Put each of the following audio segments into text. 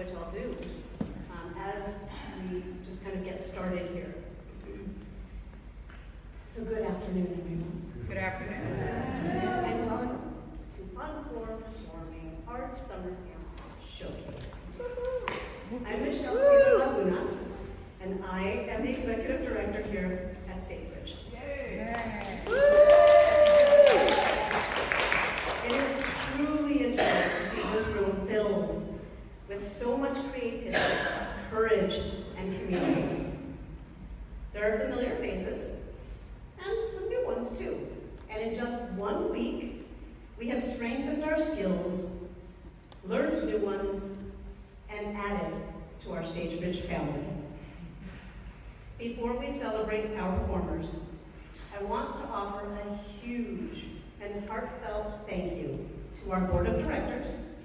what y'all do as we just kind of get started here. So good afternoon, everyone. Good afternoon. And welcome to Encore Performing Arts Summer Camp Showcase. I'm Michelle Lagunas, and I am the Executive Director here at Stagebridge. Yay! It is truly a joy to see this room filled with so much creativity, courage, and community. There are familiar faces, and some new ones too. And in just 1 week, we have strengthened our skills, learned new ones, and added to our Stagebridge family. Before we celebrate our performers, I want to offer a huge and heartfelt thank you to our board of directors,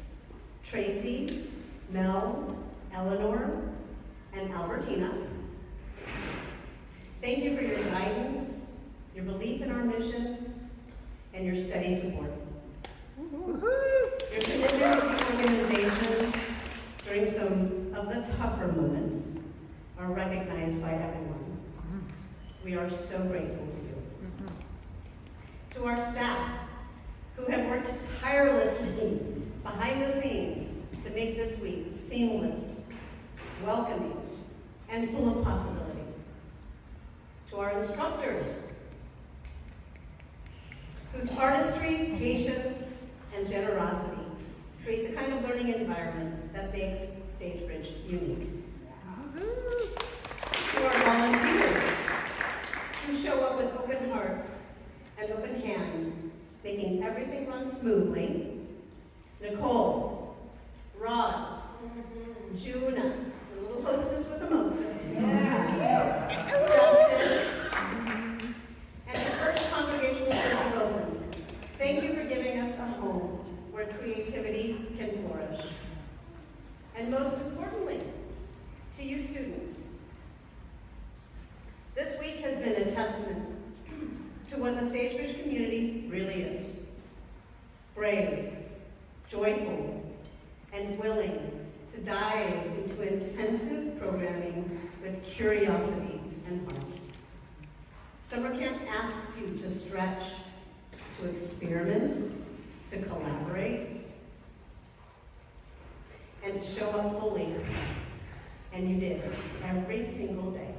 Tracy, Mel, Eleanor, and Albertina. Thank you for your guidance, your belief in our mission, and your steady support. Your commitment to the organization during some of the tougher moments are recognized by everyone. We are so grateful to you. To our staff, who have worked tirelessly behind the scenes to make this week seamless, welcoming, and full of possibility. To our instructors, whose artistry, patience, and generosity create the kind of learning environment that makes Stagebridge unique. To our volunteers, who show up with open hearts and open hands, making everything run smoothly. Nicole, Roz, Juna, the little hostess with the mostest, Justice, and the First Congregational Church of Oakland. Thank you for giving us a home where creativity can flourish. And most importantly, to you students, this week has been a testament to what the Stagebridge community really is. Brave, joyful, and willing to dive into intensive programming with curiosity and heart. Summer camp asks you to stretch, to experiment, to collaborate, and to show up fully. And you did, every single day.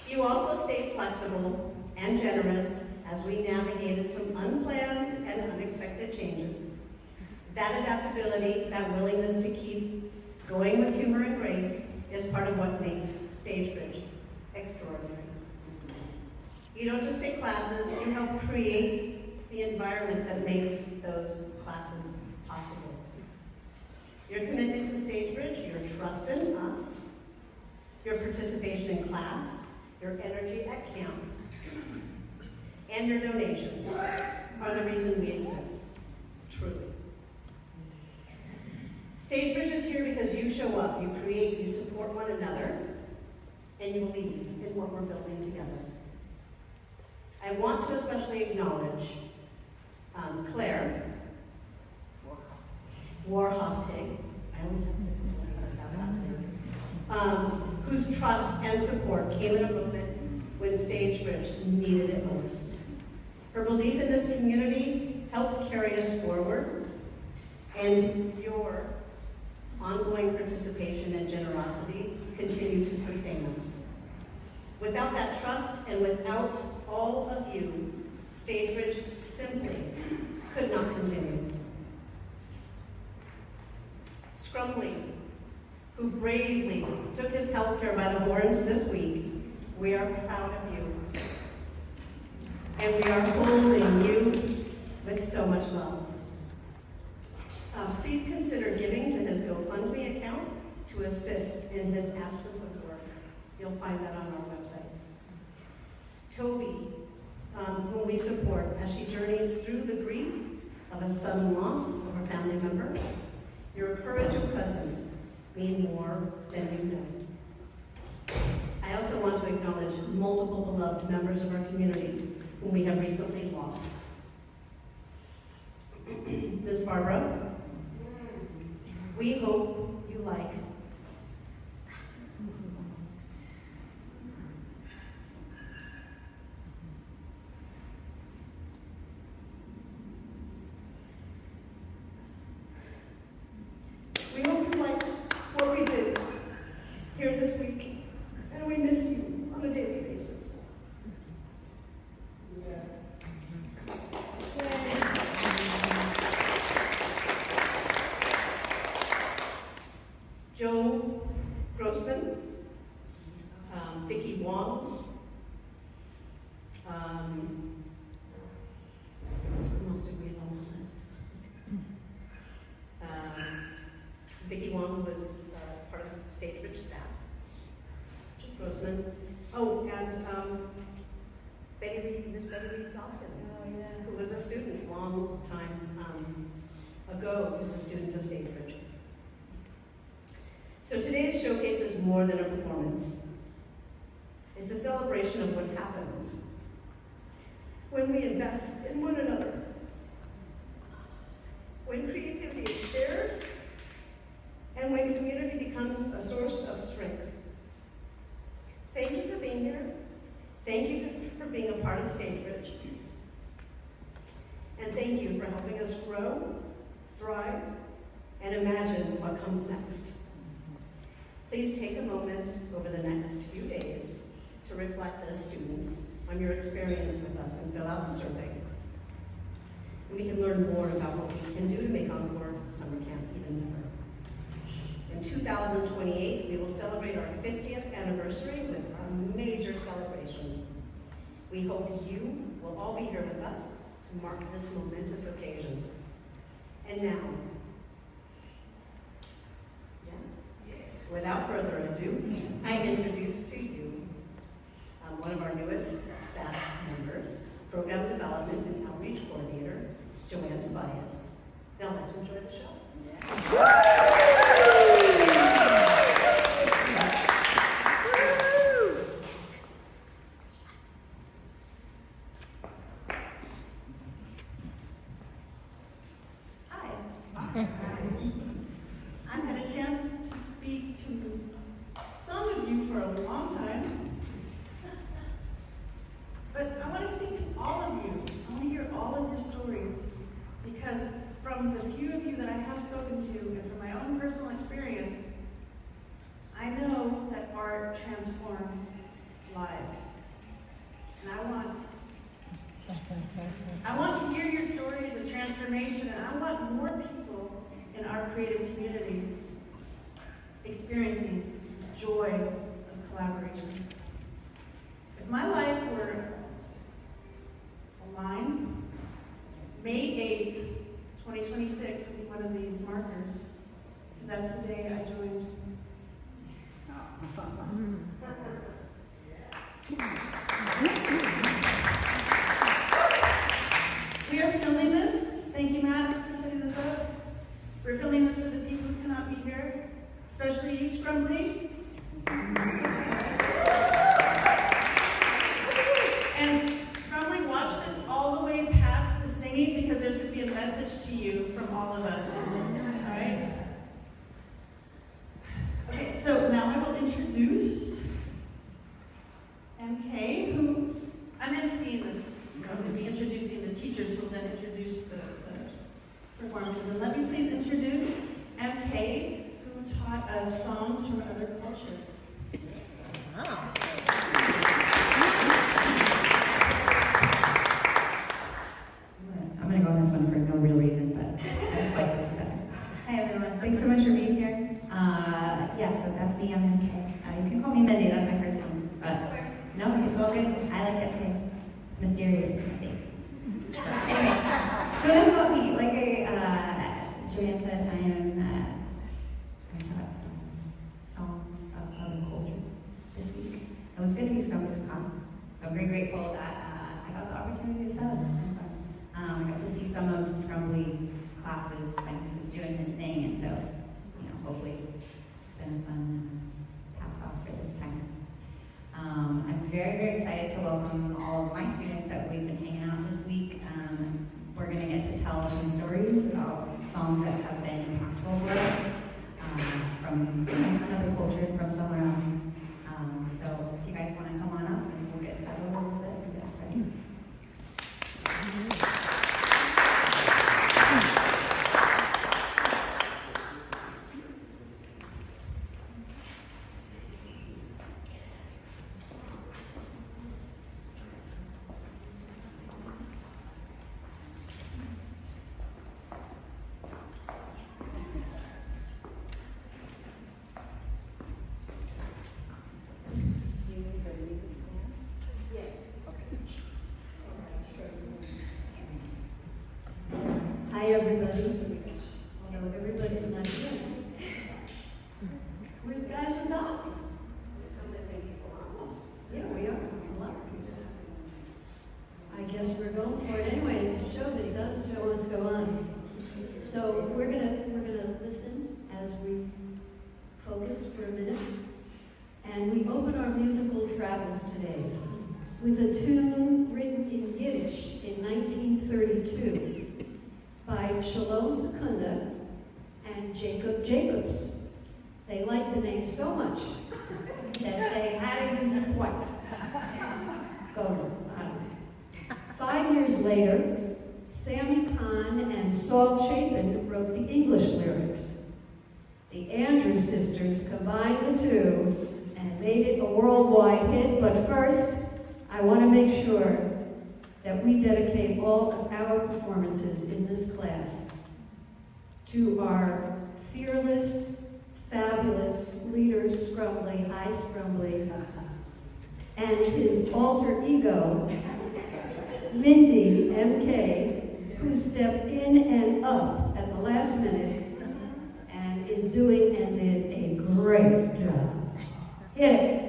You also stayed flexible and generous as we navigated some unplanned and unexpected changes. That adaptability, that willingness to keep going with humor and grace is part of what makes Stagebridge extraordinary. You don't just take classes, you help create the environment that makes those classes possible. Your commitment to Stagebridge, your trust in us, your participation in class, your energy at camp, and your donations are the reason we exist, truly. Stagebridge is here because you show up, you create, you support one another, and you believe in what we're building together. I want to especially acknowledge Claire Warhoftig, I always have to think about that last name, whose trust and support came in a moment when Stagebridge needed it most. Her belief in this community helped carry us forward, and your ongoing participation and generosity continue to sustain us. Without that trust and without all of you, Stagebridge simply could not continue. Scrumley, who bravely took his healthcare by the horns this week, we are proud of you. And we are holding you with so much love. Please consider giving to his GoFundMe account to assist in his absence of work. You'll find that on our website. Toby, whom we support as she journeys through the grief of a sudden loss of a family member. Your courage and presence mean more than you know. I also want to acknowledge multiple beloved members of our community whom we have recently lost. Barbara. We hope you like. We hope you liked what we did here this week, and we miss you on a daily basis. Yes. Joe Grossman, Vicki Wong, who else did we have on the list? Vicki Wong was part of the Stagebridge staff. Joe Grossman. Oh, and Betty Reed, Miss Betty Reed Soskin, who was a student a long time ago, who was a student of Stagebridge. So today's showcase is more than a performance. It's a celebration of what happens when we invest in one another, when creativity is shared, and when community becomes a source of strength. Thank you for being here. Thank you for being a part of Stagebridge. And thank you for helping us grow, thrive, and imagine what comes next. Please take a moment over the next few days to reflect as students on your experience with us and fill out the survey. And we can learn more about what we can do to make Encore summer camp even better. In 2028, we will celebrate our 50th anniversary with a major celebration. We hope you will all be here with us to mark this momentous occasion. And now, without further ado, I introduce to you one of our newest staff members, Program Development and Outreach Coordinator, JoAnne Tobias. Now let's enjoy the show. Hi. I've had a chance to speak to some of you for a long time, but I want to speak to all of you. I want to hear all of your stories, because from the few of you that I have spoken to and from my own personal experience, I know that art transforms lives. And I want to hear your stories of transformation, and I want more people in our creative community experiencing this joy of collaboration. If my life were a line, May 8th, 2026 would be one of these markers, because that's the day I joined. We are filming this. Thank you, Matt, for setting this up. We're filming this for the people who cannot be here, especially you, Scrumbly. And Scrumbly, watch this all the way past the singing, because there's going to be a message to you from all of us. All right? Okay, so now I will introduce MK, who I'm emceeing this. So I'm going to be introducing the teachers, who will then introduce the performances. And let me please introduce MK, who taught us songs from other cultures. Oh. I'm going to go on this one for no real reason, but I just like this one better. Hi, everyone. Thanks so much for being here. So that's me. I'm MK. You can call me Mindy. That's my first name. No, it's all good. I like MK. It's mysterious, I think. Anyway, so enough about me. Like JoAnne said, I taught songs of other cultures this week. It was going to be Scrumbly's class, so I'm very grateful that I got the opportunity to sub. It's been fun. I got to see some of Scrumbly's classes when he was doing his thing, and so, hopefully it's been a fun pass off for this time. I'm very, very excited to welcome all of my students that we've been hanging out this week. we're going to get to tell some stories about songs that have been impactful for us from another culture, from somewhere else. So if you guys want to come on up and we'll get settled a little bit for this, right? Hi, everybody. Although everybody's not here. Where's guys and dogs? Yeah, we are. A lot of people. I guess we're going for it anyway. Show this up. The show must go on. So we're gonna listen as we focus for a minute, and we open our musical travels today with a tune written in Yiddish in 1932. By Shalom Secunda and Jacob Jacobs. They liked the name so much that they had to use it twice. Go on. 5 years later, Sammy Kahn and Saul Chapin wrote the English lyrics. The Andrews sisters combined the two and made it a worldwide hit, but first, I want to make sure that we dedicate all of our performances in this class to our fearless, fabulous leader, Scrumbly, hi Scrumbly, and his alter ego, Mindy, MK, who stepped in and up at the last minute and is doing and did a great job. Hit it.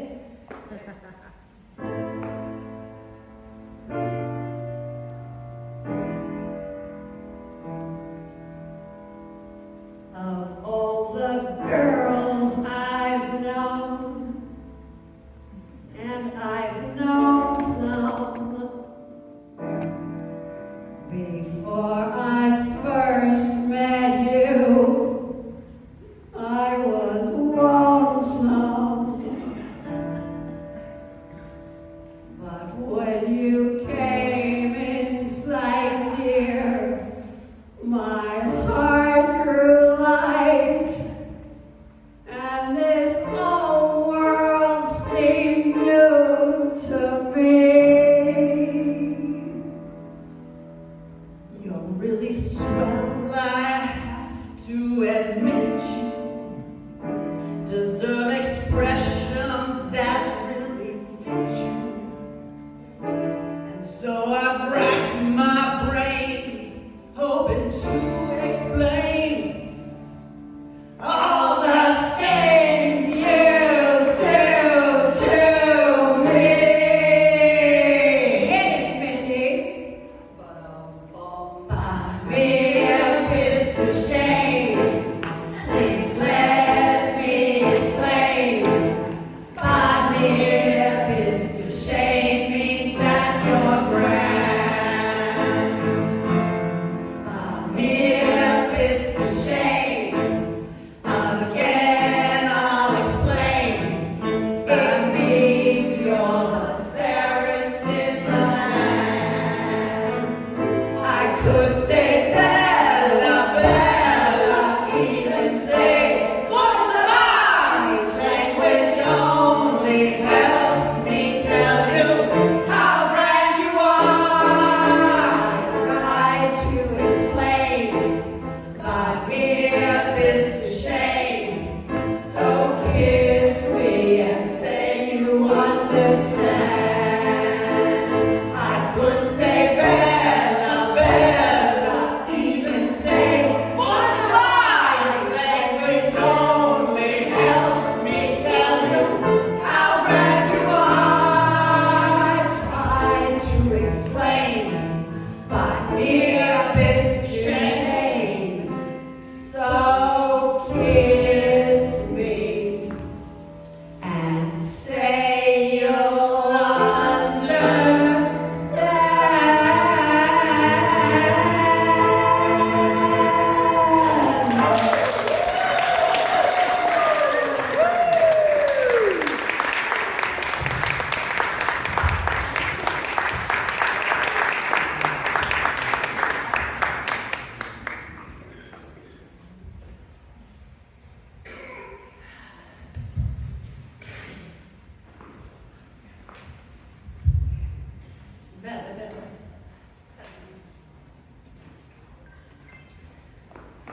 Of all the girls I've known, and I've known some, before I first met you, I was lonesome. But when you came in sight, dear, my heart grew light, and this whole world seemed new to me. You're really swell, I have to admit. You deserve expressions that really fit you. And so I've racked my brain, hoping to explain all the things you do to me. Hit it, Mindy. Buy me a piece of shame. These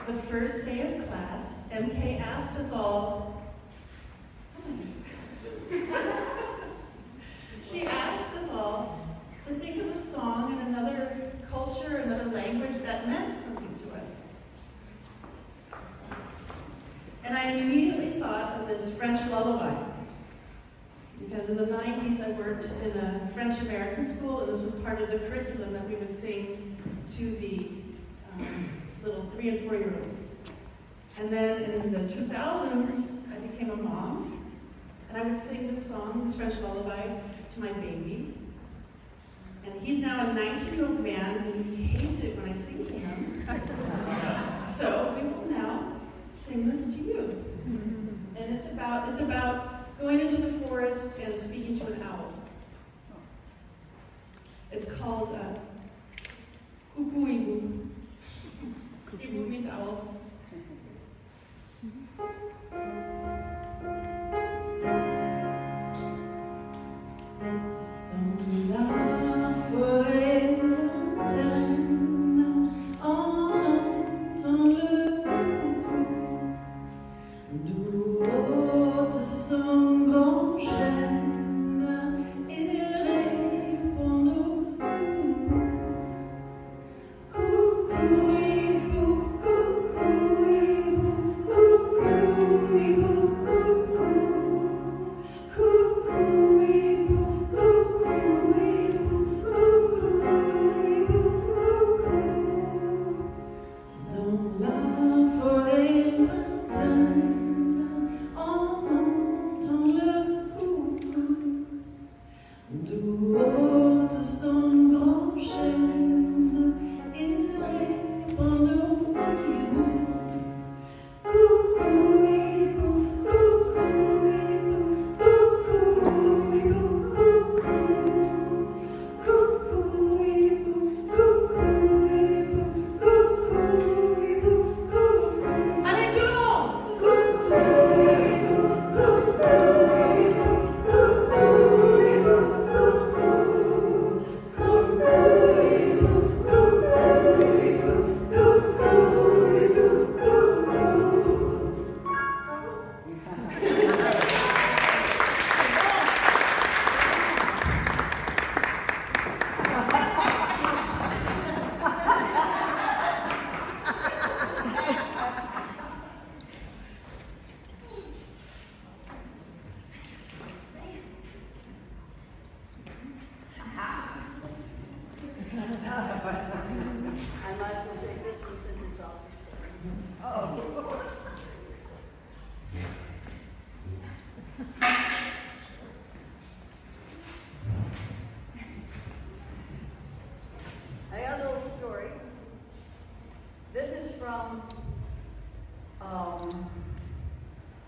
the first day of class, MK asked us all, she asked us all to think of a song in another culture, another language that meant something to us. And I immediately thought of this French lullaby. Because in the 90s I worked in a French-American school, and this was part of the curriculum that we would sing to the little 3- and 4-year-olds. And then in the 2000s, I became a mom, and I would sing this song, this French lullaby, to my baby. And he's now a 19-year-old man, and he hates it when I sing to him. So we will now sing this to you. And it's about going into the forest and speaking to an owl. It's called Cuckoo Ibu. Ibu means owl.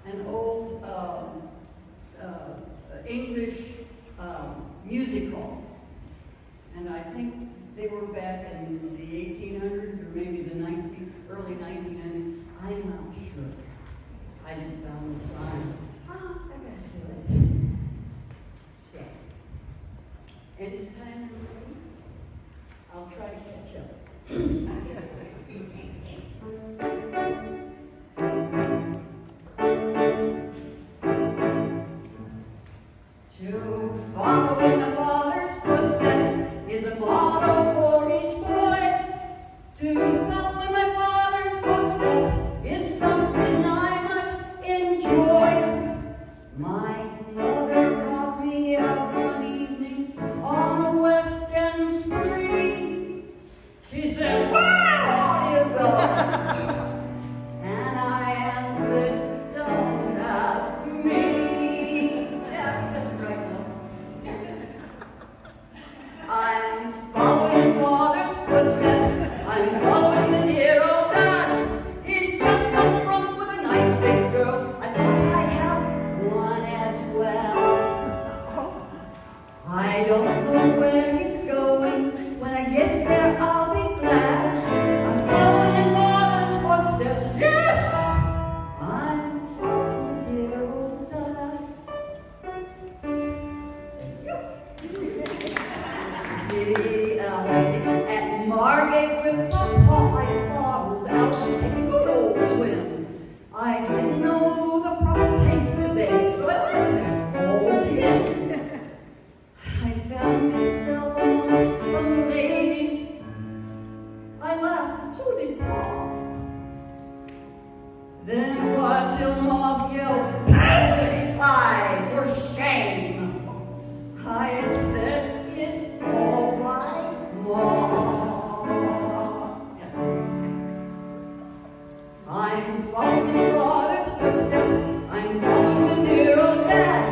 An old English musical, and I think they were back in the 1800s or maybe the early 1900s. I'm not sure. I just found the sign. I gotta do it. So, and it's time to read. I'll try to catch up. To follow in the Father's footsteps is a motto for each boy. To Then what till Moth yelled, "Pacify, for shame!" I said, "It's all right, Mom." I'm following Father's footsteps. I'm following the dear old dad.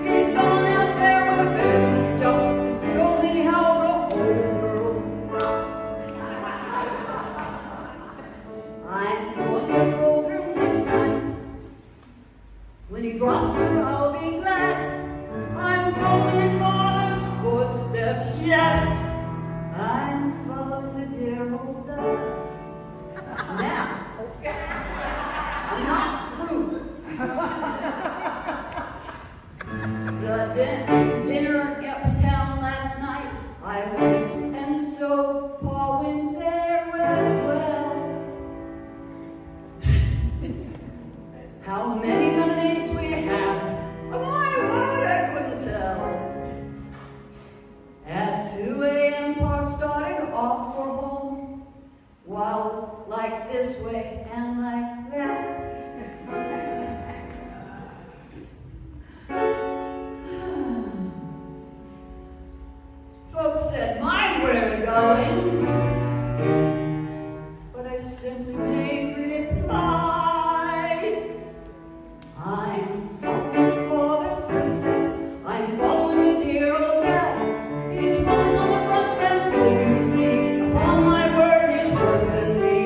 He's gone out there with a famous job to show me how the whole world's I'm going to go through next time. When he drops her, I'll be glad. I'm following Father's footsteps. Yes, I'm following the dear old dad. Now, I'm not through. The dinner uptown last night, I went, and so Pa went there as well. How many lemonades we had, oh my word, I couldn't tell. At 2 a.m. Pa started off for home, while like this way and like that. Folks said mine were going, but I simply made reply. I'm following Father's footsteps. I'm following the dear old dad. He's rolling on the front bench, so you see. Upon my word, he's worse than me.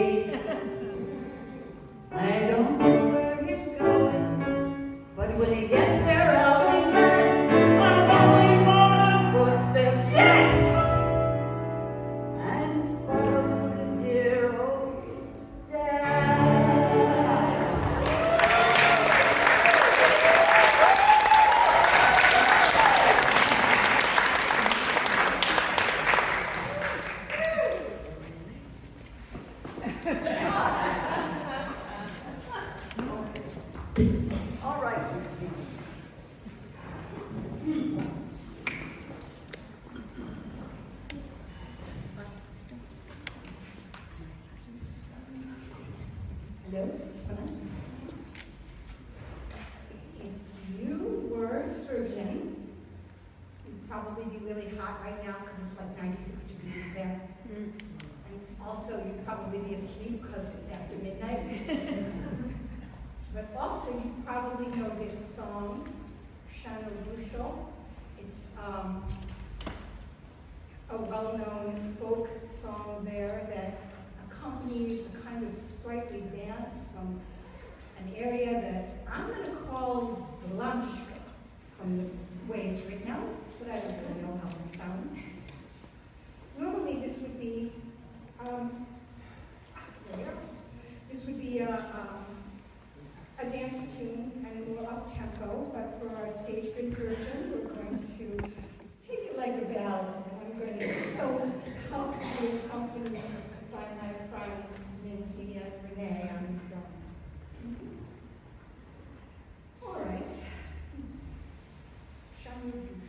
I don't know where he's going, but when he gets there, I'll be glad. I'm following Father's footsteps. Yes! I'm following the dear old dad. All right. Hello, this is Melanie. If you were a surgeon, you'd probably be really hot right now because it's like 96 degrees there. And also, you'd probably be asleep because it's after midnight. But also, you probably know this song, Shano Dusho. It's a well-known folk song there that accompanies a kind of sprightly dance from an area that I'm going to call Blanchka, from the way it's written out, but I don't really know how it sounds. Normally this would be, this would be a dance tune and more up-tempo, but for our Stagebridge version, we're going to take it like a ballad. I'm going to be so helpfully accompanied by my friends Mindy and Renee on drum. All right. Shamu Dush.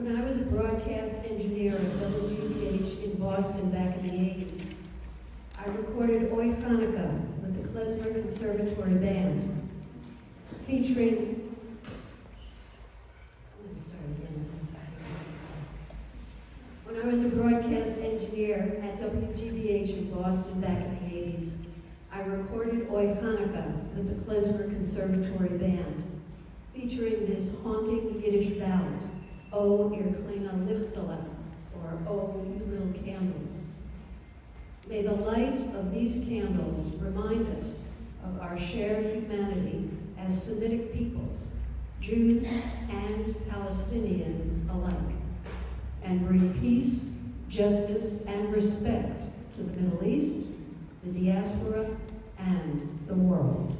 When I was a broadcast engineer at WGBH in Boston back in the 80s, I recorded Oi Hanukkah with the Klezmer Conservatory Band, featuring, I'm going to start again if that's okay. When I was a broadcast engineer at WGBH in Boston back in the 80s, I recorded Oi Hanukkah with the Klezmer Conservatory Band, featuring this haunting Yiddish ballad, O ihr kleine Lichterlein, or O you little candles. May the light of these candles remind us of our shared humanity as Semitic peoples, Jews and Palestinians alike, and bring peace, justice, and respect to the Middle East, the diaspora, and the world.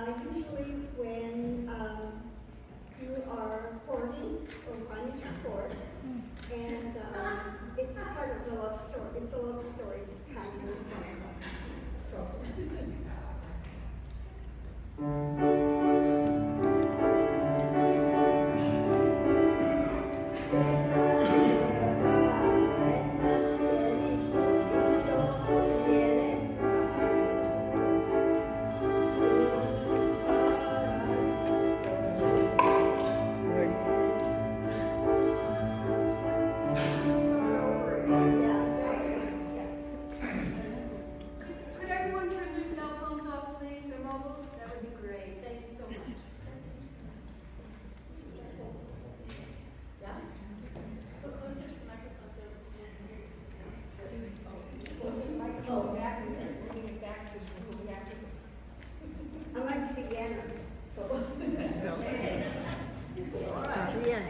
Usually when you are courting or wanting to court, and it's part of the love story. It's a love story kind of thing. So. Could everyone turn their cell phones off, please, their mobiles? That would be great. Thank you so much. Yeah? Go closer to the microphone so Oh, back here. Bringing it back to the back. I'm like Vivian, so. It's okay. All right. Yeah.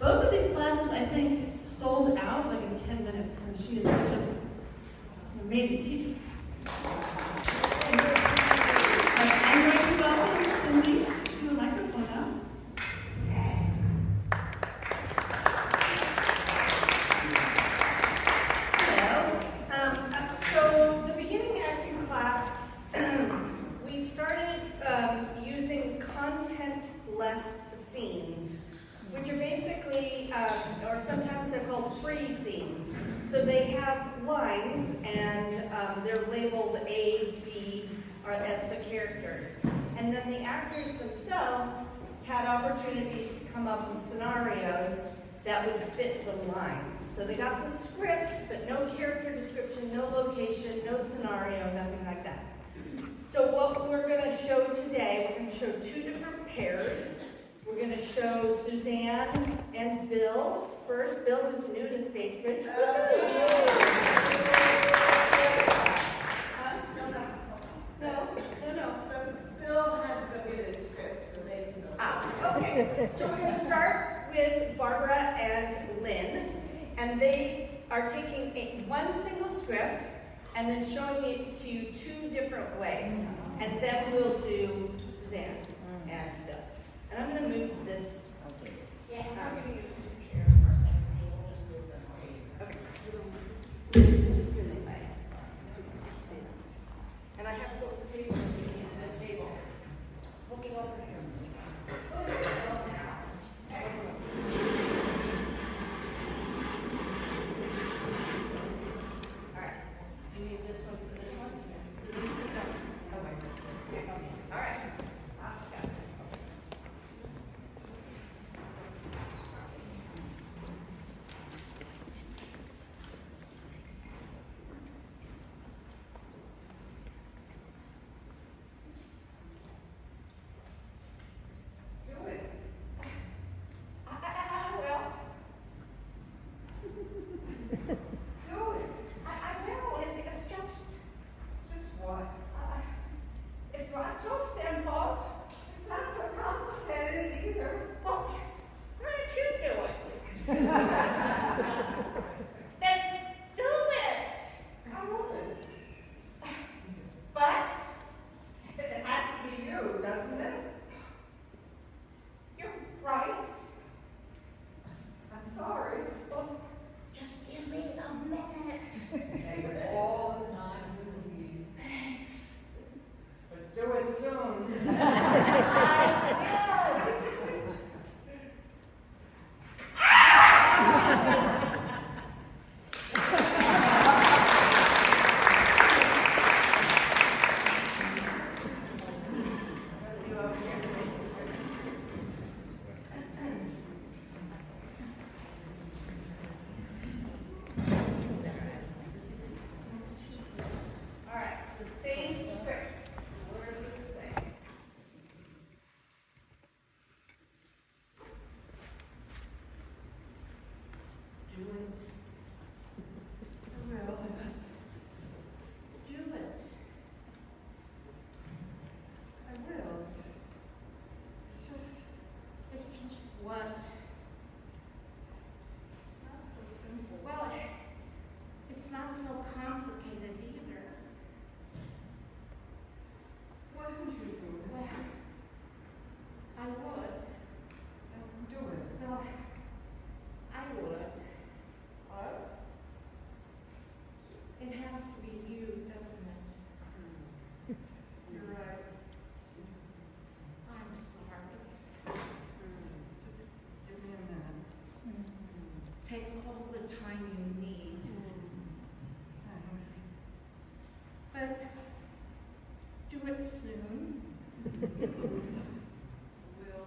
Both of these classes, I think, sold out like in 10 minutes, because she is such an amazing teacher. I'm going to welcome Cindy to the microphone now. Hello. So the beginning acting class, we started using content-less scenes, which are basically, or sometimes they're called free scenes. So they have lines, and they're labeled A, B, or as the characters. And then the actors themselves had opportunities to come up with scenarios that would fit the lines. So they got the script, but no character description, no location, no scenario, nothing like that. So what we're going to show today, we're going to show two different pairs. We're going to show Suzanne and Bill. First, Bill is new to Stagebridge. No. Bill had to go get his script so they can go. Okay. So we're going to start with Barbara and Lynne, and they are taking one single script and then showing it to you two different ways. And then we'll do Suzanne and Bill. And I'm going to move this. Yeah, I'm going to use two chairs for a second, so we'll just move them away. Okay. Just do it like. And I have to look at the table. Looking over here. All right. You need this one for this one? Okay. All right. Got it. It's not so simple. It's not so complicated either. Well, why don't you do it? Then do it. I would. But it has to be you, doesn't it? You're right. I'm sorry. Well, just give me a minute. Take all the time you need, Thanks. but do it soon. I will. All right, the same script. Where does it say? Do it. I will. Do it. I will. It's just what? It's not so simple. Well, it's not so complicated either. Why would you do it? Well, I would. Do it. No, I would. What? It has to be you, doesn't it? You're right. I'm sorry. Just give me a minute. Take all the time you need. Thanks. But do it soon. Will.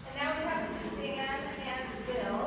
And now we have Suzanne and Bill.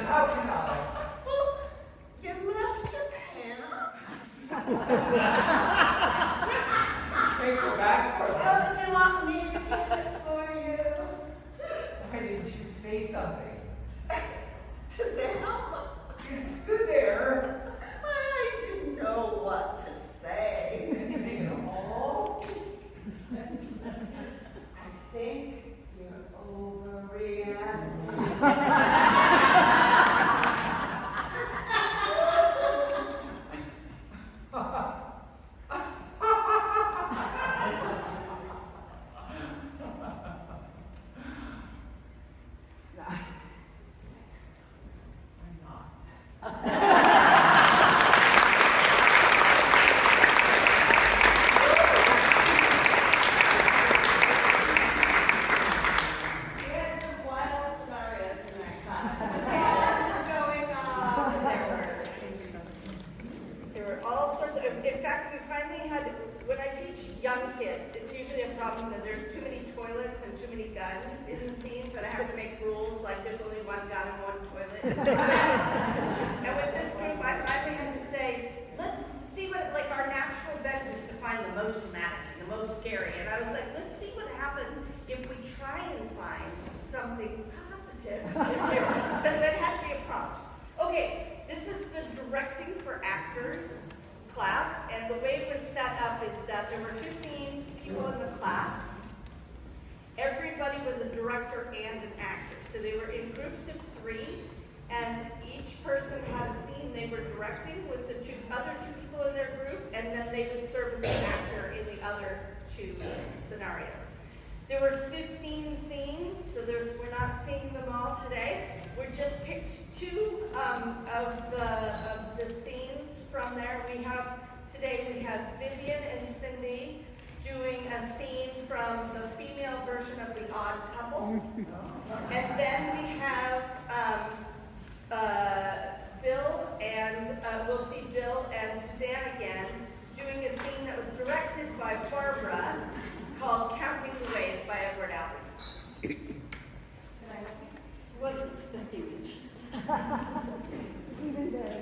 How can I? You left your pants. Take her back for them. Oh, do you want me to get it for you? Why didn't you say something? To them, You stood there. I didn't know what to say. Anything at all? I think you're overreacting. We had some wild scenarios in that class. What's going on? There were all sorts of, in fact, we finally had, when I teach young kids, it's usually a problem that there's too many toilets and too many guns in the scenes, and I have to make rules like there's only one gun and one toilet. And with this group, I finally had to say, let's see what, like, our natural bent is to find the most dramatic and the most scary. And I was like, let's see what happens if we try and find something positive. Because that had to be a prompt. Okay, this is the directing for actors class, and the way it was set up is that there were 15 people in the class. Everybody was a director and an actor. So they were in groups of 3, and each person had a scene they were directing with the other two people in their group, and then they would serve as an actor in the other 2 scenarios. There were 15 scenes, so we're not seeing them all today. We just picked 2 of the scenes from there. Today we have Vivian and Cindy doing a scene from the female version of The Odd Couple. And then we have Bill and, we'll see Bill and Suzanne again doing a scene that was directed by Barbara called Counting the Ways by Edward Albert. Wasn't huge. Even better.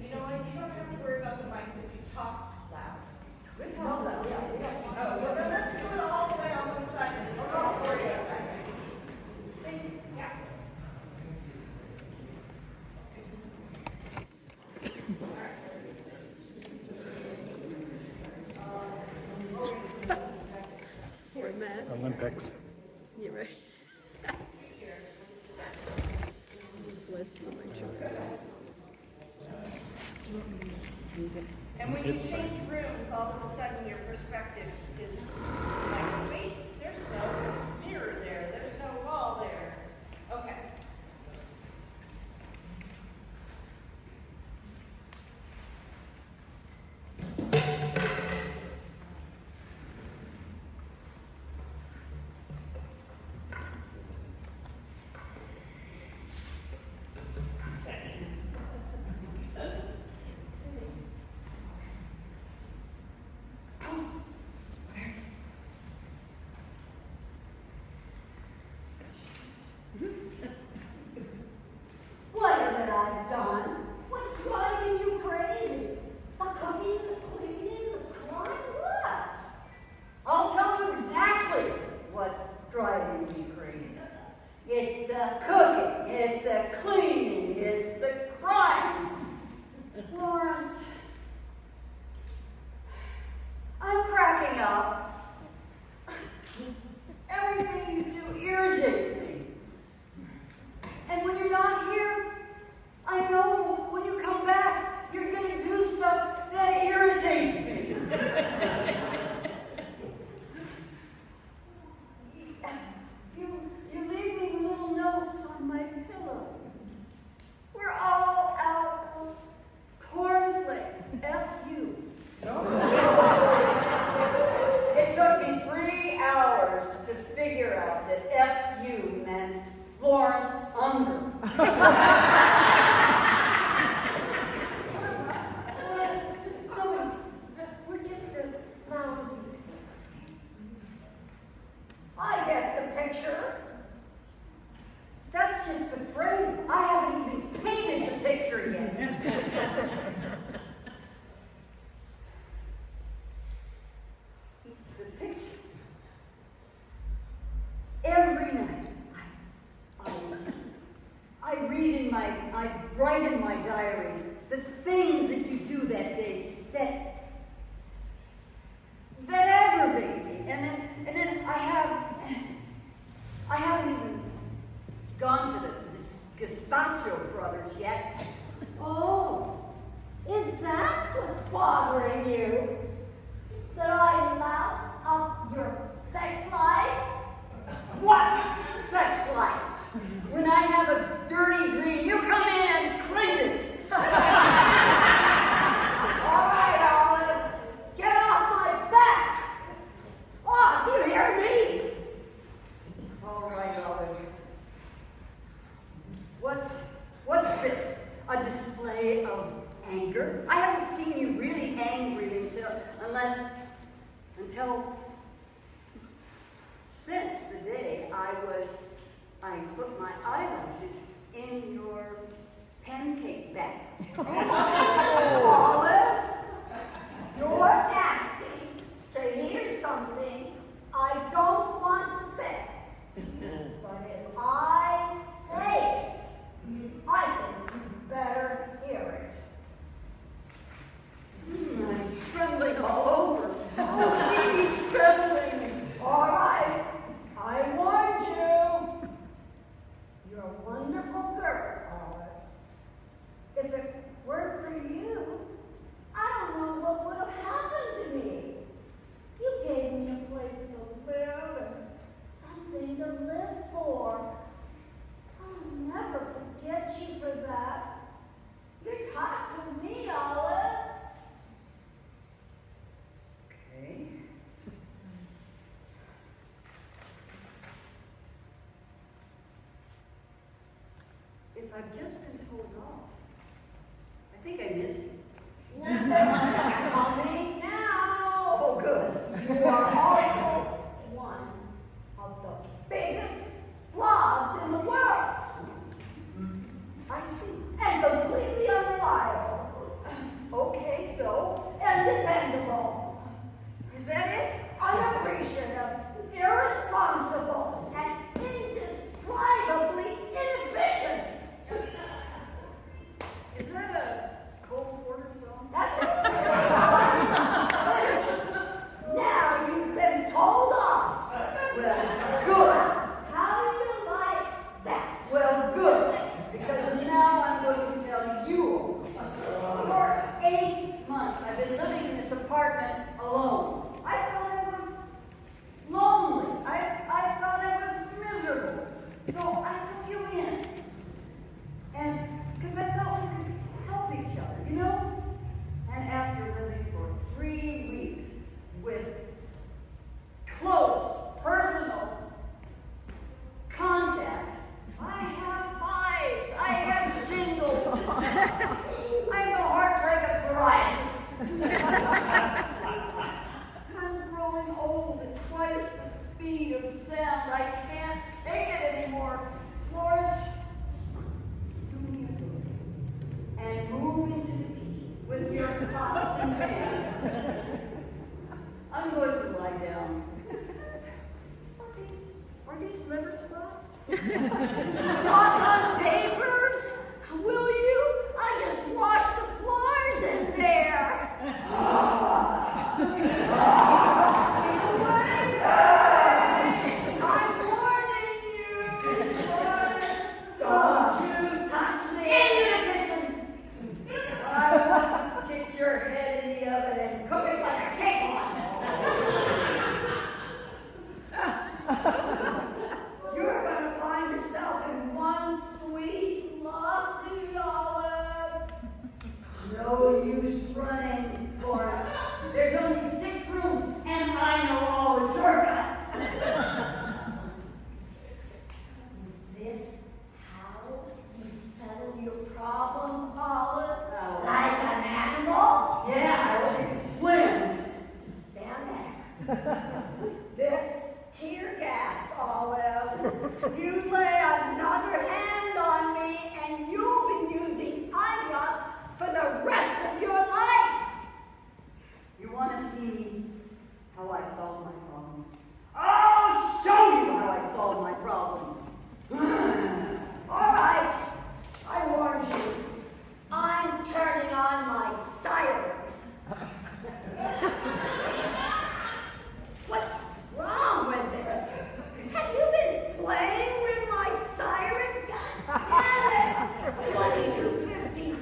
You know what? You don't have to worry about the mics if you talk loud. It's all loud. Oh, well, then let's do it all the way on one side. I'll call for you. Yeah. Olympics. You're right. Bless you, my children. And when you change rooms, all of a sudden your perspective is like, wait, there's no mirror there, there's no wall there. Okay. picture? That's just a frame. I haven't even painted the picture yet. The picture. Every night, I write in my diary the things that you do that day that aggravate me, and then I haven't even gone to the Gazpacho brothers yet. Oh, is that what's bothering you? That I louse up your sex life? What sex life? When I have a dirty dream, you come in and clean it. All right, Olive, get off my back. Oh, do you hear me? All right, Olive. What's this? A display of anger? I haven't seen you really angry until since the day I put my eyelashes in your pancake bag. Olive, you're asking to hear something I don't want to say. But if I say it, I think you better hear it. I'm trembling all over. Oh, she's trembling. All right, I warned you. You're a wonderful girl, Olive. If it weren't for you, I don't know what would have happened to me. You gave me a place to live and something to live for. I'll never forget you for that. You talked to me, Olive. Okay. If I've just been told off, I think I missed it. Coming now. Oh, good. You are also one of the biggest slobs in the world. I see. And completely unreliable. Okay, so And dependable. is that it? Unappreciative. Irresponsible. And indescribably inefficient. Is that a Cole Porter song? That's it. Now you've been told off. Well, good. How do you like that? Well, good. Because now I'm going to tell you. For 8 months, I've been living in this apartment alone. I thought I was lonely. I thought I was miserable. So I took you in. And because I thought we could help each other, you know? And after living for 3 weeks with close, personal contact, I have hives, I have shingles, I have the heartbreak of psoriasis. I'm growing old at twice the speed of sound. I can't take it anymore. Florence, do me a favor and move into the kitchen with your pots and pans. I'm going to lie down. Are these liver spots? Walk on papers? Will you? I just washed the floors in there. I'm warning you. Don't you touch me. Into the kitchen! I want to get your head in the oven and cook it like a cake on. You're going to find yourself in one sweet lawsuit, Olive. No use running, Florence. There's only 6 rooms, and I know all the shortcuts. Is this how you settle your problems, Olive? Like an animal? Yeah, I hope you can swim. Stand back. This tear gas, Olive. You lay another hand on me and you'll be using eye drops for the rest of your life. You want to see how I solve my problems? I'll show you how I solve my problems. All right, I warned you. I'm turning on my siren. What's wrong with this? Have you been playing with my siren? God damn it! $22.50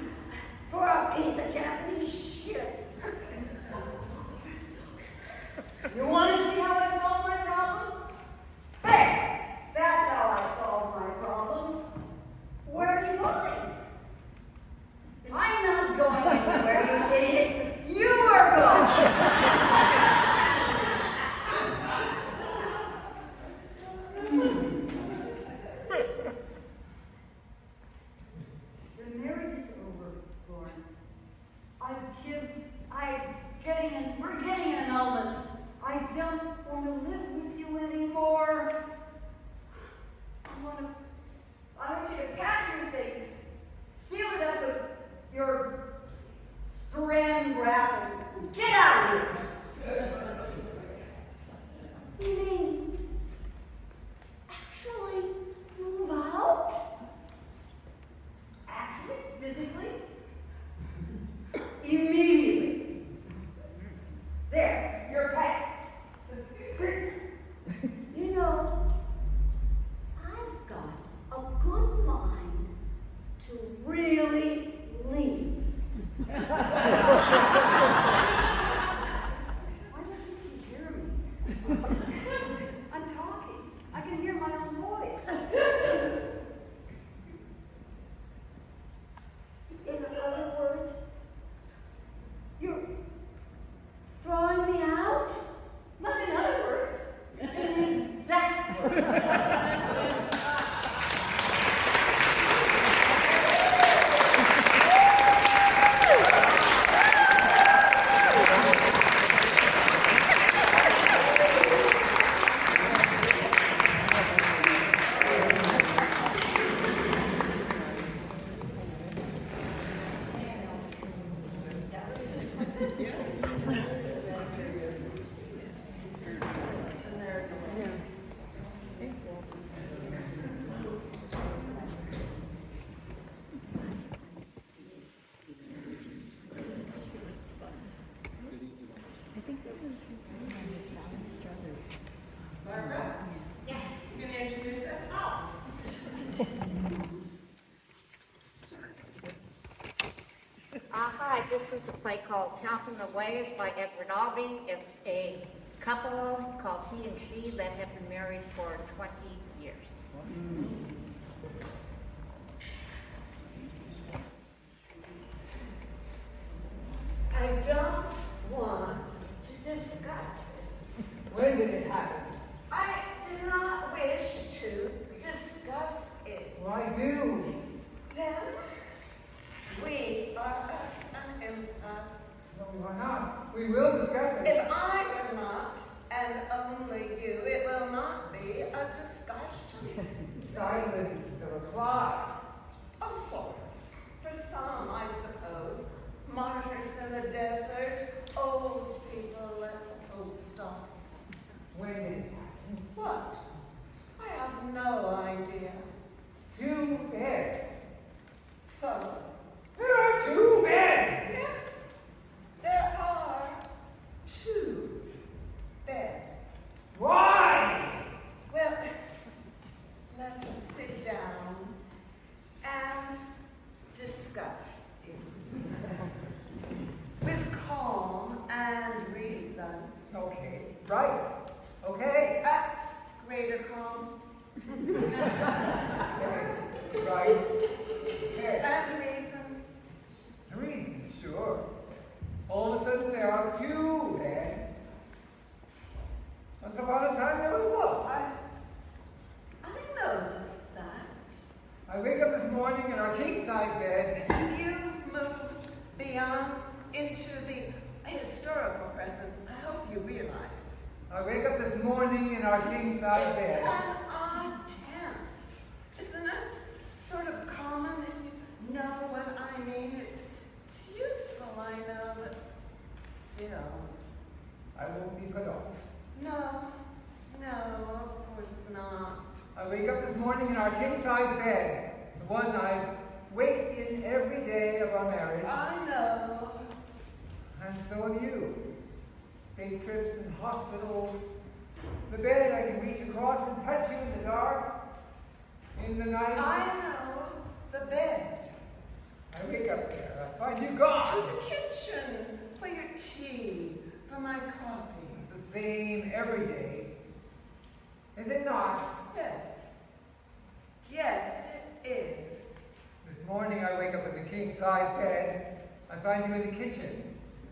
for a piece of Japanese shit. You want to see how I solve my problems? Hey, that's how I solve my problems. Where are you going? I'm not going anywhere, you idiot. You are going. The marriage is over, Florence. We're getting an annulment. I don't want to live with you anymore. I want you to pack your things, seal it up with your strand wrap, and get out of here. You mean actually move out? Actually, physically, immediately. There, you're packed. You know, I've got a good mind to really leave. Why doesn't she hear me? I'm talking. I can hear my own voice. In other words, you're throwing me out? Not in other words. In exact words. Hi, this is a play called Counting the Ways by Edward Albee. It's a couple called he and she that have been married for 20 years. I don't want to discuss it. When did it happen? I do not wish to discuss it. Well, I do. Then we are us and us. No, why not? We will discuss it. If I were not, and only you, it will not be a discussion. Silence is the reply. Of sorts. For some, I suppose. Martyrs in the desert, old people left old stories. When did it happen? What? I have no idea. 2 beds. So, There are 2 beds! yes, there are 2 beds. Why? Well, let us sit down and discuss it. With calm and reason. Okay, right. Okay. At greater calm Okay. Right. Okay. and reason. The reason, sure. All of a sudden there are 2 beds. Once upon a time there was one. I noticed that. I wake up this morning in our king-size bed. You've moved beyond into the historical present. I hope you realize. I wake up this morning in our king-size It's bed. an odd tense, isn't it? Sort of common if you know what I mean. It's useful, I know, but still. I won't be put off. No, of course not. I wake up this morning in our king-size bed, the one I've waked in every day of our marriage. I know. And so have you. Safe trips and hospitals. The bed I can reach across and touch you in the dark, in the night. I know. The bed. I wake up there, I find you gone. To the kitchen for your tea, for my coffee. It's the same every day. Is it not? Yes. Yes, it is. This morning I wake up in the king-size bed. I find you in the kitchen.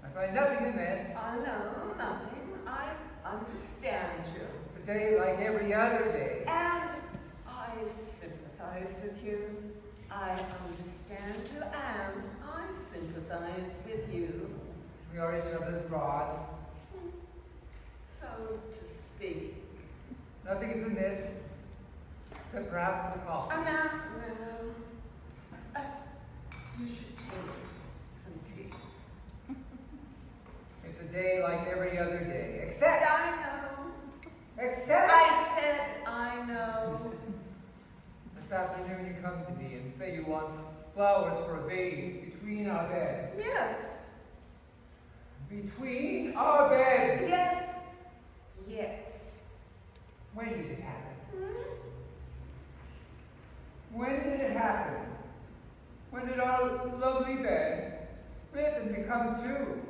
I find nothing amiss. I know nothing. I understand you. It's a day like every other day. And I sympathize with you. I understand you and I sympathize with you. We are each other's rod. So to speak. Nothing is amiss, except perhaps the coffee. Oh, no. You should taste some tea. It's a day like every other day, except... I know. Except... I said I know. This afternoon you come to me and say you want flowers for a vase between our beds. Yes. Between our beds. Yes. When did it happen? When did it happen? When did our lovely bed split and become two?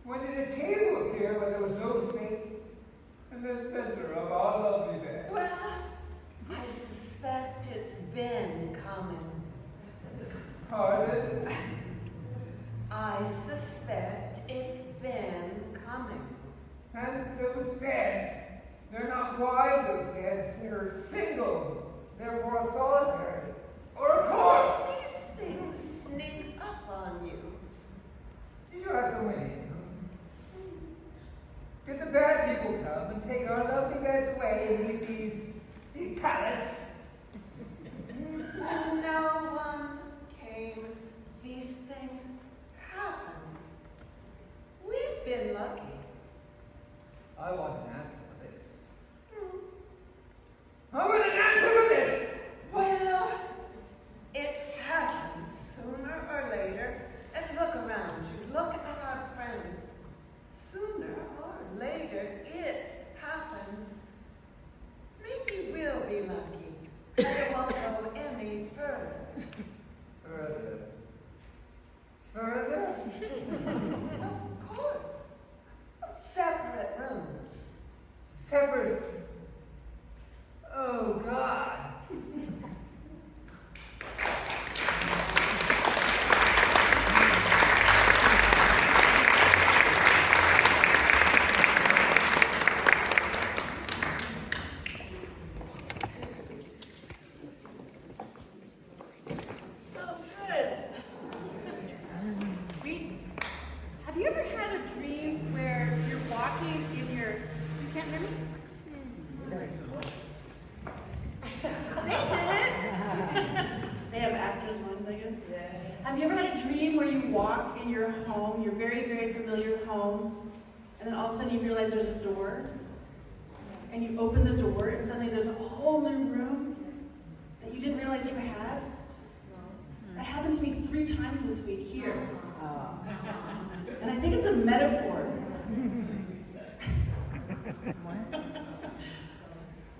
When did a table appear where there was no space in the center of our lovely bed? Well, I suspect it's been coming. Pardon? I suspect it's been coming. And those beds, they're not wide, those beds, they're single, therefore solitary, or a corpse. These things sneak up on you. Did you have so many? Did the bad people come and take our lovely beds away and leave these pallets? No one came. These things happen. We've been lucky. I want an answer for this. I want an answer for this! Well, it happens sooner or later. And look around you. Look at our friends. Sooner or later, it happens. Maybe we'll be lucky. But it won't go any further. Further. Further? Of course. Separate rooms. Separate. Oh, God. So good. Have you ever had a dream where you're walking in your... You can't hear me? They did it. They have actors' lungs, I guess. Yeah. Have you ever had a dream where you walk in your home, your very, very familiar home, and then all of a sudden you realize there's a door, and you open the door, and suddenly there's a whole new room that you didn't realize you had? That happened to me 3 times this week here. And I think it's a metaphor.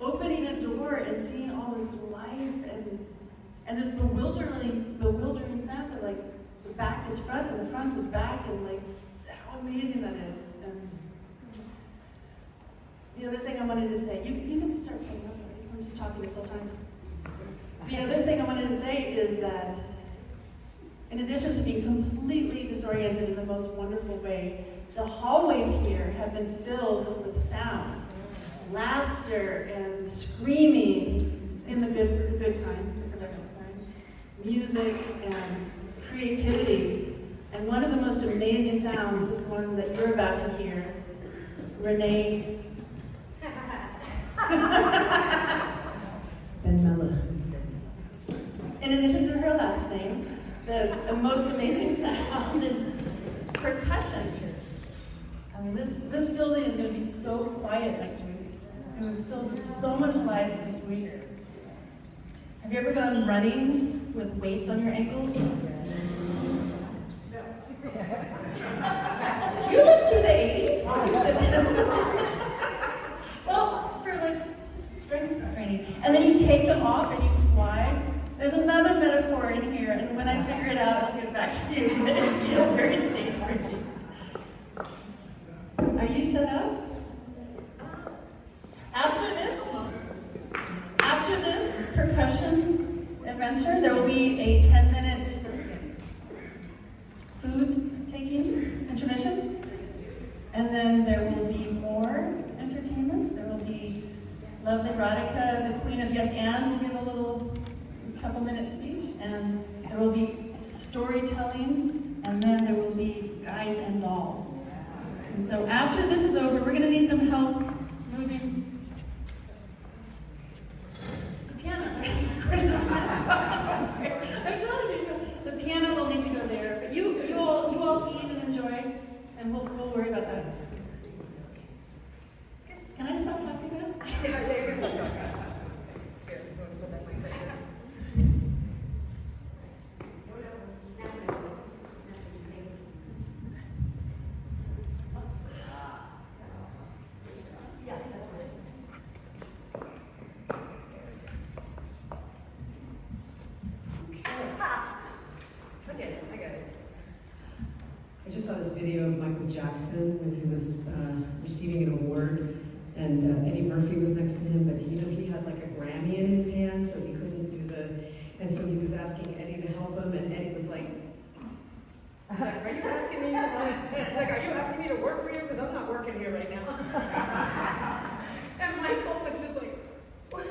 Opening a door and seeing all this life and this bewildering sense of like the back is front and the front is back and like how amazing that is. And the other thing I wanted to say, you can start saying that already. I'm just talking the full time. The other thing I wanted to say is that in addition to being completely disoriented in the most wonderful way, the hallways here have been filled with sounds, laughter and screaming in the good kind, the productive kind, music and creativity. And one of the most amazing sounds is one that you're about to hear. Renee the most amazing sound is percussion. I mean, this building is going to be so quiet next week. It was filled with so much life this week. Have you ever gone running with weights on your ankles? You lived through the 80s? Well, for like strength training. And then you take them off and you fly. There's another metaphor in here, and when I figure it out, I'll get back to you, but it feels very Stagebridge. Are you set up? After this percussion adventure, there will be a 10-minute food taking intermission. And then there will be more entertainment. There will be lovely Radhika, the queen of JoAnne, will give a couple-minute speech. And there will be storytelling, and then there will be guys and dolls. And so after this is over, we're going to need some help moving the piano. I'm telling you, the piano will need to go there. But you all eat and enjoy, and we'll worry about that. Can I stop talking now? Yeah, you can stop talking. I just saw this video of Michael Jackson when he was receiving an award, and Eddie Murphy was next to him, but he had like a Grammy in his hand, so he couldn't do and so he was asking Eddie to help him, and Eddie was like, are you asking me to it's like, are you asking me to work for you? Because I'm not working here right now. And Michael was just like, what?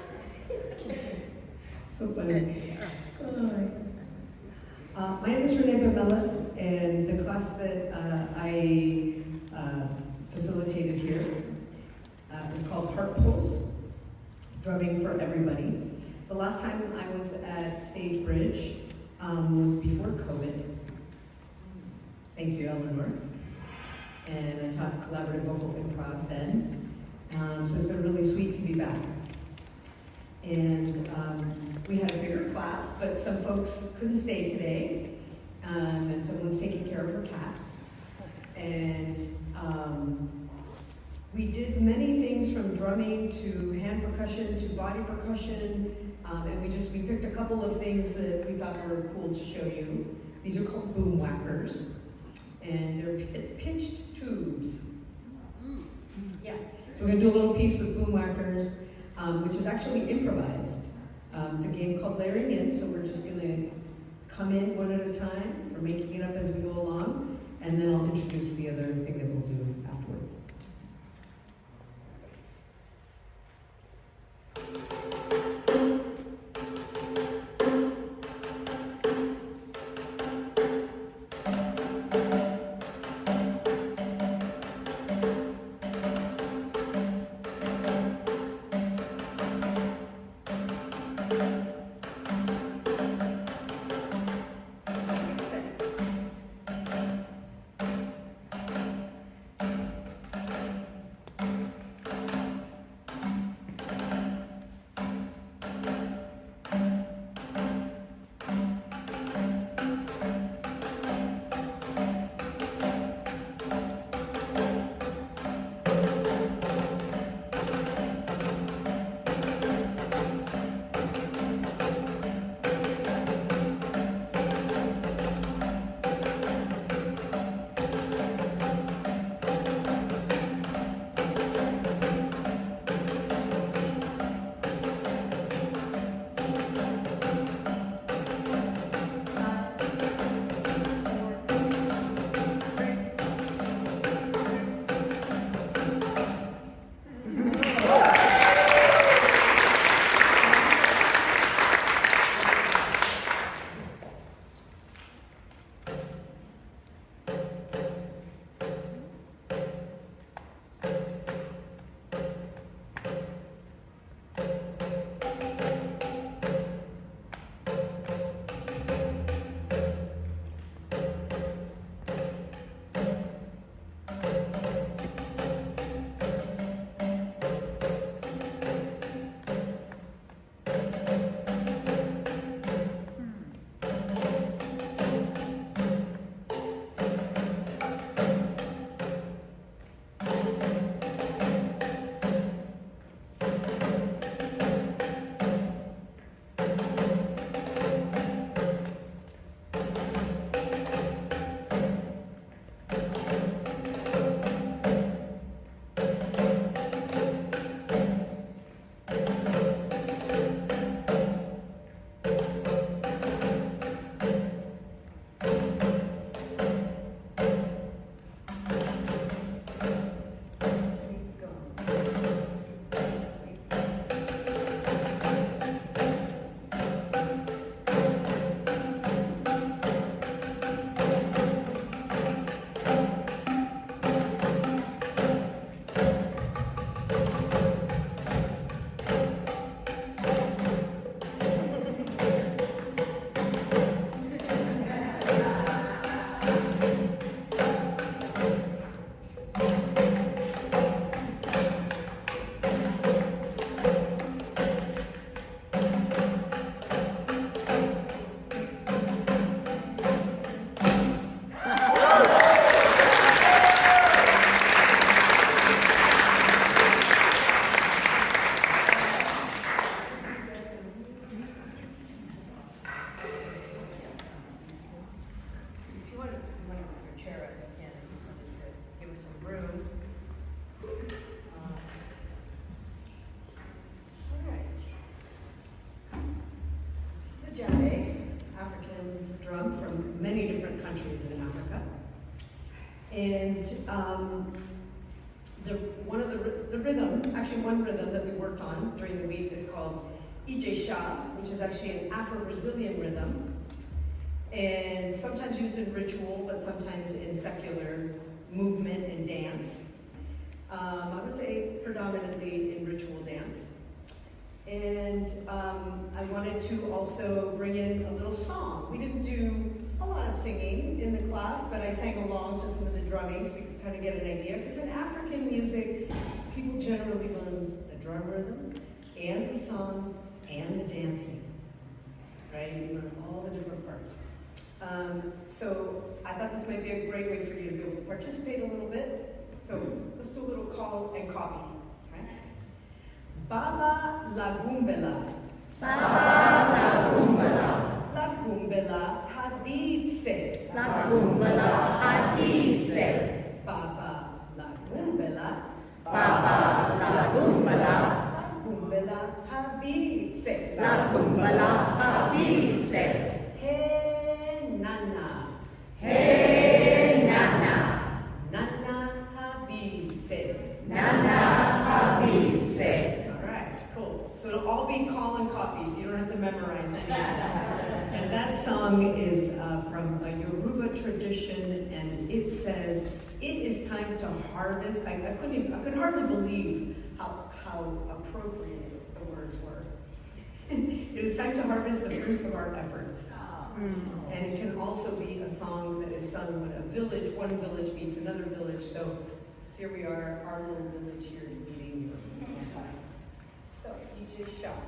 So funny. My name is Renee Bamella, and the class that I facilitated here is called Heart Pulse, Drumming for Everybody. The last time I was at Stagebridge was before COVID. Thank you, Eleanor. And I taught collaborative vocal improv then. So it's been really sweet to be back. And we had a bigger class, but some folks couldn't stay today. And someone's taking care of her cat. And we did many things from drumming to hand percussion to body percussion. And we picked a couple of things that we thought were cool to show you. These are called boom whackers. And they're pitched tubes. Yeah. So we're gonna do a little piece with boom whackers, which is actually improvised. It's a game called layering in, so we're just gonna come in one at a time. We're making it up as we go along, and then I'll introduce the other thing that we'll do afterwards. rhythm, actually one rhythm that we worked on during the week is called Ijesha, which is actually an Afro-Brazilian rhythm, and sometimes used in ritual, but sometimes in secular movement and dance. I would say predominantly in ritual dance. And I wanted to also bring in a little song. We didn't do a lot of singing in the class, but I sang along to some of the drumming so you can kind of get an idea. Because in African music, people generally learn the drum rhythm and the song and the dancing, right? You learn all the different parts. So I thought this might be a great way for you to be able to participate a little bit. So let's do a little call and copy. Okay? Baba Lagumbela. Baba Lagumbela. Lagumbela Haditse. Lagumbela Haditse. Baba Lagumbela. Baba Lagumbela. Lagumbela Haditse. Lagumbela Haditse. Hey Nana. Hey Nana. Nana Habitse. Nana Habitse. All right, cool. So it'll all be call and copy, so you don't have to memorize any of that. And that song is from a Yoruba tradition, and it says, "It is time to harvest." I could hardly believe how appropriate the words were. It is time to harvest the fruit of our efforts. And it can also be a song that is sung when one village meets another village. So here we are, our little village here is meeting your village. So you just shout.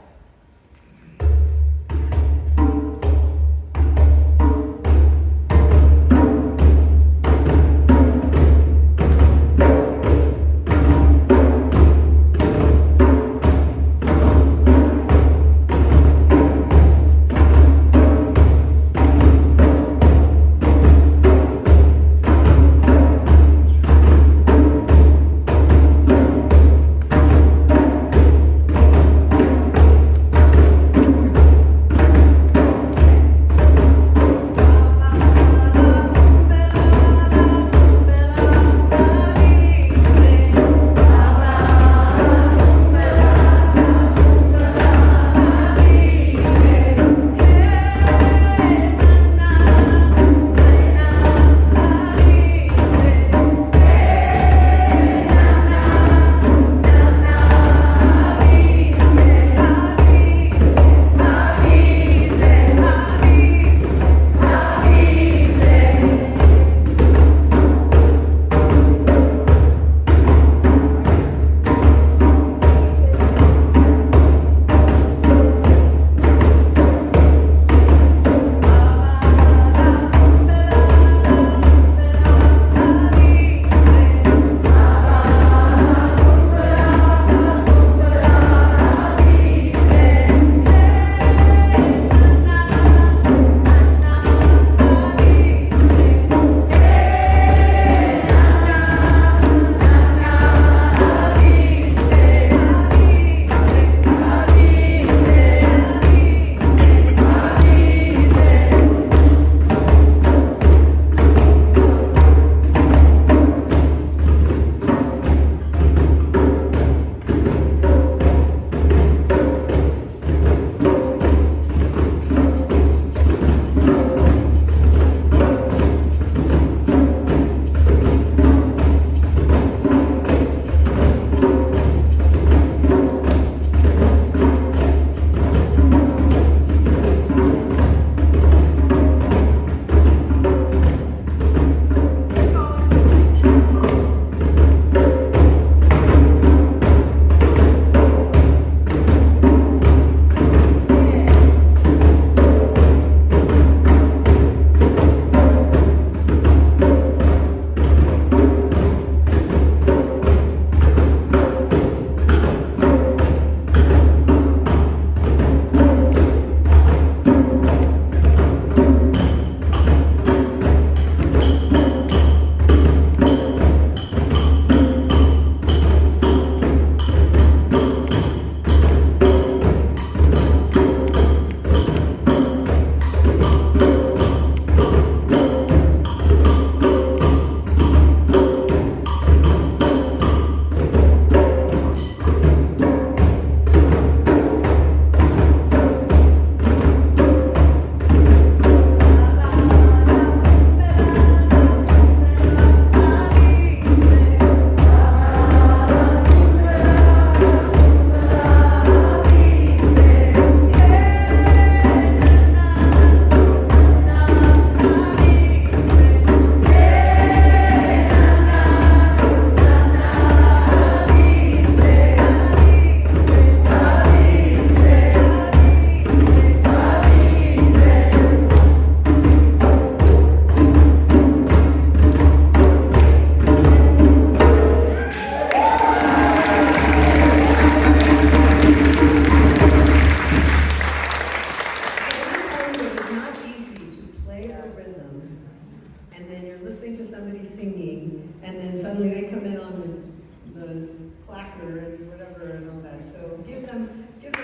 actor and whatever and all that. So give them a hand.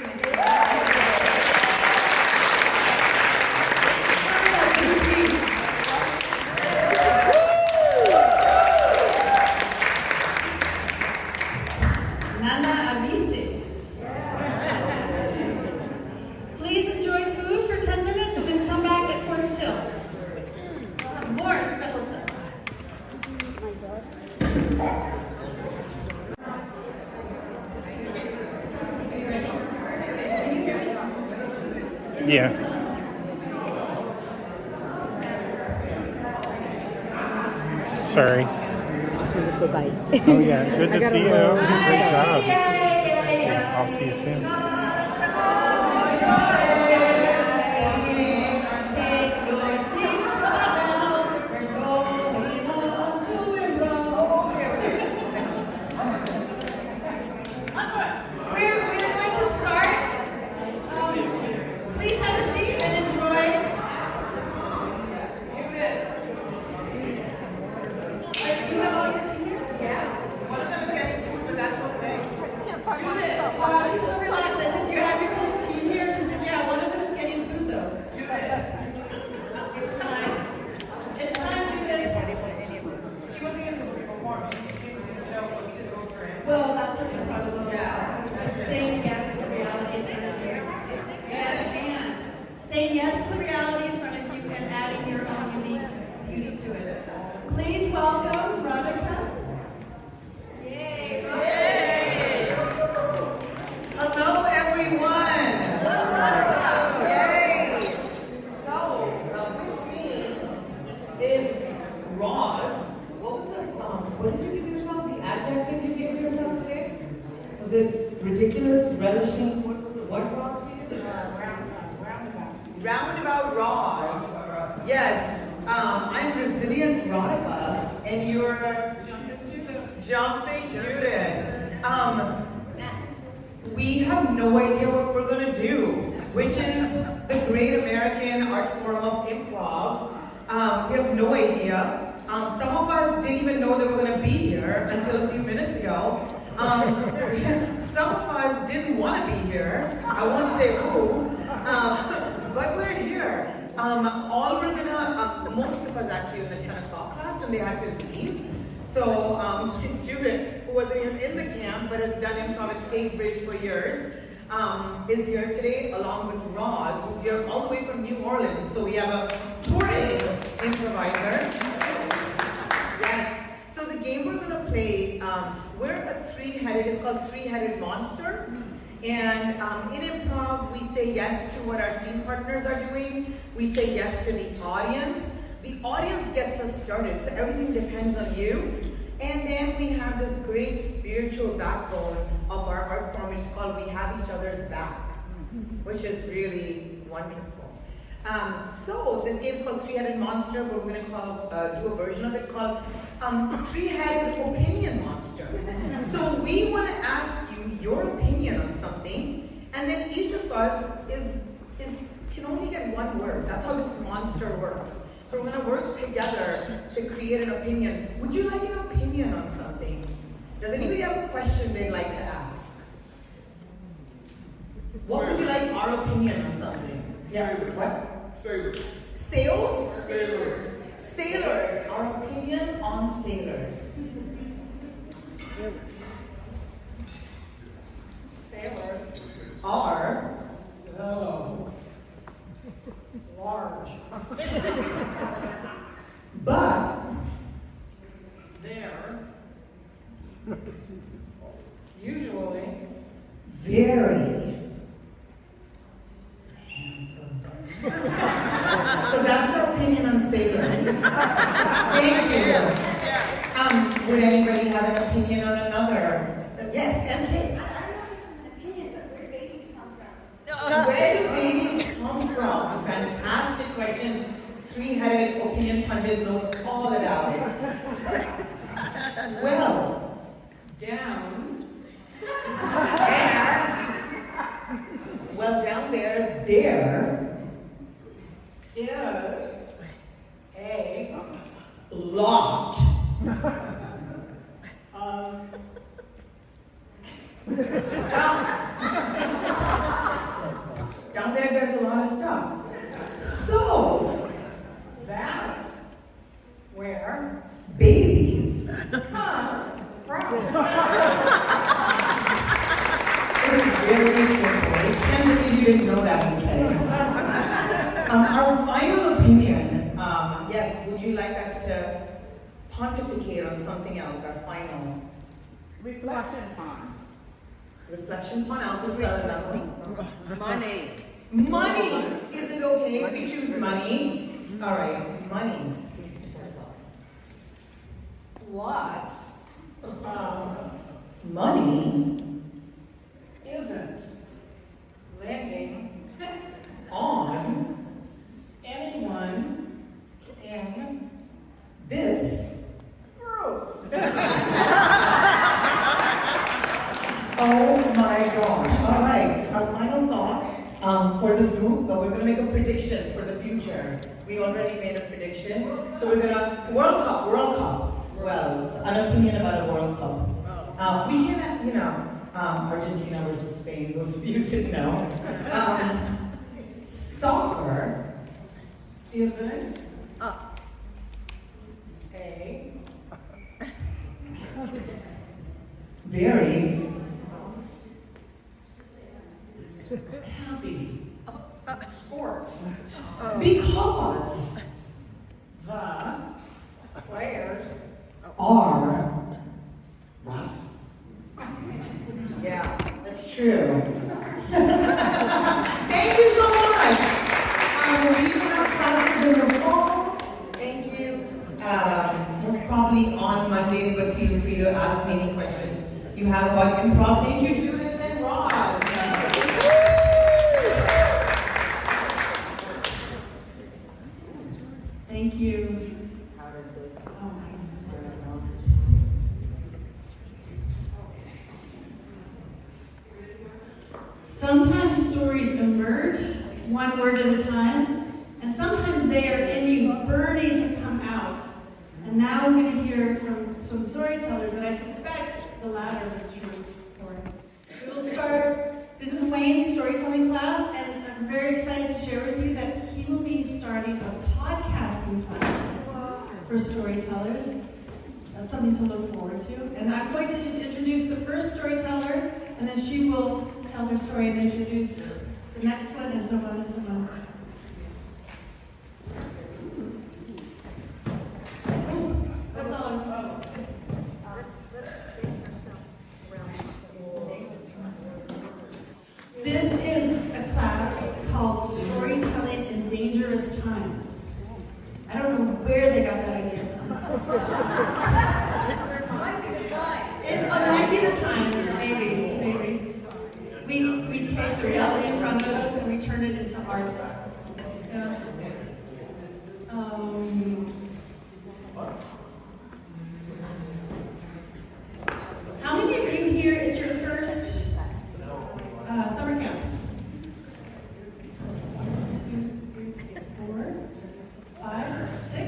Nana Aviste. Please enjoy food for 10 minutes and then come back at 1:45. We'll have more special stuff. Yeah. Sorry. Just wanted to say bye. Oh yeah, good to see you. Great job. Yeah. I'll see you soon. Well, that's what the product is all about. Saying yes to the reality in front of you. Yes, and saying yes to the reality in front of you and adding your own unique beauty to it. Please welcome Radhika. Yay! Hello, everyone. Yay! So, with me is Roz. What was the what did you give yourself? The adjective you gave yourself today? Was it ridiculous, relishing? What was it? What Roz did you do? Roundabout Roz. Yes. I'm resilient Radhika, and you're jumping Judith. We have no idea what we're gonna do, which is the great American art form of improv. We have no idea. Some of us didn't even know that we were going to be here until a few minutes ago. Some of us didn't want to be here. I won't say who, but we're here. Most of us actually in the 10 o'clock class, and they had to leave. So Judith, who wasn't even in the camp but has done improv at Stagebridge for years, is here today along with Roz, who's here all the way from New Orleans. So we have a touring improviser. Yes. So the game we're going to play, we're a it's called three-headed monster. And in improv, we say yes to what our scene partners are doing. We say yes to the audience. The audience gets us started, so everything depends on you. And then we have this great spiritual backbone of our art form, which is called We Have Each Other's Back, which is really wonderful. So this game is called Three-Headed Monster, but we're going to do a version of it called Three-Headed Opinion Monster. So we want to ask you your opinion on something, and then each of us can only get one word. That's how this monster works. So we're going to work together to create an opinion. Would you like an opinion on something? Does anybody have a question they'd like to ask? What would you like our opinion on something? Yeah, what? Sailors. Sales? Sailors. Sailors. Our opinion on sailors. Sailors are large. But they're usually very handsome. So that's our opinion on sailors. Thank you. Would anybody have an opinion on another? Yes, MK. I don't know if this is an opinion, but where do babies come from? Where do babies come from? Fantastic question. Three-headed opinion pundit knows all about it. Well, down there. Well, down there is a lot of Down there, there's a lot of stuff. So, that's where babies come from. It's very simple. I can't believe you didn't know that, okay? Our final opinion, yes, would you like us to pontificate on something else, our final? Reflection pond. Reflection pond, I'll just start another one. Money. Money! Is it okay if we choose money? All right, money. Lots of money isn't landing on anyone in this group. Oh my gosh. All right, our final thought for this group, but we're going to make a prediction for the future. We already made a prediction. So we're going to, World Cup. Well, it's an opinion about a World Cup. We can, Argentina versus Spain, those of you didn't know. Soccer isn't a very happy sport because the players are rough. Yeah, that's true. Thank you so much. We have classes in the fall. Thank you. Most probably on Mondays, but feel free to ask me any questions you have about improv. Thank you, Judith and Rod. Thank you. How does this? Oh my God. Sometimes stories emerge, one word at a time, and sometimes they are in you, burning to come out. And now I'm going to hear from some storytellers, and I suspect the latter is true. We will start. This is Wayne's storytelling class, and I'm very excited to share with you that he will be starting a podcasting class for storytellers. That's something to look forward to. And I'm going to just introduce the first storyteller, and then she will tell her story and introduce the next one, and so on and so on. That's all I was supposed to say. This is a class called Storytelling in Dangerous Times. I don't know where they got that idea from. It might be the times, maybe. We take the reality in front of us and we turn it into art. Yeah. How many of you here, it's your first summer camp? 1, 2, 3, 4, 5, 6.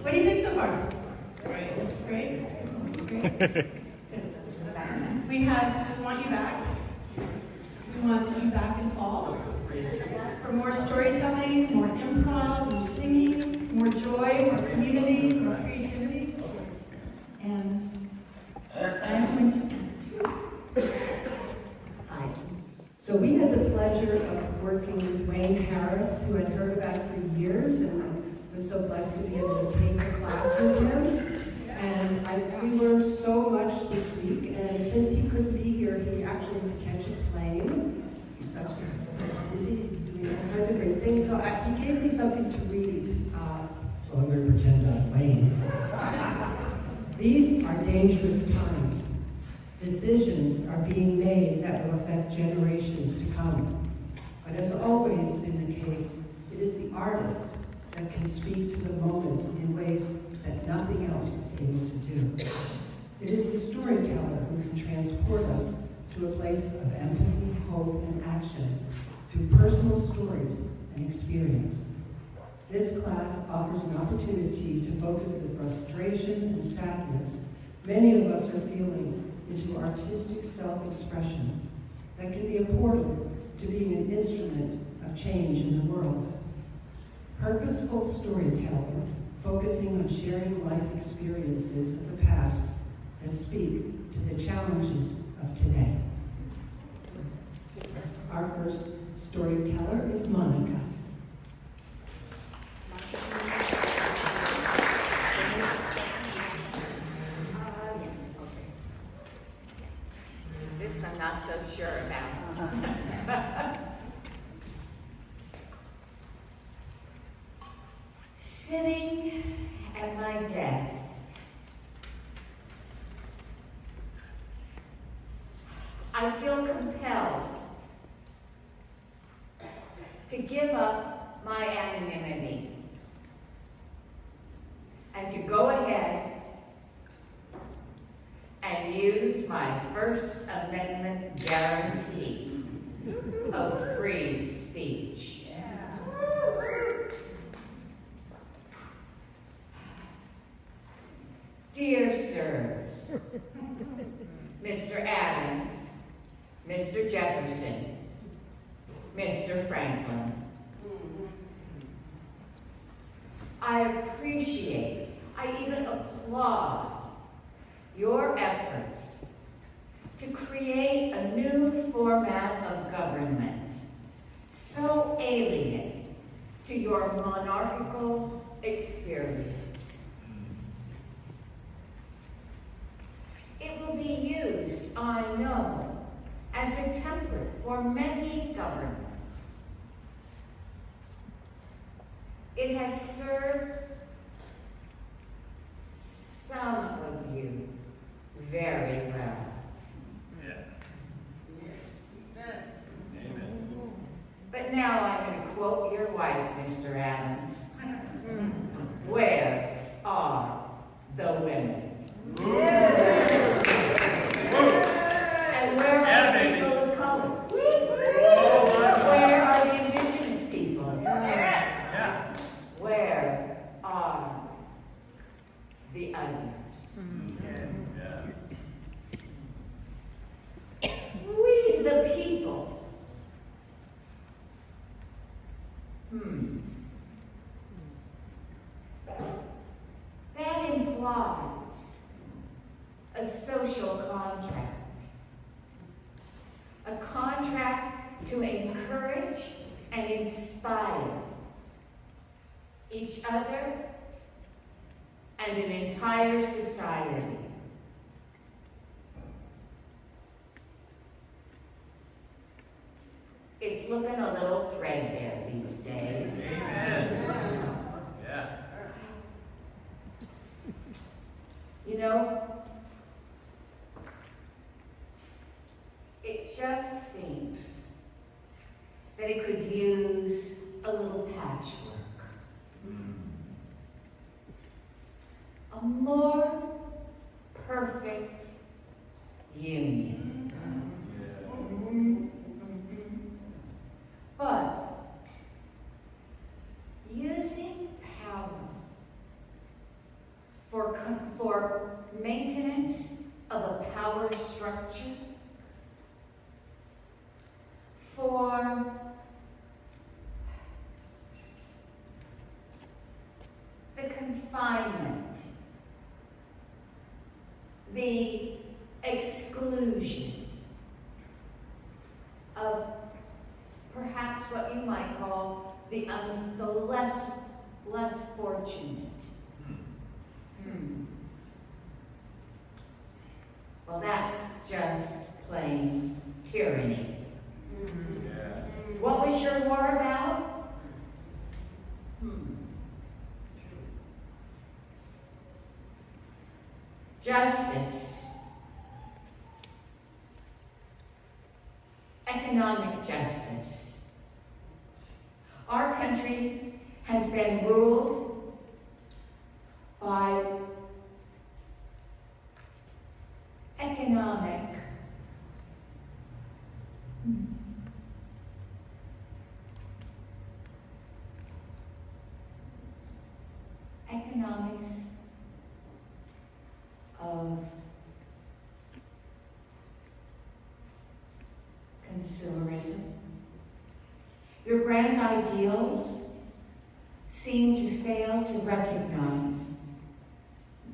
What do you think so far? Great. We want you back. We want you back in fall for more storytelling, more improv, more singing, more joy, more community, more creativity. And I'm going to. Hi. So we had the pleasure of working with Wayne Harris, who I'd heard about for years, and I was so blessed to be able to take the class with him. And we learned so much this week, and since he couldn't be here, he actually had to catch a plane. He's busy doing all kinds of great things, so he gave me something to read. So I'm going to pretend I'm Wayne. These are dangerous times. Decisions are being made that will affect generations to come. But as always been the case, it is the artist that can speak to the moment in ways that nothing else is able to do. It is the storyteller who can transport us to a place of empathy, hope, and action through personal stories and experience. This class offers an opportunity to focus the frustration and sadness many of us are feeling into artistic self-expression that can be a portal to being an instrument of change in the world. Purposeful storyteller, focusing on sharing life experiences of the past that speak to the challenges of today. Our first storyteller is Monica. This I'm not so sure about. Sitting at my desk, I feel compelled to give up my anonymity and to go ahead and use my First Amendment guarantee of free speech. Dear sirs, Mr. Adams, Mr. Jefferson, Mr. Franklin, I appreciate, I even applaud your efforts to create a new format of government so alien to your monarchical experience. It will be used, I know, as a template for many governments. It has served some of you very well. But now I'm going to quote your wife, Mr. Adams. Where are the women? And where are the people of color? Where are the indigenous people? Where are the others? We, the people. That implies a social contract. A contract to encourage and inspire each other and an entire society. It's looking a little threadbare these days. Amen. Yeah. You know, it just seems that it could use a little patchwork. A more perfect union. But using power for maintenance of a power structure, for the confinement, the exclusion of perhaps what you might call the less fortunate. Well, that's just plain tyranny. What was your war about? Justice. Economic justice. Our country has been ruled by economics of consumerism. Your grand ideals seem to fail to recognize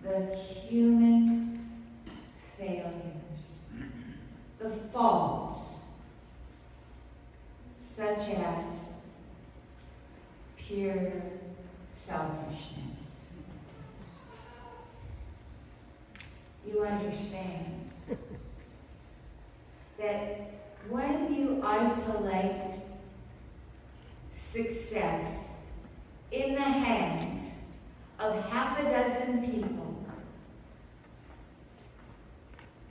the human failures, the faults, such as pure selfishness. You understand that when you isolate success in the hands of half a dozen people,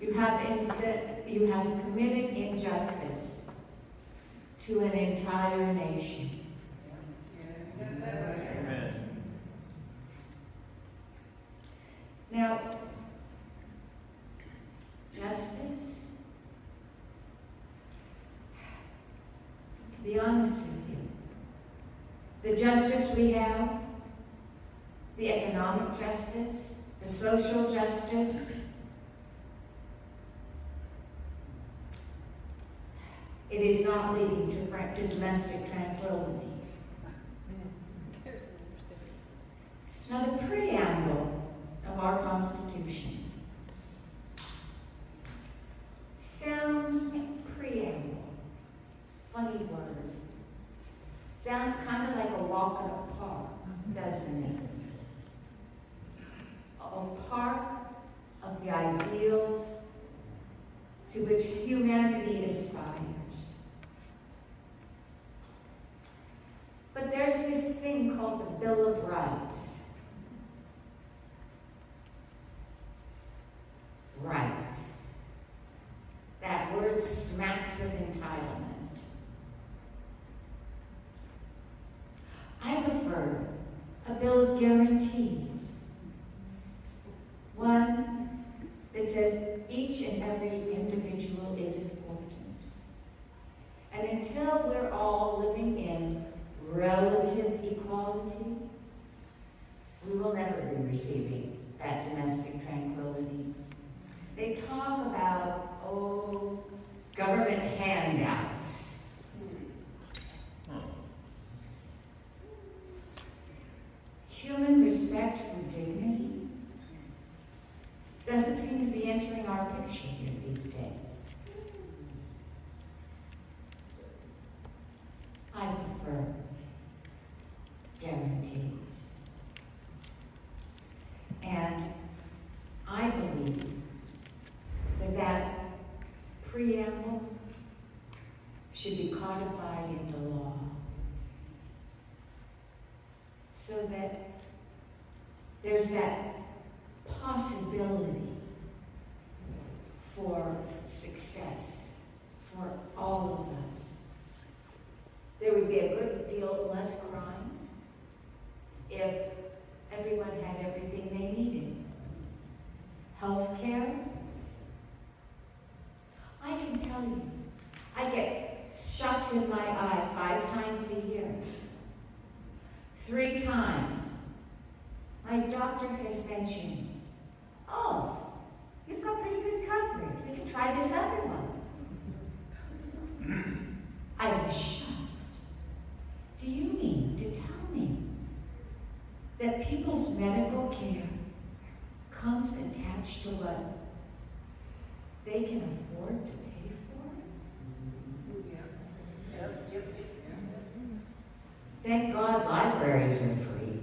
you have committed injustice to an entire nation. Amen. Now, justice, to be honest with you, the justice we have, the economic justice, the social justice, it is not leading to domestic tranquility. Now, the preamble of our Constitution sounds, preamble, funny word. Sounds kind of like a walk in a park, doesn't it? A park of the ideals to which humanity aspires. But there's this thing called the Bill of Rights. Rights. That word smacks of entitlement. I prefer a bill of guarantees. One that says each and every individual is important. And until we're all living in relative equality, we will never be receiving that domestic tranquility. They talk about, government handouts. Human respect for dignity doesn't seem to be entering our picture here these days. I prefer guarantees. And I believe that preamble should be codified into law so that there's that possibility for success for all of us. There would be a good deal less crime if everyone had everything they needed. Health care. I can tell you, I get shots in my eye 5 times a year. 3 times. My doctor has mentioned, you've got pretty good coverage. We can try this other one. I was shocked. Do you mean to tell me that people's medical care comes attached to what they can afford to pay for it? Thank God libraries are free.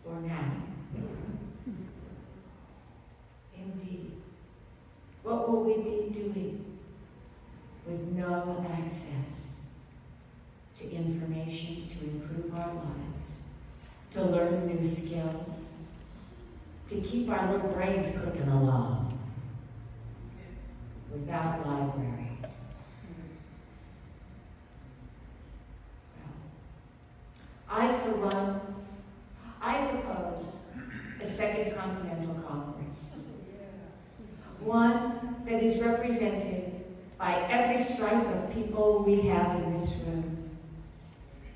For now. Indeed. What will we be doing with no access to information to improve our lives, to learn new skills, to keep our little brains clicking along without libraries? I, for one, I propose a second Continental Congress. One that is represented by every stripe of people we have in this room.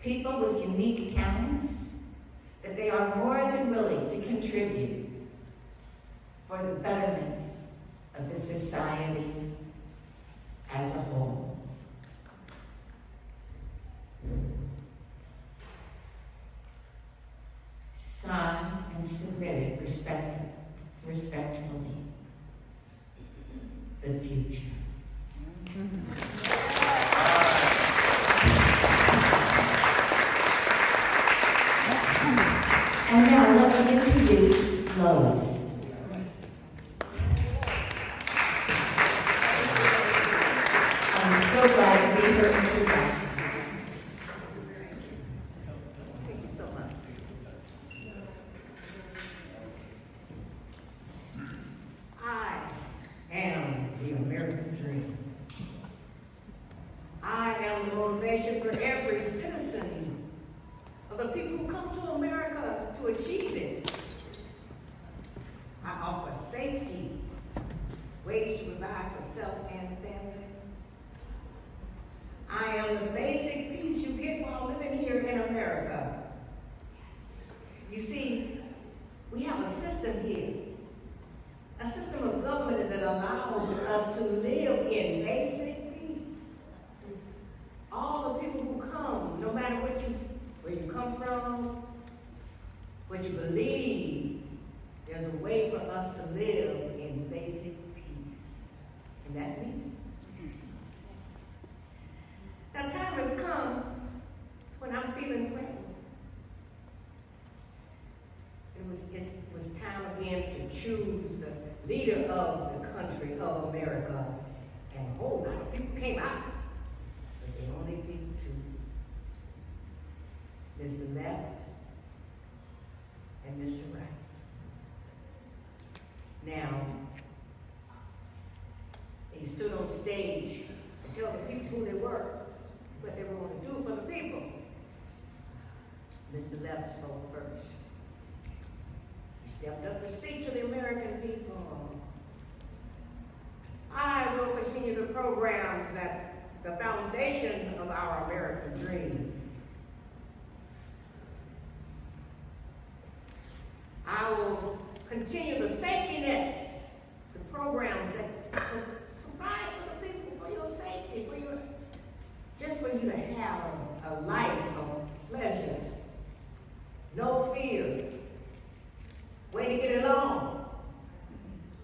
People with unique talents that they are more than willing to contribute for the betterment of the society as a whole. Signed and submitted respectfully, the future. And now let me introduce Lois. I'm so glad to be her introduction. Thank you so much. I am the American dream. I am the motivation for every citizen of the people who come to America to achieve it. I offer safety, ways to provide for self and family. I am the basic peace you get while living here in America. You see, we have a system here, a system of government that allows us to live in basic peace. All the people who come, no matter where you come from, what you believe, there's a way for us to live in basic peace. And that's me. Now, time has come when I'm feeling pregnant. It was time again to choose the leader of the country of America. And a whole lot of people came out, but they only picked two. Mr. Left and Mr. Right. Now, he stood on stage and told the people who they were, what they were going to do for the people. Mr. Left spoke first. He stepped up to speak to the American people. I will continue the programs that the foundation of our American dream. I will continue the safety nets, the programs that provide for the people, for your safety, just for you to have a life of pleasure, no fear, way to get along,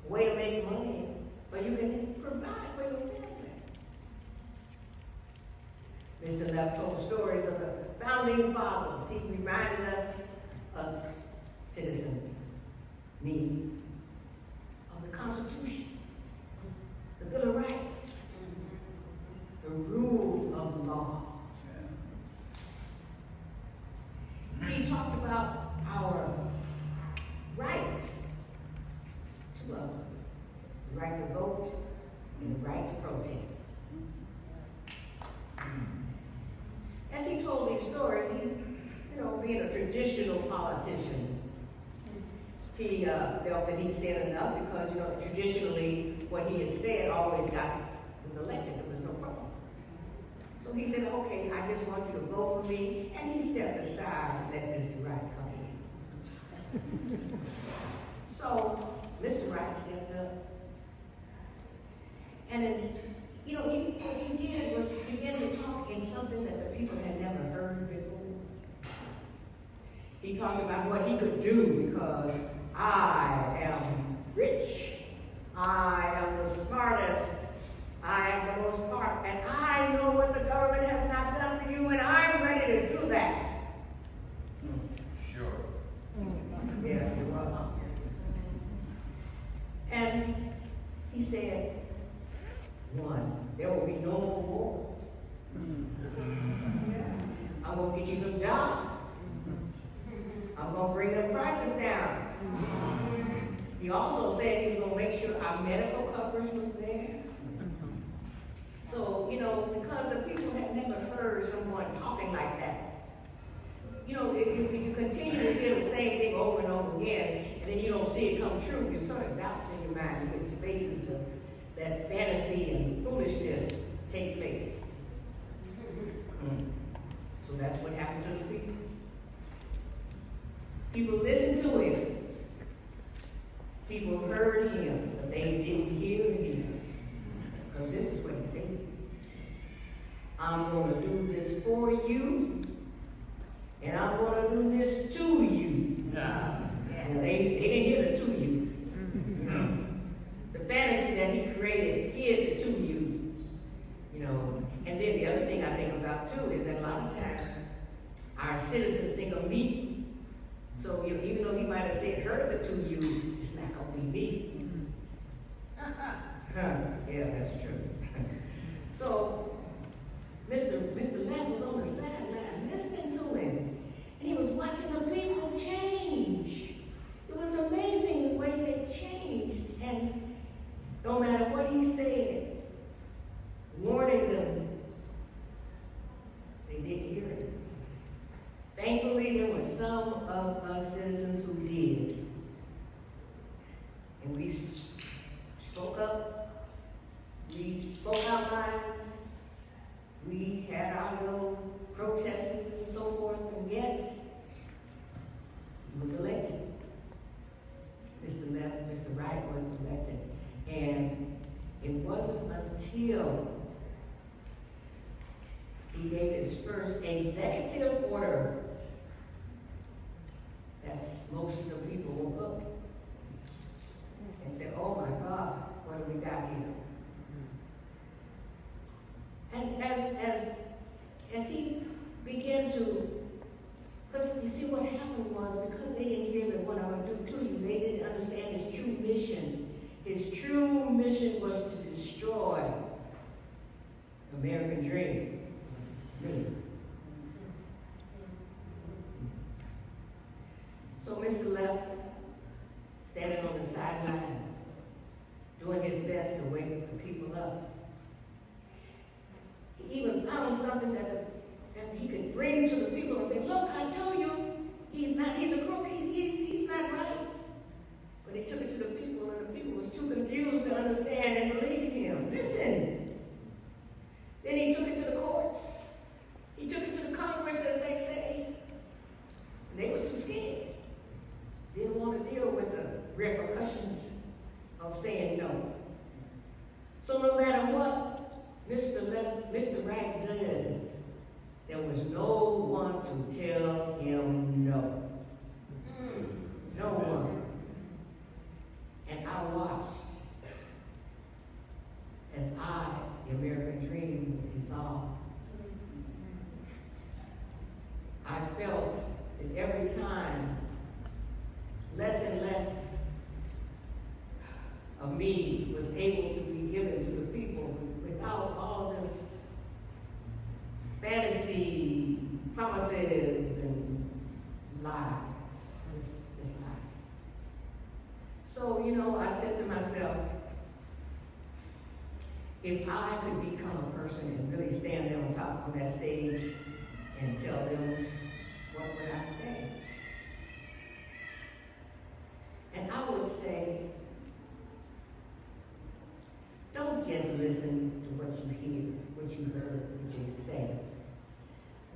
way to make money, but you can provide for your family. Mr. Left told stories of the founding fathers. He reminded us citizens, me, of the Constitution, the Bill of Rights, the rule of law. He talked about our rights to vote, the right to vote and the right to protest. As he told these stories, being a traditional politician, he felt that he'd said enough because, traditionally what he had said always was elected. There was no problem. So he said, okay, I just want you to vote for me. And he stepped aside and let Mr. Wright come in. So Mr. Wright stepped up. And what he did was begin to talk in something that the people had never heard before. He talked about what he could do because I am rich, I am the smartest, I am the most smart, and I know what the government has not done for you, and I'm ready to do that. Sure. Yeah, you're welcome. And he said, one, there will be no more wars. I'm going to get you some jobs. I'm going to bring the prices down. He also said he was going to make sure our medical coverage was there. So, because the people had never heard someone talking like that, if you continue to hear the same thing over and over again, and then you don't see it come true, you sort of doubts in your mind. You get spaces of that fantasy and foolishness take place. So that's what happened to the people. People listened to him. People heard him, but they didn't hear integrated hid the two U's, you know. And then the other thing I think about too is that a lot of times our citizens think of me. So you know, even though he might have said heard the two U's, it's not gonna be me. Yeah, that's true. So Mr. Latham was on the sideline listening to him, and he was watching the people change. It was amazing the way they changed, and no matter what he said, warning them, they didn't hear it. Thankfully, there were some of us citizens who did, and we spoke up. We spoke our minds. We had our little protests and so forth, and yet he was elected. Mr. Wright was elected. And it wasn't until he gave his first executive order that most of the people woke up and said, oh my God, what have we got here? And as he began to, because you see what happened was, because they didn't hear what I would do to you, they didn't understand his true mission. His true mission was to destroy the American dream. Me. So Mr. Left, standing on the sideline, doing his best to wake the people up. He even found something that he could bring to the people and say, look, I told you, he's a crook, he's not right. But he took it to the people, and the people was too confused to understand and believe him. Listen. Then he took it to the courts. He took it to the Congress, as they say. And they were too scared. Didn't want to deal with the repercussions of saying no. So no matter what Mr. Wright did, there was no one to tell him no. No one. And I watched as the American dream, was dissolved. I felt that every time, less and less of me was able to be given to the people without all this fantasy, promises, and lies. Just lies. So, you know, I said to myself, if I could become a person and really stand there on top of that stage and tell them, what would I say? And I would say, don't just listen to what you hear, what you heard, what they say.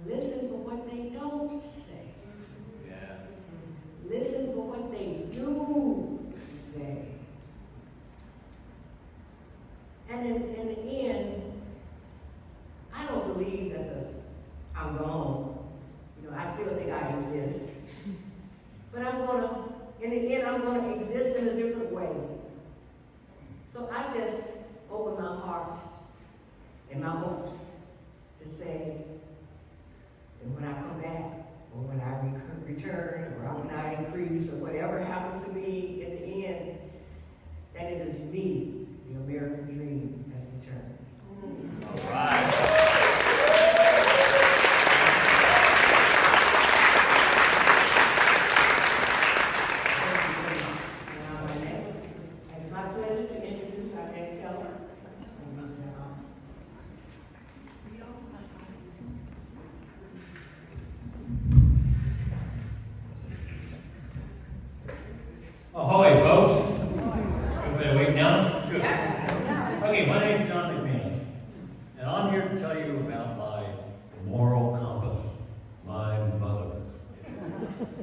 Listen for what they don't say. Yeah. Listen for what they do say. And in the end, I don't believe that I'm gone. You know, I still think I exist. But in the end, I'm gonna exist in a different way. So I just open my heart and my hopes to say that when I come back, or when I return, or when I increase, or whatever happens to me in the end, that it is me, the American dream, has returned. All right. It's my pleasure to introduce our next teller. Ahoy, folks. Everybody awake now? Good. Okay, my name's John McMahon, and I'm here to tell you about my moral compass, my mother.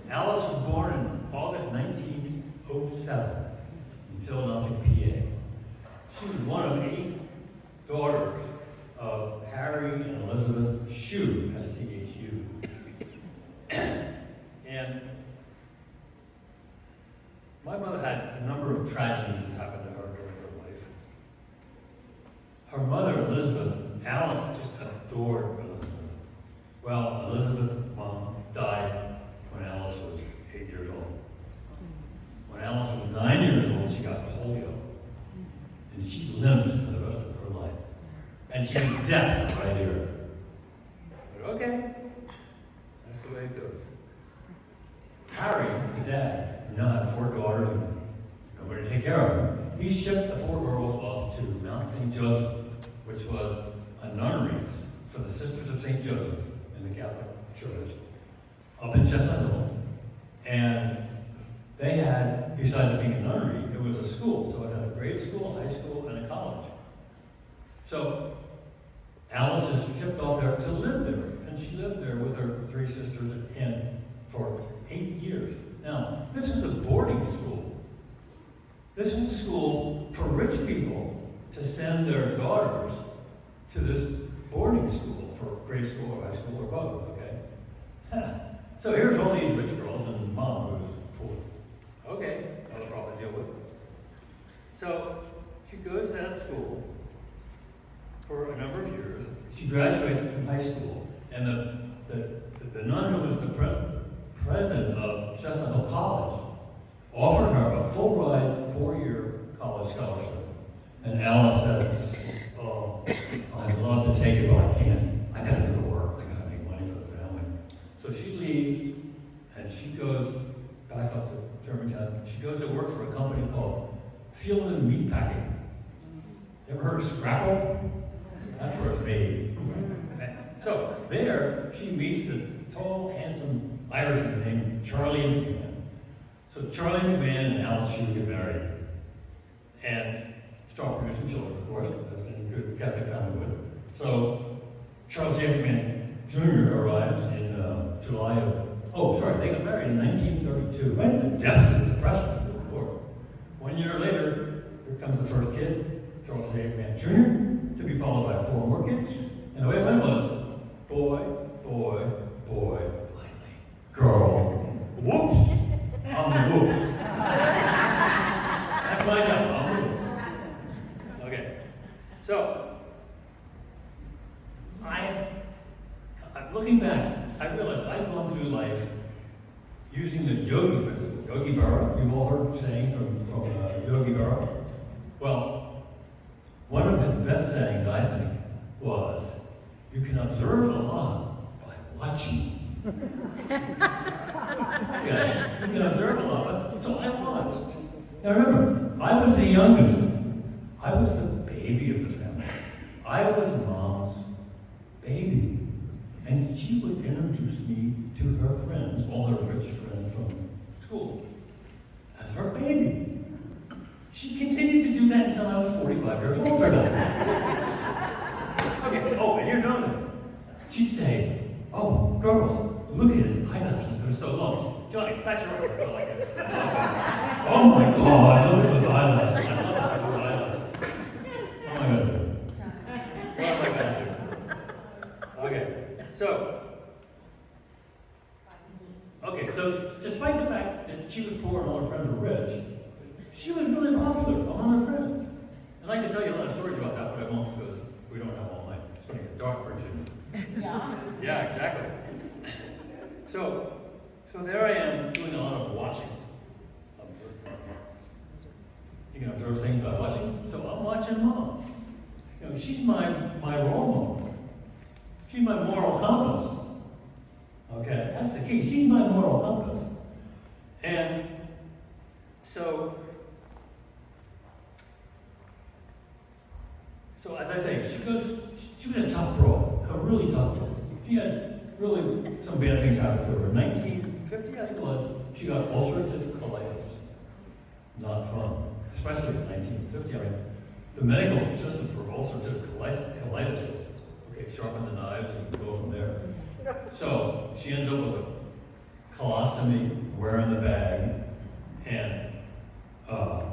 Alice was born in August 1907 in Philadelphia, PA. She was one of 8 daughters of Harry and Elizabeth Shugart, S-C-H-U. And my mother had a number of tragedies that happened to her during her life. her mother, Elizabeth, Alice just adored Elizabeth. Well, Elizabeth's mom died when Alice was 8 years old. When Alice was 9 years old, she got polio. And she limped for the rest of her life. And she was deaf in the right ear. But okay, that's the way it goes. Harry, the dad, now had 4 daughters and nobody to take care of them. He shipped the 4 girls off to Mount St. Joseph, which was a nunnery for the Sisters of St. Joseph in the Catholic Church, up in Chestnut Hill. And they had, besides it being a nunnery, it was a school. So it had a grade school, high school, and a college. So Alice is shipped off there to live there. And she lived there with her 3 sisters and for 8 years. Now, this was a boarding school. This was a school for rich people to send their daughters to this boarding school for grade school or high school or both, okay? So here's all these rich girls and mom who was poor. Okay, no problem to deal with. So she goes to that school for a number of years. She graduates from high school, and the nun who was the president of Chestnut Hill College offered her a full ride 4-year college scholarship. And Alice said, "Oh, I'd love to take it, but I can't. I gotta go to work. I gotta make money for the family." So she leaves and she goes back up to Germantown. She goes to work for a company called Field and Meatpacking. You ever heard of Scrapple? That's where it's made. So there she meets this tall, handsome Irishman named Charlie McMahon. So Charlie McMahon and Alice Szudy get married. And start producing children, of course, as any good Catholic family would. So Charles J. McMahon Jr. arrives in July of, they got married in 1932, right at the depths of the Depression. Good Lord. 1 year later, here comes the first kid, Charles J. McMahon Jr., to be followed by 4 more kids. And the way it went was boy, boy, boy, finally, girl. Whoops! I'm the whoop. That's my job. I'm the whoop. Okay. So, looking back, I realized I've gone through life using the yogi principle. Yogi Berra, you've all heard saying from Yogi Berra. Well, one of his best sayings, I think, was, "You can observe a lot by watching." Yeah, you can observe a lot. So I watched. Now remember, I was the youngest. I was the baby of the family. I was Mom's baby. And she would introduce me to her friends, all her rich friends from school, as her baby. She continued to do that until I was 45 years old. Okay, and here's another thing. She'd say, "Oh, girls, look at his eyelashes, they're so long. Johnny, that's your right. I like it." Oh my God, look at those eyelashes. I love those eyelashes. What am I going to do? What am I going to do? Okay. So despite the fact that she was poor and all her friends were rich, she was really popular among her friends. And I can tell you a lot of stories about that, but I won't because we don't have all night. It's going to get dark pretty soon. Yeah. Yeah, exactly. So there I am doing a lot of watching. You can observe things by watching. So I'm watching Mom. You know, she's my role model. She's my moral compass. Okay, that's the key. She's my moral compass. And so as I say, she was a tough broad, a really tough broad. She had really some bad things happen to her. In 1950, I think it was, she got ulcerative colitis. Not fun, especially in 1950. I mean, the medical system for ulcerative colitis was, okay, sharpen the knives and go from there. So she ends up with a colostomy, wearing the bag, and out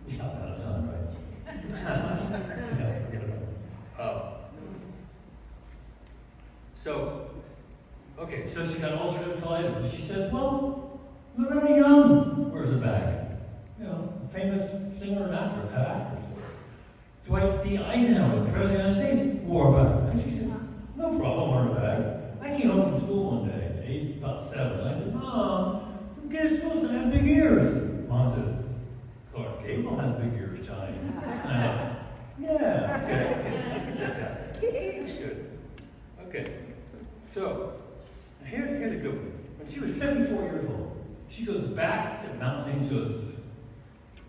of time, right? Yeah, forget about it. So she got ulcerative colitis, and she says, "Well, Loretta Young wears a bag. You know, famous singer and actress. Dwight D. Eisenhower, the President of the United States, wore a bag. And she said, no problem, wearing a bag. I came home from school one day, age about 7. I said, Mom, some kid at school said I have big ears. Mom says, Clark Gable has big ears, Johnny. And I thought, yeah, okay. That's good. Okay. So, here's a good one. When she was 54 years old, she goes back to Mount St. Joseph,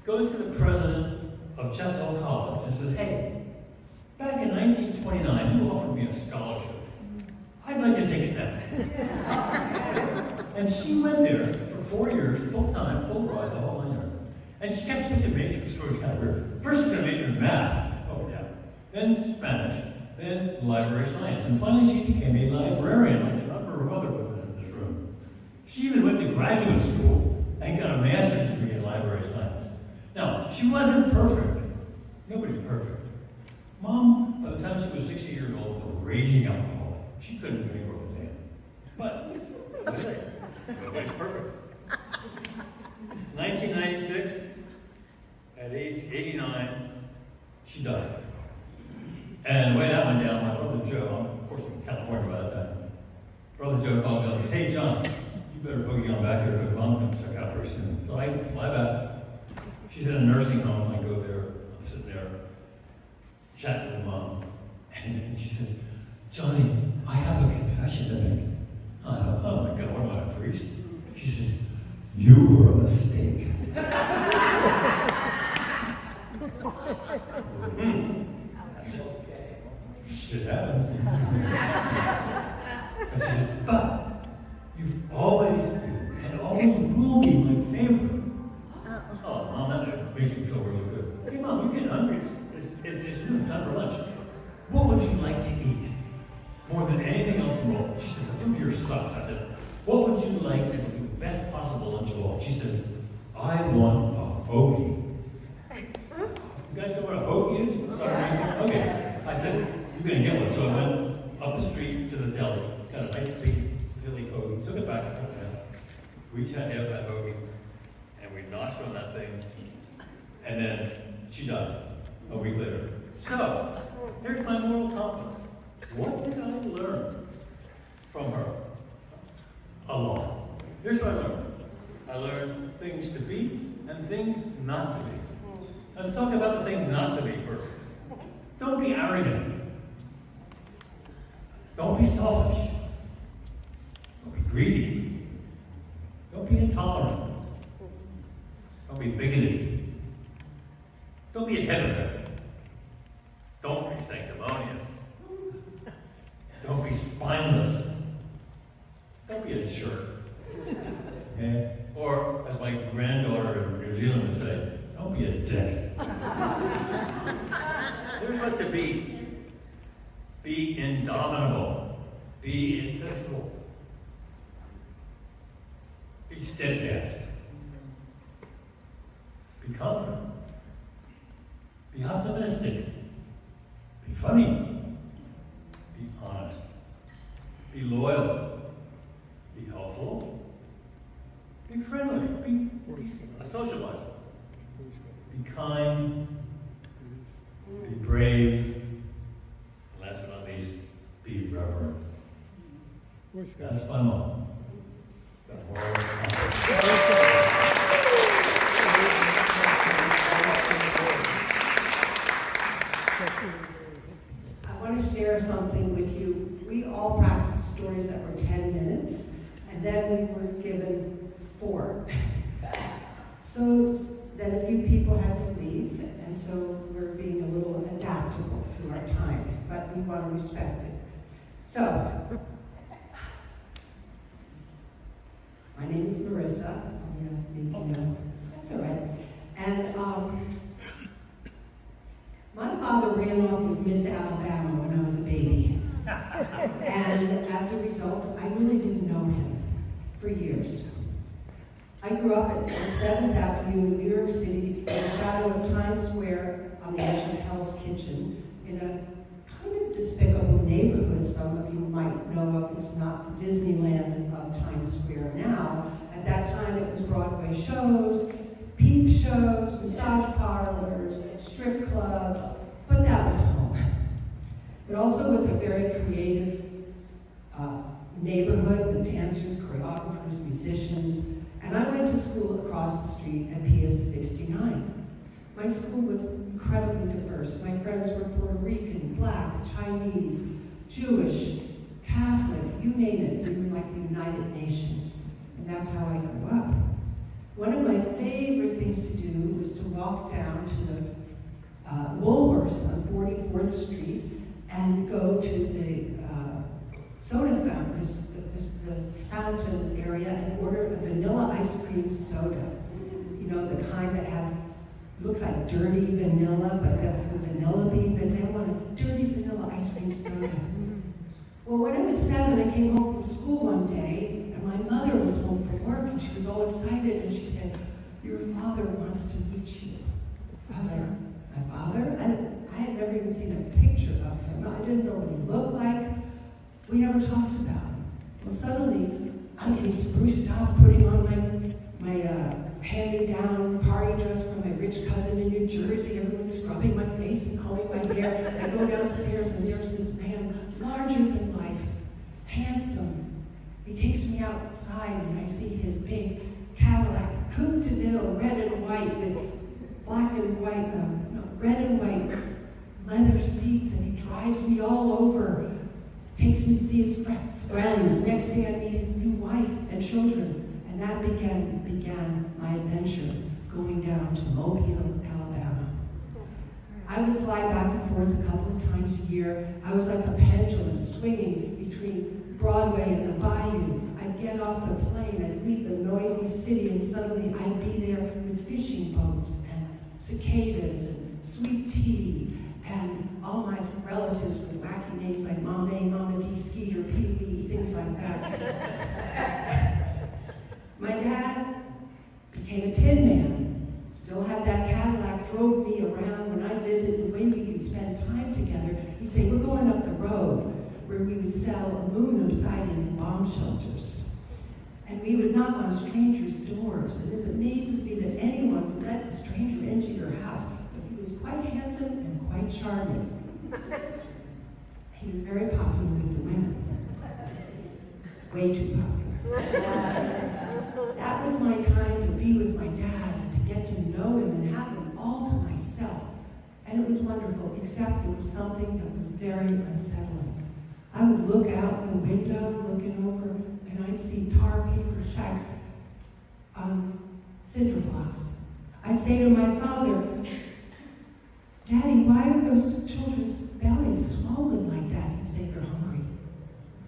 goes to the president of Chestnut College and says, hey, back in 1929, you offered me a scholarship. I'd like to take it now. And she went there for 4 years, full time, full ride, the whole 9 years. And she kept switching majors. It was kind of weird. First, she was going to major in math. Oh, yeah. Then Spanish. Then library science. And finally, she became a librarian, like a number of other women in this room. She even went to graduate school and got a master's degree in library science. Now, she wasn't perfect. Nobody's perfect. Mom, by the time she was 60 years old, was a raging alcoholic. She couldn't drink worth a damn. But, nobody's perfect. 1996, at age 89, she died. And the way that went down, my brother Joe, I'm of course from California by that time, brother Joe calls me up and says, hey John, you better boogie on back here because Mom's going to check out pretty soon. So I fly back. She's in a nursing home. I go there. I'm sitting there chatting with Mom. And she says, Johnny, I have a confession to make. I thought, oh my God, what am I, a priest? She says, you were a mistake. Shit happens. And she said, but you've always been and always will be my favorite. Oh, Mom, that makes me feel really good. Hey, Mom, you're getting hungry. It's noon, time for lunch. What would you like to eat? More than anything else in the world. She said, the food here sucks. I said, what would you like to do the best possible lunch of all? She says, I want a hoagie. You guys know what a hoagie is? Sorry, okay. I said, you're going to get one. So I went up the street to the deli, got a nice big Philly hoagie, took it back, we each had half that hoagie, and we noshed on that thing, and then she died a week later. So, here's my moral compass. What did I learn from her? A lot. Here's what I learned. I learned things to be and things not to be. Let's talk about the things not to be first. Don't be arrogant. Don't be selfish. Don't be greedy. Don't be intolerant. Don't be bigoted. Don't be a hypocrite. Don't be sanctimonious. Don't be spineless. Don't be a jerk. Okay? Or, as my granddaughter in New Zealand would say, don't be a dick. Here's what to be. Be indomitable. Be invincible. Be steadfast. Be confident. Be optimistic. Be funny. Be honest. Be loyal. Be helpful. Be friendly. Be a socializer. Be kind. Be brave. And last but not least, be reverent. That's my mom. I want to share something with you. We all practiced stories that were 10 minutes, and then we were given 4. So then a few people had to leave, and so we're being a little adaptable to our time, but we want to respect it. So, my name is Marissa. Maybe you know. That's all right. And my father ran off with Miss Alabama when I was a baby. And as a result, I really didn't know him for years. I grew up at 7th Avenue in New York City in the shadow of Times Square on the edge of Hell's Kitchen in a kind of despicable neighborhood some of you might know of. It's not the Disneyland of Times Square now. At that time it was Broadway shows, peep shows, massage parlors, strip clubs, but also was a very creative neighborhood with dancers, choreographers, musicians, and I went to school across the street at PS 69. My school was incredibly diverse. My friends were Puerto Rican, Black, Chinese, Jewish, Catholic, you name it. We were like the United Nations, and that's how I grew up. One of my favorite things to do was to walk down to the Woolworths on 44th Street and go to the soda fountain, the fountain area, and order a vanilla ice cream soda. You know, the kind that looks like dirty vanilla, but that's the vanilla beans. I say, I want a dirty vanilla ice cream soda. Well, when I was 7, I came home from school one day, and my mother was home from work, and she was all excited, and she said, your father wants to meet you. I was like, my father? I had never even seen a picture of him. I didn't know what he looked like. We never talked about him. Well, suddenly, I'm getting spruced up, putting on my hand-me-down party dress from my rich cousin in New Jersey. Everyone's scrubbing my face and combing my hair. I go downstairs, and there's this man, larger than life, handsome. He takes me outside, and I see his big Cadillac, Coupe de Ville, red and white, with black and white, red and white leather seats, and he drives me all over. Takes me to see his friends. Next day I meet his new wife and children. And that began my adventure, going down to Mobile, Alabama. I would fly back and forth a couple of times a year. I was like a pendulum swinging between Broadway and the Bayou. I'd get off the plane, I'd leave the noisy city, and suddenly I'd be there with fishing boats and cicadas and sweet tea and all my relatives with wacky names like Mama A, Mama D, Skeeter, Pee Wee, things like that. My dad became a tin man, still had that Cadillac, drove me around. When I visited, the way we could spend time together, he'd say, we're going up the road, where we would sell aluminum siding and bomb shelters. And we would knock on strangers' doors, and it amazes me that anyone would let a stranger into your house. But he was quite handsome and quite charming. He was very popular with the women. Way too popular. That was my time to be with my dad and to get to know him and have him all to myself. And it was wonderful, except there was something that was very unsettling. I would look out the window, looking over, and I'd see tar paper shacks on cinder blocks. I'd say to my father, Daddy, why are those children's bellies swollen like that? He'd say they're hungry.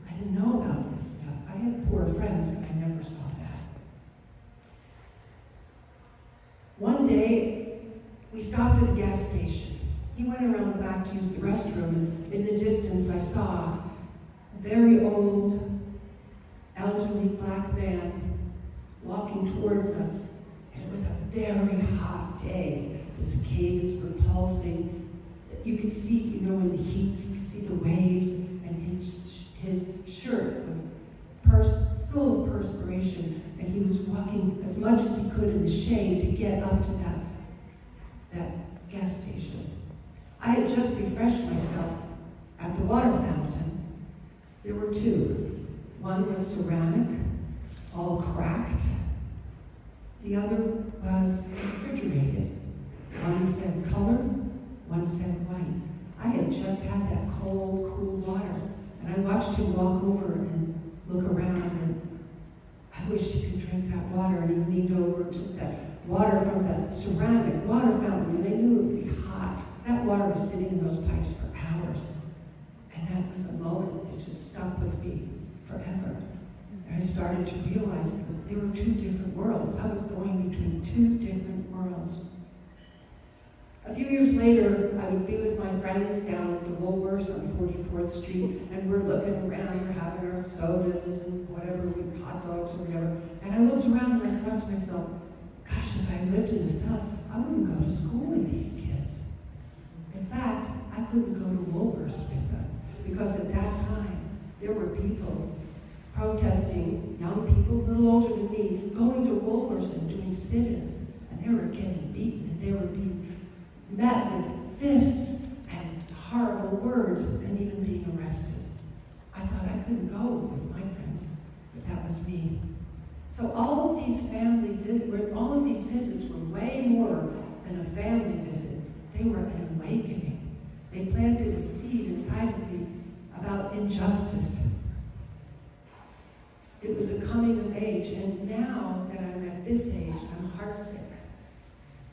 I didn't know about this stuff. I had poor friends, but I never saw that. One day, we stopped at a gas station. He went around the back to use the restroom, and in the distance I saw a very old, elderly black man walking towards us, and it was a very hot day. The cicadas were pulsing. You could see, in the heat, you could see the waves, and his shirt was full of perspiration, and he was walking as much as he could in the shade to get up to that gas station. I had just refreshed myself at the water fountain. There were two. One was ceramic, all cracked. The other was refrigerated. One said color, one said white. I had just had that cold, cool water, and I watched him walk over and look around, and I wished he could drink that water, and he leaned over and took that water from that ceramic water fountain, and I knew it would be hot. That water was sitting in those pipes for hours, and that was a moment that just stuck with me forever. And I started to realize that there were two different worlds. I was going between two different worlds. A few years later, I would be with my friends down at the Woolworths on 44th Street, and we're looking around, we're having our sodas and whatever, hot dogs or whatever. And I looked around and I thought to myself, gosh, if I lived in the South, I wouldn't go to school with these kids. In fact, I couldn't go to Woolworths with them, because at that time, there were people protesting, young people a little older than me, going to Woolworths and doing sit-ins, and they were getting beaten, and they were being met with fists and horrible words. and even being arrested. I thought I couldn't go with my friends if that was me. So all of these visits were way more than a family visit. They were an awakening. They planted a seed inside of me about injustice. It was a coming of age, and now that I'm at this age, I'm heartsick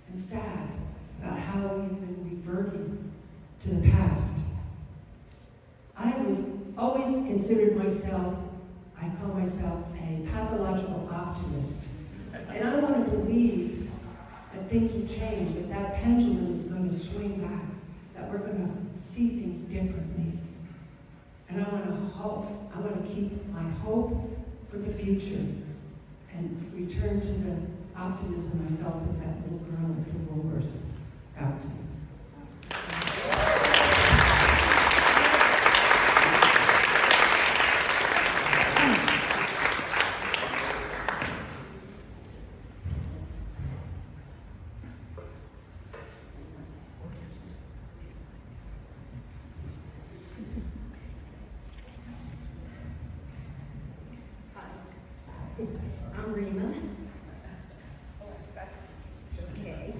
and sad about how we've been reverting to the past. I was always considered myself, I call myself a pathological optimist. And I want to believe that things will change, that that pendulum is going to swing back, that we're going to see things differently. And I want to hope, I want to keep my hope for the future and return to the optimism I felt as that little girl at the Woolworths fountain. I'm Rima. Okay.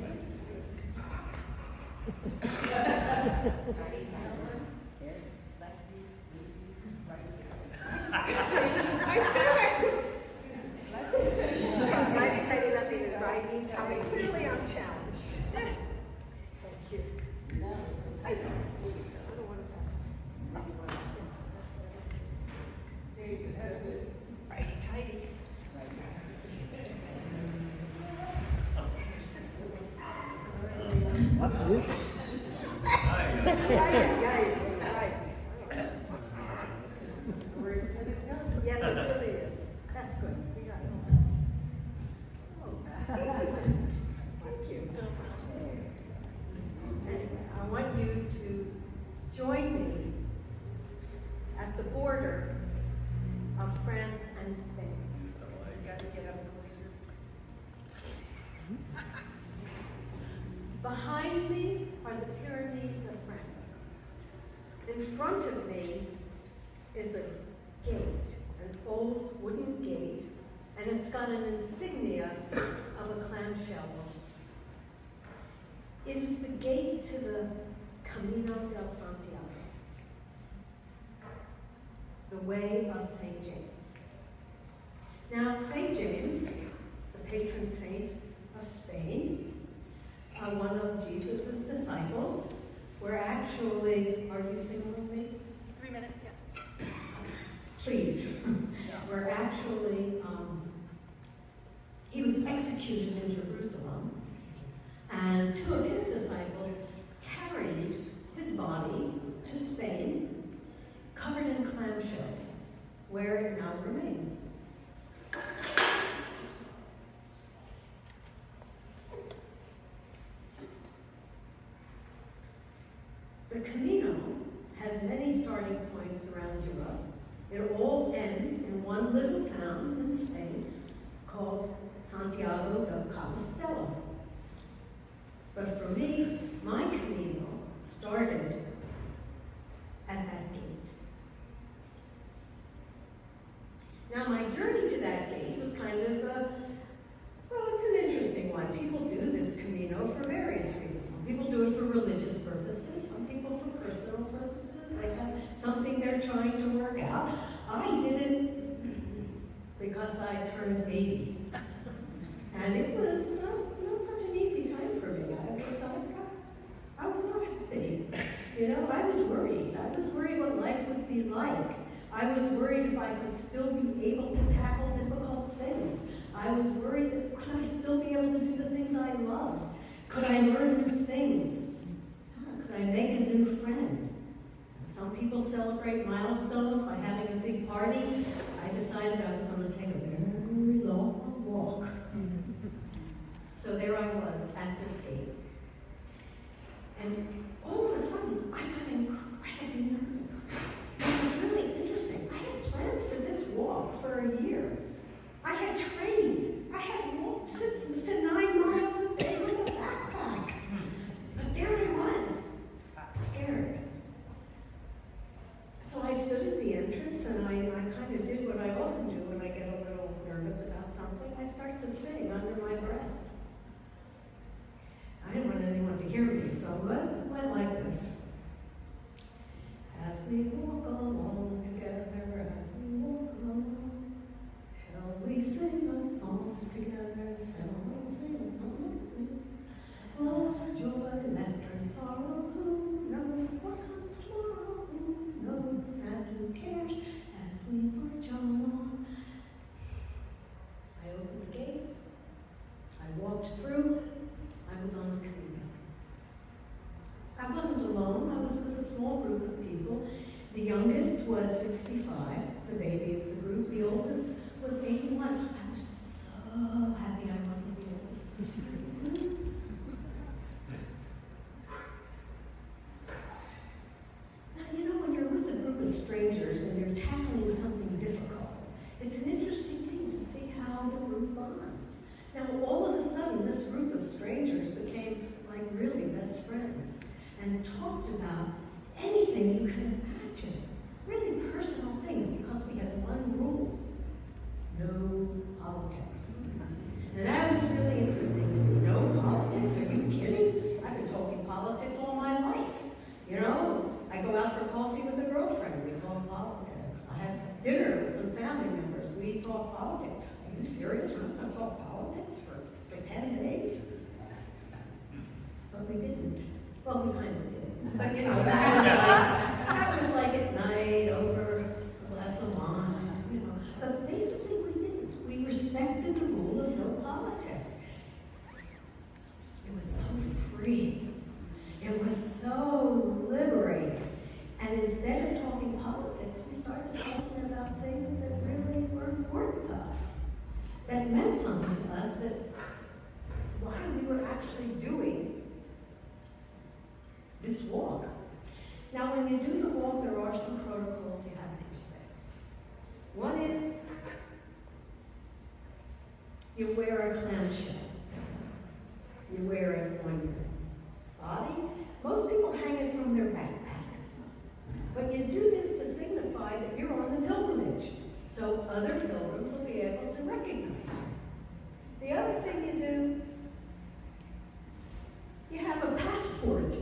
Clearly I'm challenged. Thank you. I don't want to pass. There you go. That's good. Righty tighty. Yes, it really is. That's good. We got it. Thank you. Anyway, I want you to join me at the border of France and Spain. You gotta get up closer. Behind me are the Pyrenees of France. In front of me is a gate, an old wooden gate, and it's got an insignia of a clamshell. It is the gate to the Camino del Santiago, the way of St. James. Now, St. James, the patron saint of Spain, one of Jesus' disciples, were actually, are you singing with me? 3 minutes, yeah. Please. Were actually, he was executed in Jerusalem, and 2 of his disciples carried his body to Spain, covered in clamshells, where it now remains. The Camino has many starting points around Europe. It all ends in one little town in Spain called Santiago de Compostela. But for me, my Camino started at that gate. Now, my journey to that gate was kind of it's an interesting one. People do this Camino for various reasons. Some people do it for religious purposes, some people for personal purposes. They have something they're trying to work out. I did it because I turned 80. And it was not such an easy time for me. I was not happy. I was worried. I was worried what life would be like. I was worried if I could still be able to tackle difficult things. I was worried that could I still be able to do the things I loved? Could I learn new things? Could I make a new friend? Some people celebrate milestones by having a big party. I decided I was going to take a very long walk. So there I was at this gate. And all of a sudden, I got incredibly nervous. Which was really interesting. I had planned for this walk for a year. I had trained. I had walked 6 to 9 miles a day with a backpack. But there I was, scared. I wasn't alone. I was with a small group of people. The youngest was 65, the baby of the group. The oldest was 81. I was so happy I wasn't the oldest person. Now, you know, when you're with a group of strangers and you're tackling something difficult, it's an interesting thing to see how the group bonds. Now, all of a sudden, this group of strangers became like really best friends and talked about anything you can imagine, really personal things, because we had one rule: no politics. And that was really interesting to me. No politics? Are you kidding? I've been talking politics all my life. You know, I go out for coffee with a girlfriend, we talk politics. I have dinner with some family members, we talk politics. Are you serious? We're not going to talk politics for 10 days? But we didn't. Well, we kind of did. But you know, that was like at night over a glass of wine, you know. But basically we didn't. We respected the rule of no politics. It was so free. It was so liberating. And instead of talking politics, we started talking about things that really were important to us, that meant something to us, that why we were actually doing this walk. Now, when you do the walk, there are some protocols you have to respect. One is you wear a clamshell. You wear it on your body. Most people hang it from their backpack. But you do this to signify that you're on the pilgrimage, so other pilgrims will be able to recognize you. The other thing you do, you have a passport.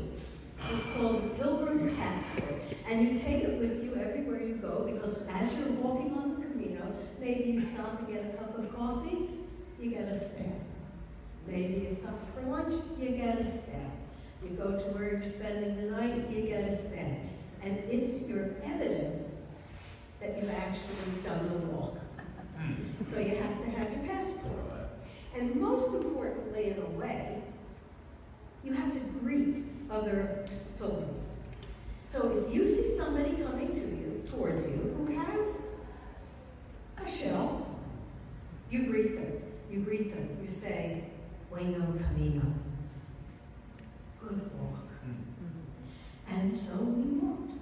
It's called the Pilgrim's Passport, and you take it with you everywhere you go, because as you're walking on the Camino, maybe you stop and get a cup of coffee, you get a stamp. Maybe you stop for lunch, you get a stamp. You go to where you're spending the night, you get a stamp. And it's your evidence that you've actually done the walk. So you have to have your passport. And most importantly, in a way, you have to greet other pilgrims. So if you see somebody coming to you, towards you, who has a shell, you greet them. You greet them. You say, "Bueno camino." Good walk. And so we walked.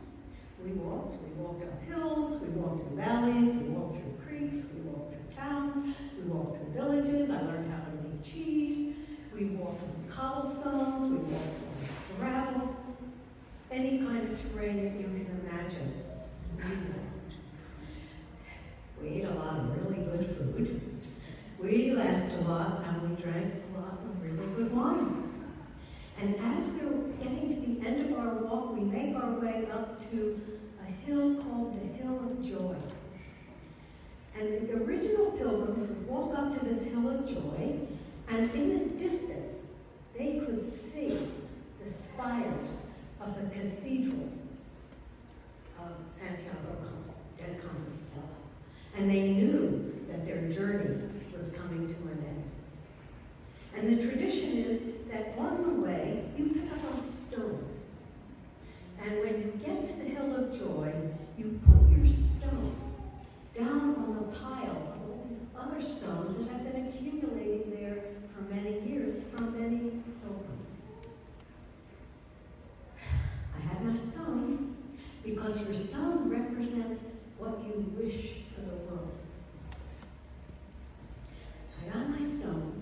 We walked up hills, we walked in valleys, we walked through creeks, we walked through towns, we walked through villages. I learned how to make cheese. We walked on cobblestones, we walked on gravel, any kind of terrain that you can imagine. We walked. We ate a lot of really good food. We laughed a lot, and we drank a lot of really good wine. And as we were getting to the end of our walk, we make our way up to a hill called the Hill of Joy. And the original pilgrims would walk up to this Hill of Joy, and in the distance, they could see the spires of the Cathedral of Santiago de Compostela. And they knew that their journey was coming to an end. And the tradition is that on the way, you pick up a stone. And when you get to the Hill of Joy, you put your stone down on the pile of all these other stones that have been accumulating there for many years from many pilgrims. I had my stone because your stone represents what you wish for the world. I got my stone,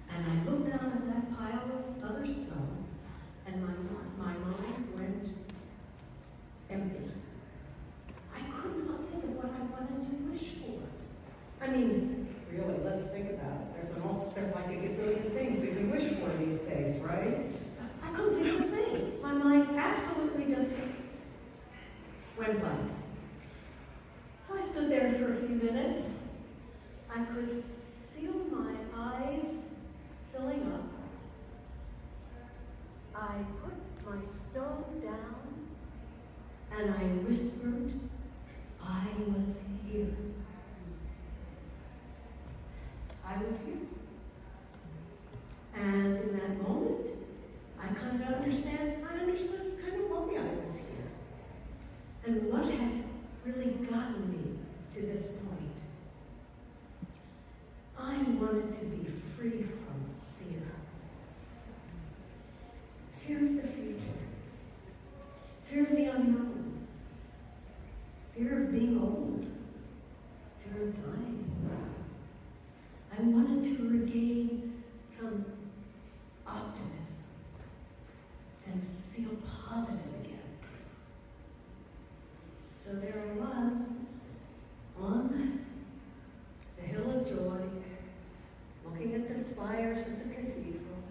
and I looked down at that pile of other stones, and my mind went empty. I could not think of what I wanted to wish for. I mean, really, let's think about it. There's like a gazillion things we can wish for these days, right? I couldn't think of a thing. My mind absolutely just went blank. I stood there for a few minutes. I could feel my eyes filling up. I put my stone down and I whispered, I was here. I was here. And in that moment, I I understood kind of why I was here. And what had really gotten me to this point. I wanted to be free from fear. Fear of the future. Fear of the unknown. Fear of being old. Fear of dying. I wanted to regain some optimism and feel positive again. So there I was, on the Hill of Joy, looking at the spires of the cathedral,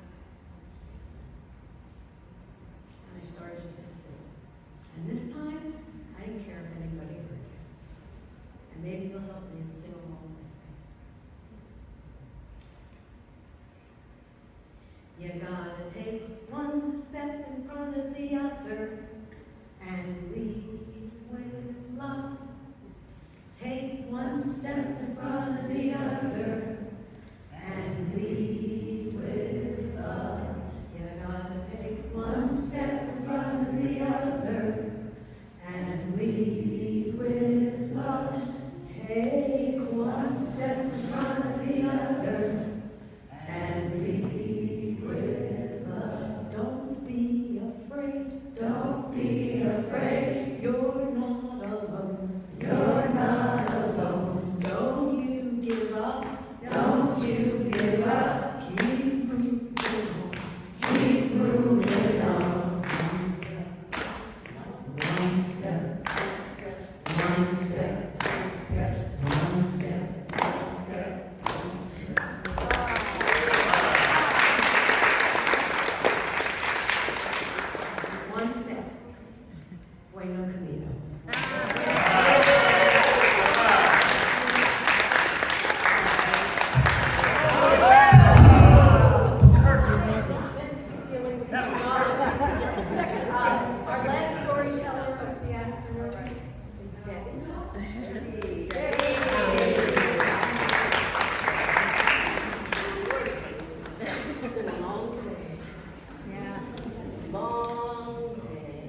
and I started to sing. And this time, I didn't care if anybody heard me. And maybe you'll help me and sing along with me. You gotta take one step in front of the other and lead with love. Take one step in front of the other and lead with love. You gotta take one step in front of the other and lead with love. Take one step in front of the other and lead with love. Don't be afraid, don't be afraid. You're not alone, you're not alone. Don't you give up, don't you give up. Keep moving on, keep moving on. One step, one step, one step, one step, one step. One step. Bueno camino. Our last storyteller of the afternoon is Debbie. Long day. Yeah. Long day.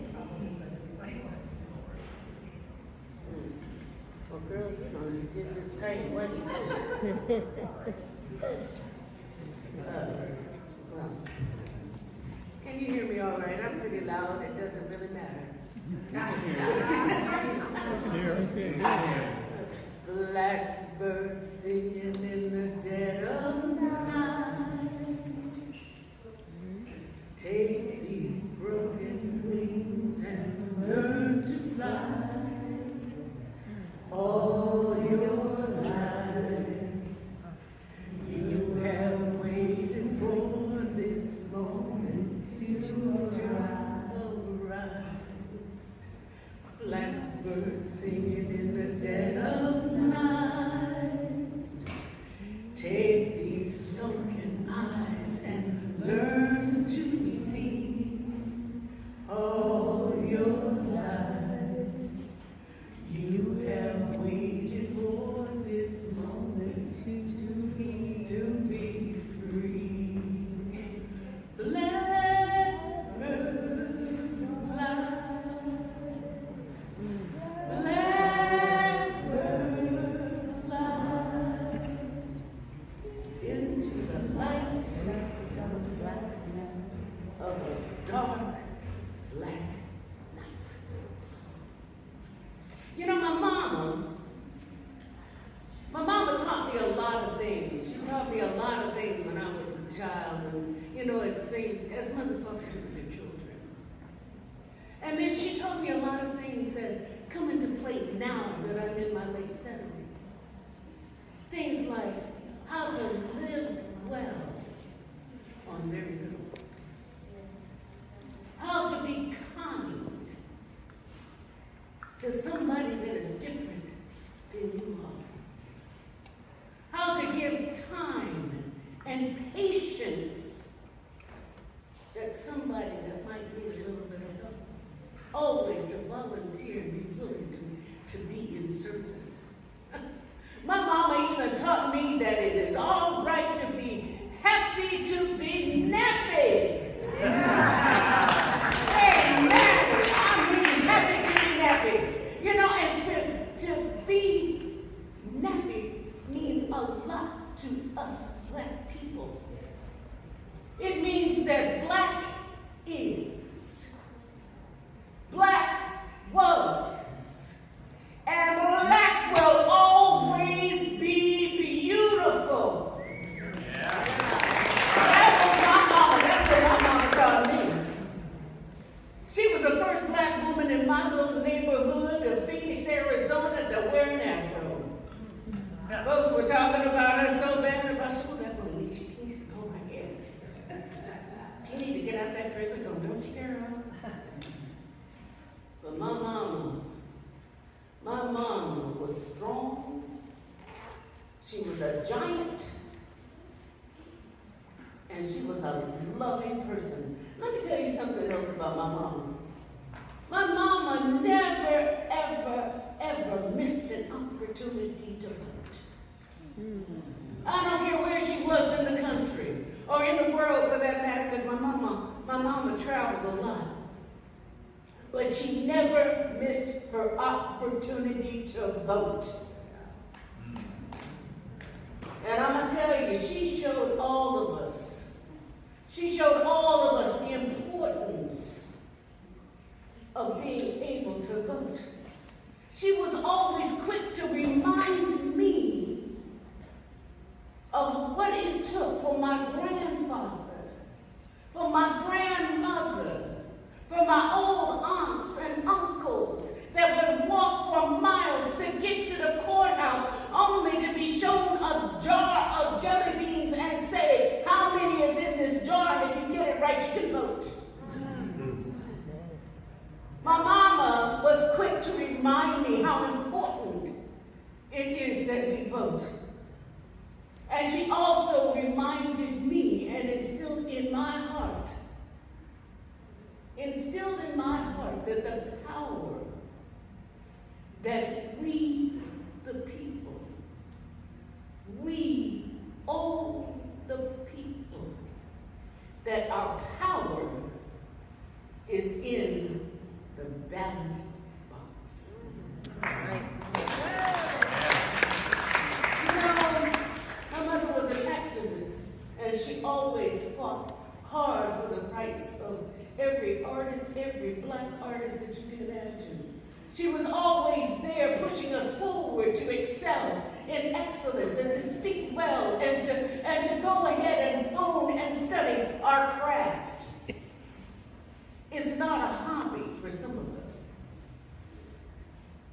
Well, girl, you did this tight. What do you say? Well, can you hear me all right? I'm pretty loud. It doesn't really matter. Blackbird singing in the dead of night. Take these broken wings and learn to fly. All your life, you have waited for this moment to arise. Blackbird singing in the dead of night. Take these sunken eyes and learn to see. All your life, you have waited for this moment to be free. Blackbird fly. Blackbird fly into the light of a dark black night. You know, my mama taught me a lot of things. She taught me a lot of things when I was a child, and you know, as mothers often do with their children. And then she taught me a lot of things that come into play now that I'm in my late 70s. Things like how to live well on very little. How to be kind to somebody that is different than you are. How to give time and patience that somebody that might need a little bit of help. Always to volunteer and be willing to be in service. My mama even taught me that it is all right to be happy to be nappy. in my little neighborhood of Phoenix, Arizona, to wear an afro. Folks were talking about her so bad about that woman. She needs to go right here. You need to get out that dress and go, don't you, girl? But my mama was strong. She was a giant. And she was a loving person. Let me tell you something else about my mama. My mama never, ever missed an opportunity to vote. I don't care where she was in the country or in the world for that matter, because my mama traveled a lot. But she never missed her opportunity to vote. And I'm going to tell you, she showed all of us the importance of being able to vote. She was always quick to remind me of what it took for my grandfather, for my grandmother, for my old aunts and uncles that would walk for miles to get to the courthouse only to be shown a jar of jelly beans and say, how many is in this jar? And if you get it right, you can vote. My mama was quick to remind me how important it is that we vote. And she also reminded me and instilled in my heart that the power that we, the people, we owe the people, that our power is in the ballot box. Right. You know, my mother was an activist, and she always fought hard for the rights of every artist, every black artist that you can imagine. She was always there pushing us forward to excel in excellence and to speak well and to go ahead and own and study our craft. It's not a hobby for some of us.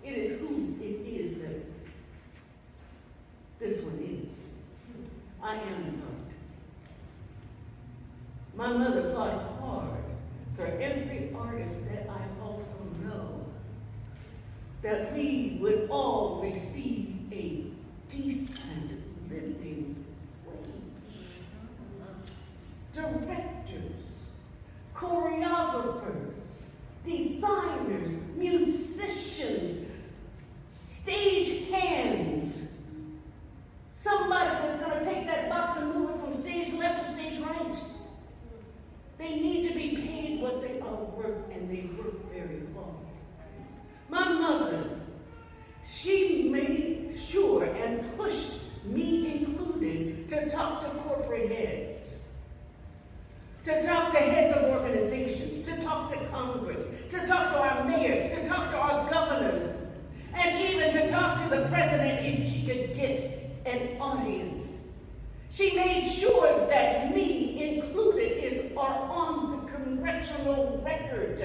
It is who it is that this one is. I am the vote. My mother fought hard for every artist that I also know, that we would all receive a decent living wage. Directors, choreographers, designers, musicians, stage hands. Somebody was going to take that box and move it from stage left to stage right. They need to be paid what they are worth, and they work very hard. My mother, she made sure and pushed me included to talk to corporate heads, to talk to heads of organizations, to talk to Congress, to talk to our mayors, to talk to our governors, and even to talk to the president if she could get an audience. She made sure that me included are on the congressional record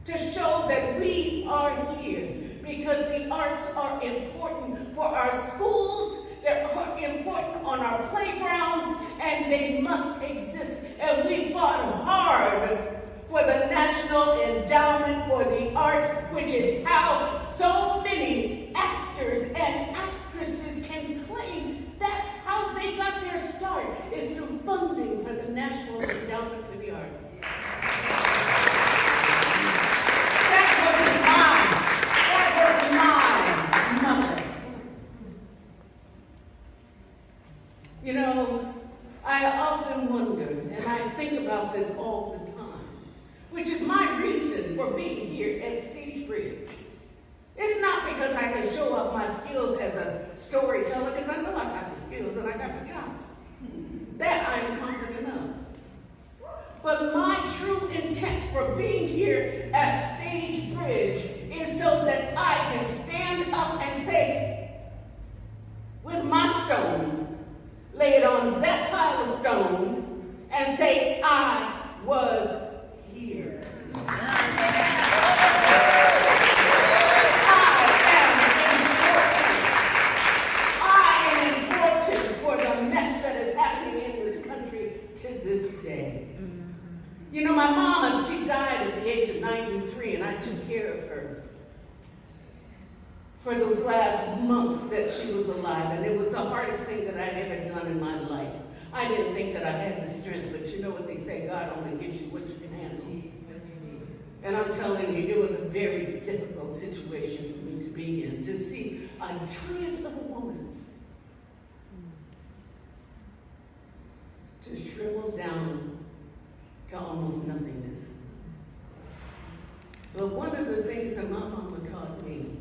to show that we are here because the arts are important for our schools, they're important on our playgrounds, and they must exist. And we fought hard for the National Endowment for the Arts, which is how so many actors and actresses can claim that's how they got their start, is through funding for the National Endowment for the Arts. That was my mother. You know, I often wonder, and I think about this all the time, which is my reason for being here at Stagebridge. It's not because I can show off my skills as a storyteller, because I know I got the skills and I got the chops. That I am confident of. But my true intent for being here at Stagebridge is so that I can stand up and say, with my stone, lay it on that pile of stone, and say, I was here. 93, and I took care of her for those last months that she was alive, and it was the hardest thing that I'd ever done in my life. I didn't think that I had the strength, but you know what they say, God only gives you what you can handle. And I'm telling you, it was a very difficult situation for me to be in, to see a treant of a woman to shrivel down to almost nothingness. But one of the things that my mama taught me,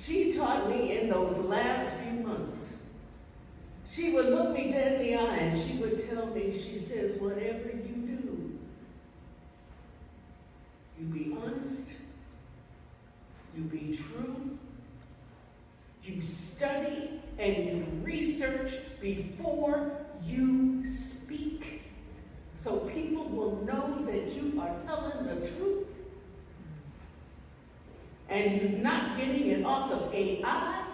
she taught me in those last few months, she would look me dead in the eye and she would tell me, she says, whatever you do, you be honest, you be true, you study and you research before you speak, so people will know that you are telling the truth and you're not getting it off of AI,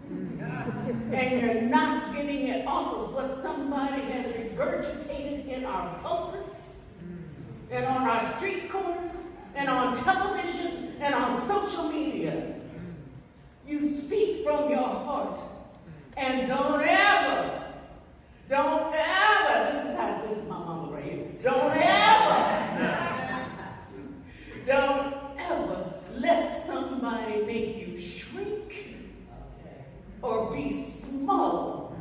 and you're not getting it off of what somebody has regurgitated in our pulpits, and on our street corners, and on television, and on social media. You speak from your heart, and don't ever, this is my mama right here, don't ever let somebody make you shrink or be small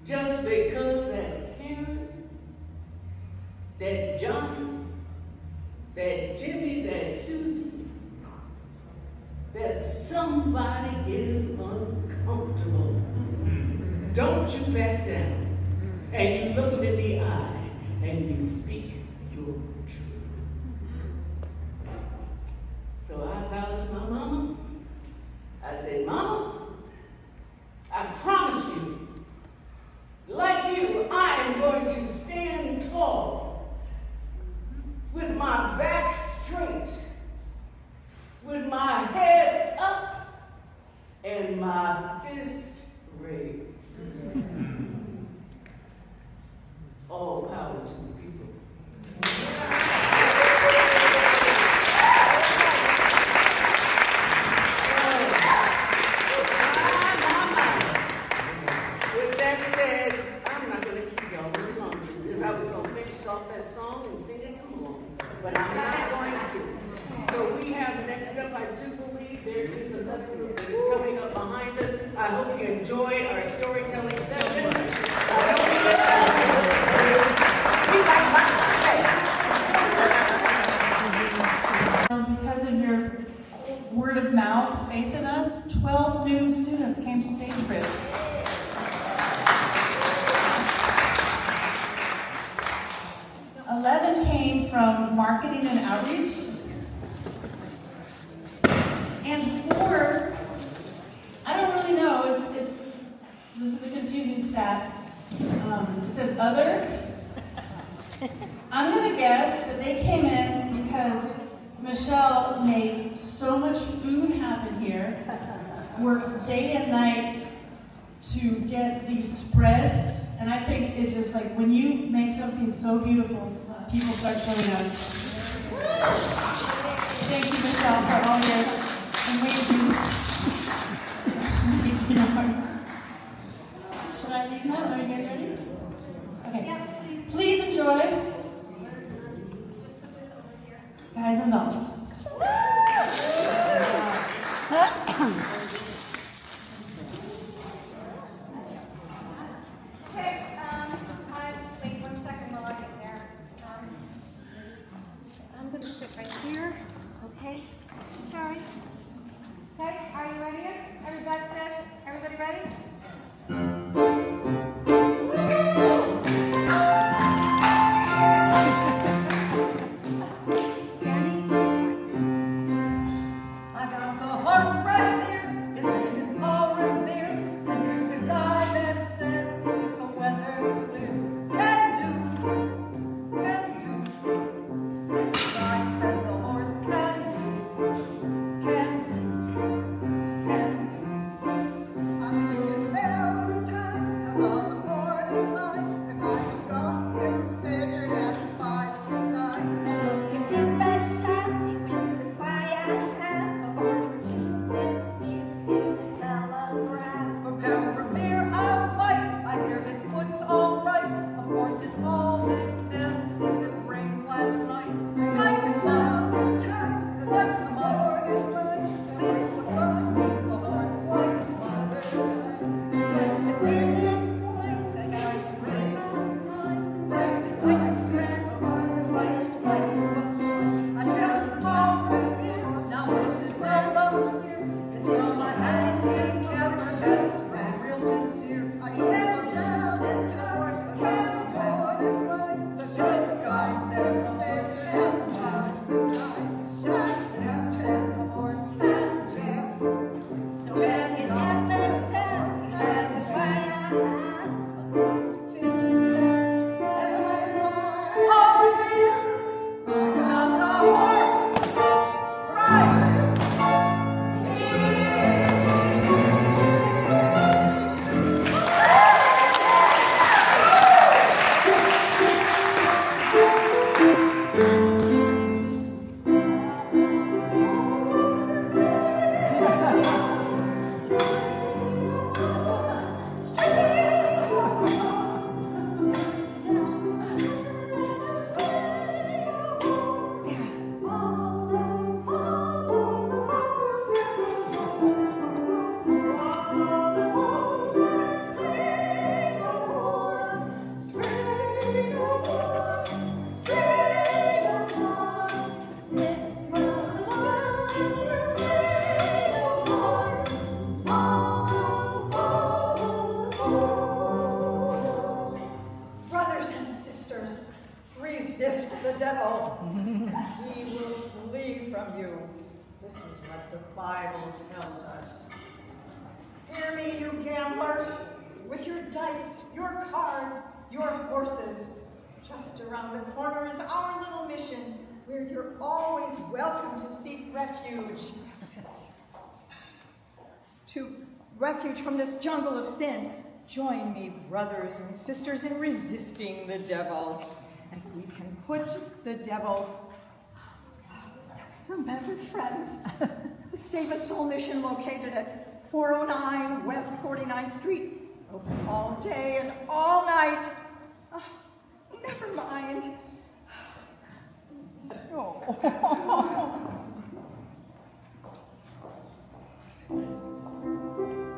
just because that Karen, that Johnny, that Jimmy, that Susie, that somebody is uncomfortable. Don't you back down, and you look them in the eye and you speak your truth. So I bowed to my mama. I said, Mama, I promise you, like you, I am going to stand tall with my back straight, with my head up, and my fist raised. All power to the people. With that said, I'm not going to keep y'all very long because I was going to finish off that song and sing it tomorrow, but I'm not going to. So we have next up, I do believe there is another group that is coming up behind us. I hope you enjoyed our storytelling session. I hope you we got lots to say. Because of your word of mouth, faith in us, 12 new students came to Stagebridge. Came from marketing and outreach, and 4, I don't really know, this is a confusing stat. It says other. I'm going to guess that they came in because Michelle made so much food happen here, worked day and night to get these spreads, and I think it's just like when you make something so beautiful, people start showing up. Thank you, Michelle, for all your amazing work. Should I leave now? Are you guys ready? Okay. Yeah, please enjoy Guys and Dolls. I'm going to sit right here, okay? Sorry. Okay, are you ready? Everybody set? Everybody ready? I'm looking from you. This is what the Bible tells us. Hear me, you gamblers, with your dice, your cards, your horses. Just around the corner is our little mission, where you're always welcome to seek refuge. To refuge from this jungle of sin. Join me, brothers and sisters, in resisting the devil. And we can put the devil. Remember, friends, the Save a Soul mission located at 409 West 49th Street. Open all day and all night. Oh, never mind. Oh.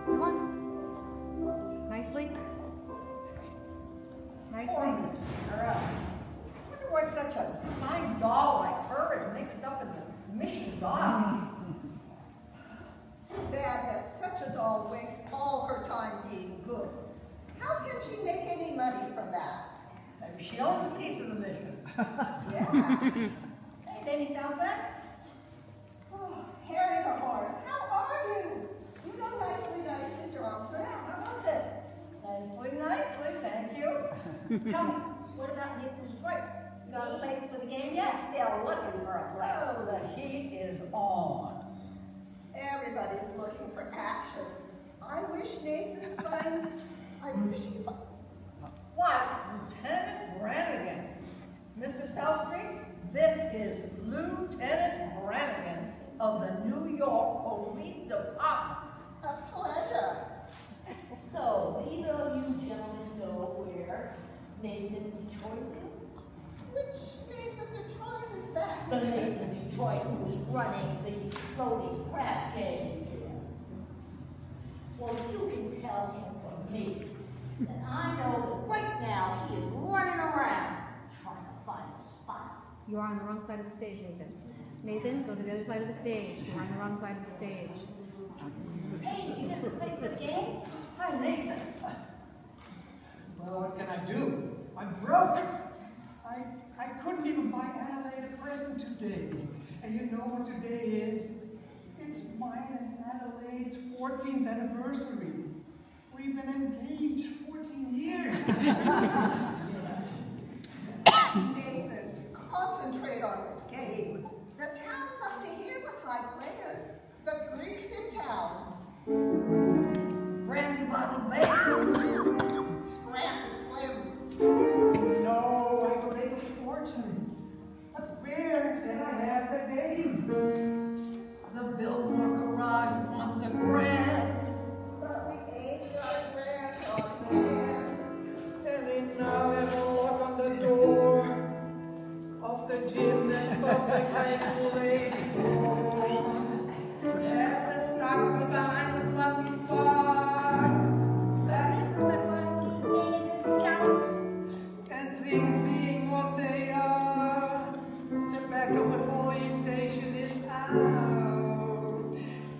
Come on. Nicely. Points are up. I wonder why such a fine doll like her is mixed up in the mission dog. Too bad that such a doll wastes all her time being good. How can she make any money from that? Maybe she owns a piece of the mission. Yeah. Hey, Denise Southwest. Oh, Harry the horse, how are you? You know nicely, Johnson. Yeah, how was it? Nicely, thank you. Tell me, what about Nathan Detroit? You got a place for the game yet? Still looking for a place. Oh, the heat is on. Everybody's looking for action. I wish Nathan finds. I wish he finds. What? Lieutenant Brannigan? Mr. Southstreet, this is Lieutenant Brannigan of the New York Police Department. A pleasure. So, either of you gentlemen know where Nathan Detroit is? Which Nathan Detroit is that? The Nathan Detroit who is running the floating crab games here. Well, you can tell him from me that I know that right now he is running around trying to find a spot. You are on the wrong side of the stage, Nathan. Nathan, go to the other side of the stage. You're on the wrong side of the stage. Hey, did you get us a place for the game? Hi, Nathan. Well, what can I do? I'm broke. I couldn't even buy Adelaide a present today. And you know what today is? It's mine and Adelaide's 14th anniversary. We've been engaged 14 years. Nathan, concentrate on the game. The town's up to here with high players. The Greeks in town. Brandy bottle Vegas. Scranton Slim. No, I could make a fortune. But where can I have the game? The Biltmore Garage wants a grand. But we ain't got a grand on hand. And they now have a lock on the door of the gym that public high school 84. There's the stockroom behind the Fluffy's bar. And things being what they are, the back of the police station is out.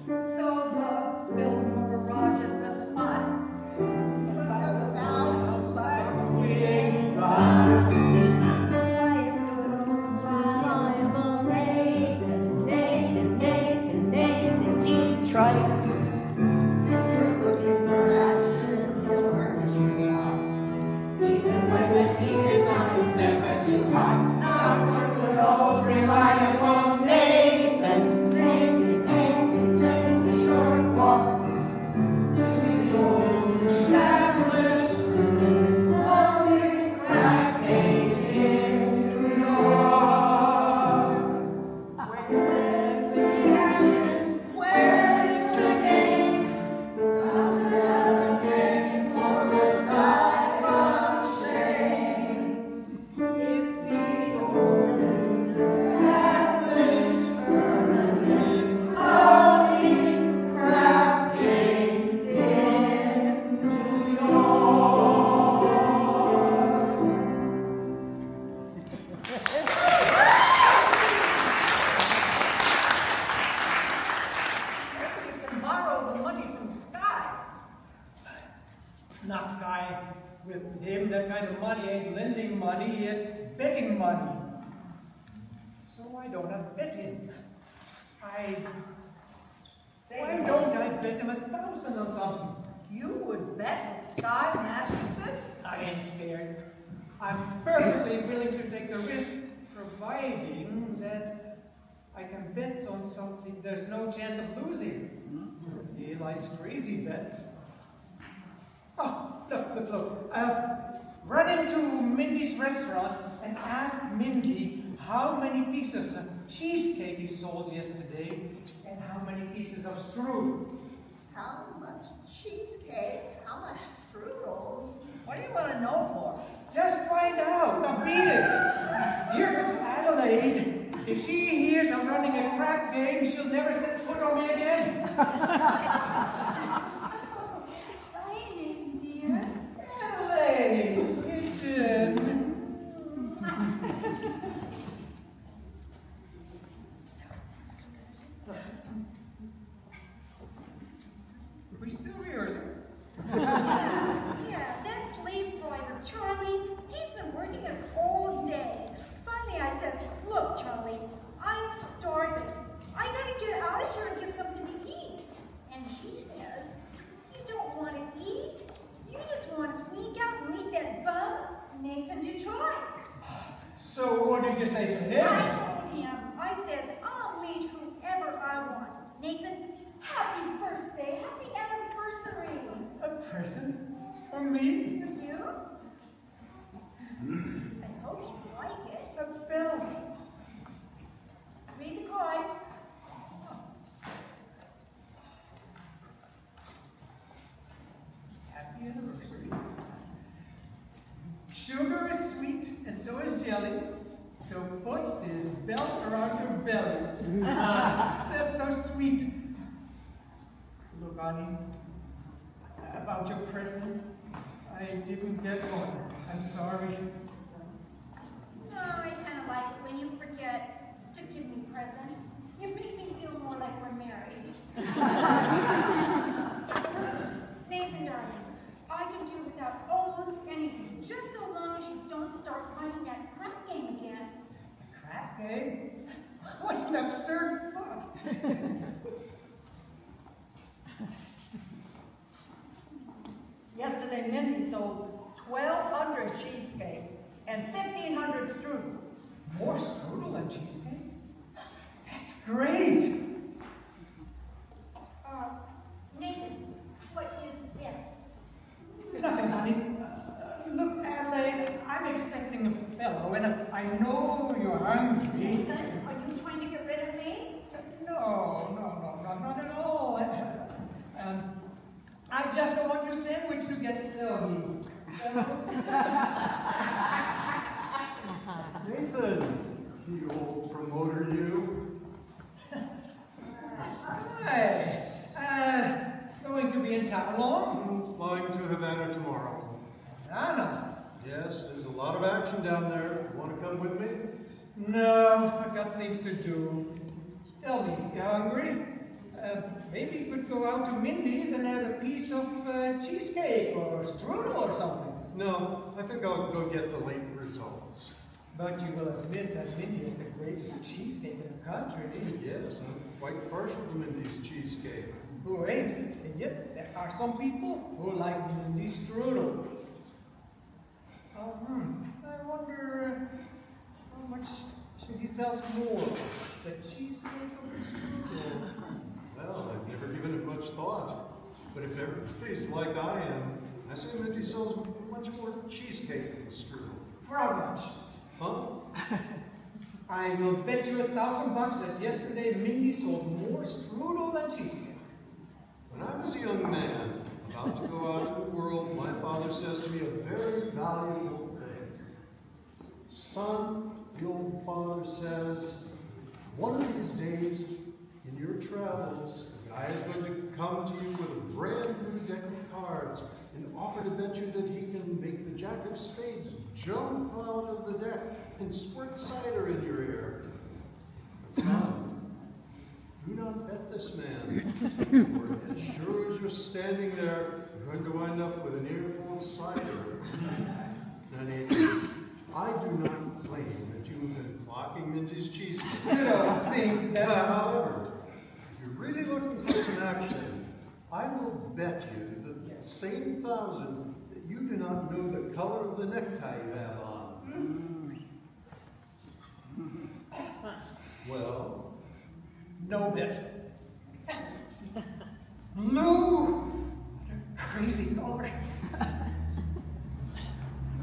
So the Biltmore Garage is the spot. But the $1,000 We ain't got. Detroit. If you're looking for action, he'll furnish you some. Even when the heat is on, it's never too hot. Now for good old reliable Nathan. Nathan, just a short walk to the old established floating craft game in New York. Where's the action? Where's the game? Another game or we'll die from shame. It's the oldest established permanent floating crab game in New York. You can borrow the money from Sky. Not Sky. With him, that kind of money ain't lending money, it's betting money. So I don't have bet him. Why don't I bet him 1,000 on something? You would bet with Sky Masterson? I ain't scared. I'm perfectly willing to take the risk, providing that I can bet on something there's no chance of losing. He likes crazy bets. Oh, look. Run into Mindy's restaurant and ask Mindy how many pieces of cheesecake he sold yesterday and how many pieces of strudel. How much cheesecake? How much strudel? What do you want to know for? Just find out. Now beat it. Here comes Adelaide. If she hears I'm running a crap game, she'll never set foot on me again. Hi, Nathan, dear. Adelaide, kitchen. Are we still rehearsing? Yeah, that slave driver, Charlie, he's been working us all day. Finally, I says, look, Charlie, I'm starving. I gotta get out of here and get something to eat. And he says, you don't want to eat? You just want to sneak out and meet that bum, Nathan Detroit. So what did you say to him? I told him, I says, I'll meet whoever I want. Nathan, happy birthday, happy anniversary. A present? For me? For you? I hope you like it. A belt. Read the card. Happy anniversary. Sugar is sweet, and so is jelly. So put this belt around your belly. That's so sweet. Look, honey, about your present, I didn't get one. I'm sorry. No, I kind of like it when you forget to give me presents. It makes me feel more like we're married. Nathan, darling, I can do without almost anything, just so long as you don't start playing that crap game again. Crap game? What an absurd thought. Yesterday, Mindy sold 1,200 cheesecake and 1,500 strudel. More strudel than cheesecake? That's great. Nathan, what is this? Nothing, honey. Look, Adelaide, I'm expecting a fellow, and I know you're hungry. Because are you trying to get rid of me? No, not at all. I just don't want your sandwich to get soggy. Nathan, you old promoter, you. Hi. Going to be in town long? Flying to Havana tomorrow. Havana? Yes, there's a lot of action down there. You want to come with me? No, I've got things to do. Tell me, you hungry? Maybe you could go out to Mindy's and have a piece of cheesecake or strudel or something. No, I think I'll go get the late results. But you will admit that Mindy is the greatest cheesecake in the country. Yes, I'm quite partial to Mindy's cheesecake. Who ain't? And yet, there are some people who like Mindy's strudel. I wonder how much she sells more, the cheesecake or the strudel? Well, I've never given it much thought. But if everybody's like I am, I say Mindy sells much more cheesecake than strudel. For how much? Huh? I will bet you $1,000 that yesterday Mindy sold more strudel than cheesecake. When I was a young man, about to go out into the world, my father says to me a very valuable thing. Son, the old father says, one of these days in your travels, a guy is going to come to you with a brand new deck of cards and offer to bet you that he can make the jack of spades jump out of the deck and squirt cider in your ear. But son, do not bet this man, for as sure as you're standing there, you're going to wind up with an earful of cider. Now, Nathan, I do not claim that you've been clocking Mindy's cheesecake. You don't think that... However, attraction, I will bet you the same 1,000 that you do not know the color of the necktie you have on. Well? No bet. No! Crazy Lord.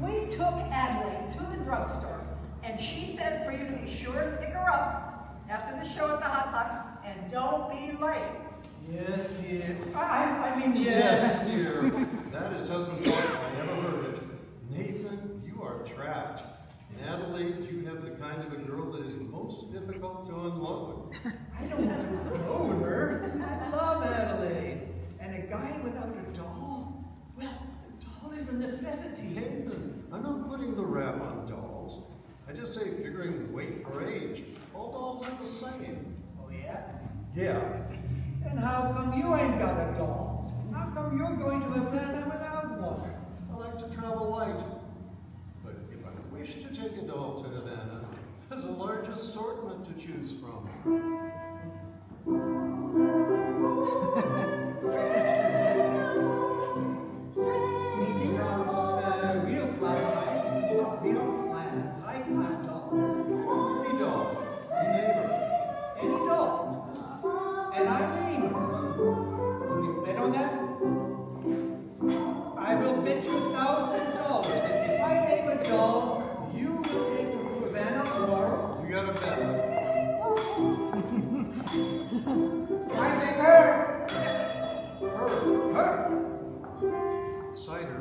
We took Adelaide to the drugstore, and she said for you to be sure to pick her up after the show at the Hot Box, and don't be late. Yes, dear. I mean, Yes, dear. That is husband talk if I ever heard it. Nathan, you are trapped. In Adelaide, you have the kind of a girl that is most difficult to unload. I don't want to unload her. I love Adelaide. And a guy without a doll? Well, a doll is a necessity. Nathan, I'm not putting the rap on dolls. I just say figuring weight for age. All dolls are the same. Oh, yeah? Yeah. And how come you ain't got a doll? How come you're going to Havana without one? I like to travel light. But if I wish to take a doll to Havana, there's a large assortment to choose from. Anything else real class high-class dolls? Any doll. Any neighbor. Any doll. And Eileen. Will you bet on that? I will bet you $1,000 that if I name a doll, you will take her to Havana or... You got a bet. I take her. Her. Cider.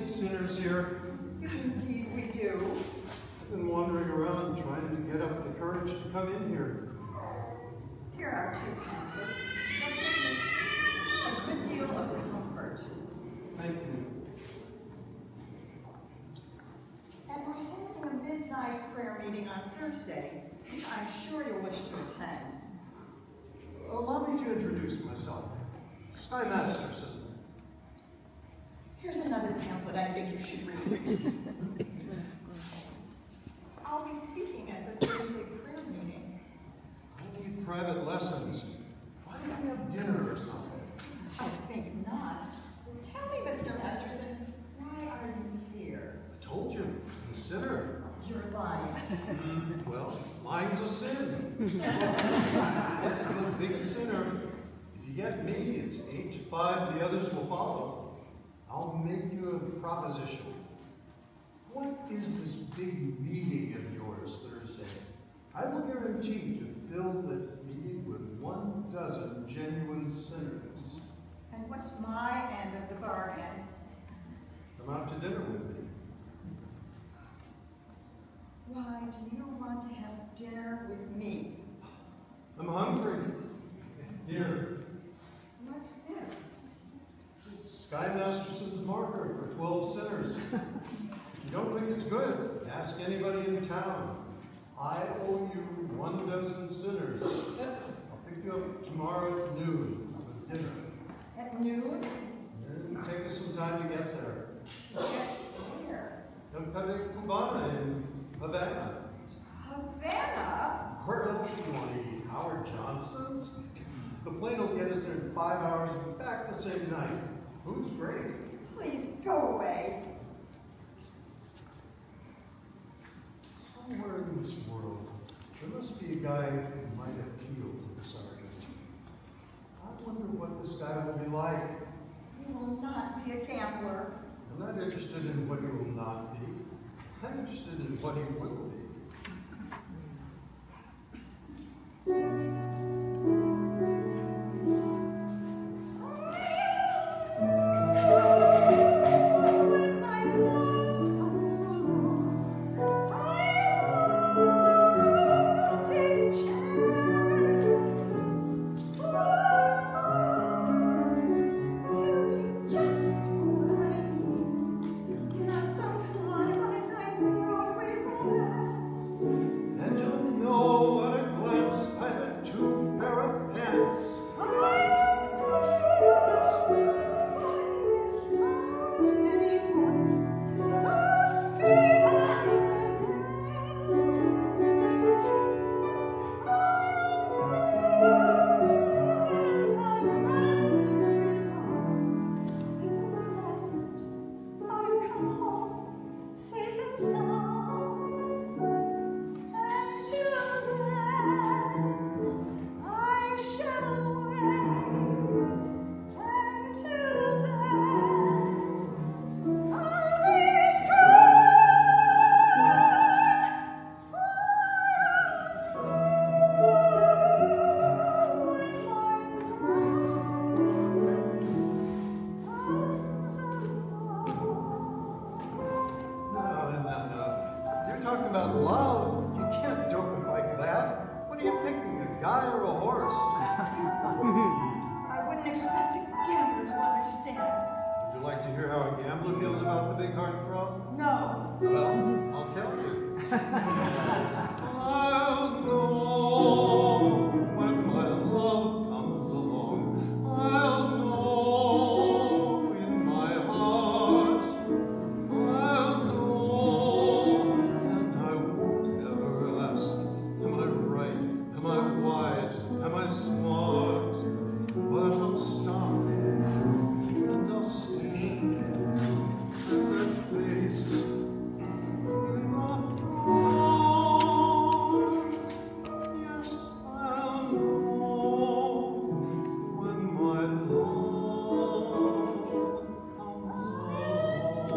Sinners here. Indeed we do. I've been wandering around trying to get up the courage to come in here. Here are 2 pamphlets. A good deal of comfort. Thank you. And we're having a midnight prayer meeting on Thursday, which I'm sure you'll wish to attend. Allow me to introduce myself. Sky Masterson. Here's another pamphlet I think you should read. I'll be speaking at the Thursday prayer meeting. I need private lessons. Why don't we have dinner or something? I think not. Tell me, Mr. Masterson, why are you here? I told you, I'm a sinner. You're lying. Well, lying's a sin. I'm a big sinner. If you get me, it's 8 to 5, the others will follow. I'll make you a proposition. What is this big meeting of yours Thursday? I will guarantee to fill that meeting with 12 genuine sinners. And what's my end of the bargain? Come out to dinner with me. Why do you want to have dinner with me? I'm hungry. Here. What's this? Sky Masterson's marker for 12 sinners. If you don't think it's good, ask anybody in town. I owe you 12 sinners. I'll pick you up tomorrow at noon with dinner. At noon? It'll take us some time to get there. To get where? Don't cut it Cubana in Havana. Havana? Where else do you want to eat? Howard Johnson's? The plane will get us there in 5 hours and back the same night. Food's great. Please go away. Somewhere in this world, there must be a guy who might appeal to the sergeant. I wonder what this guy will be like. You will not be a gambler. I'm not interested in what he will not be. I'm interested in what he will be. Not some fly by night. talking about love. You can't joke it like that. What are you picking, a guy or a horse? I wouldn't expect a gambler to understand. Would you like to hear how a gambler feels about the big heartthrob? No. Well, I'll tell you. I'll know when my love comes along. I'll know in my heart. I'll know, and I won't ever ask, am I right? Am I wise? Am I smart? But I'll stop and I'll stare at that face in my throne. Yes, I'll know when my love comes along.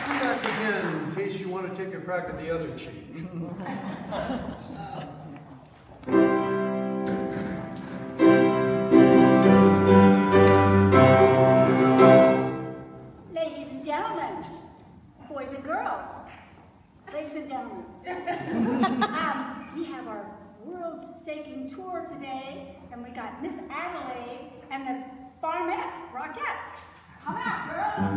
Come back again in case you want to take a crack at the other cheek. Ladies and gentlemen, boys and girls, ladies and gentlemen, we have our world-shaking tour today, and we got Miss Adelaide and the Farmette Rockettes. Come out, girls.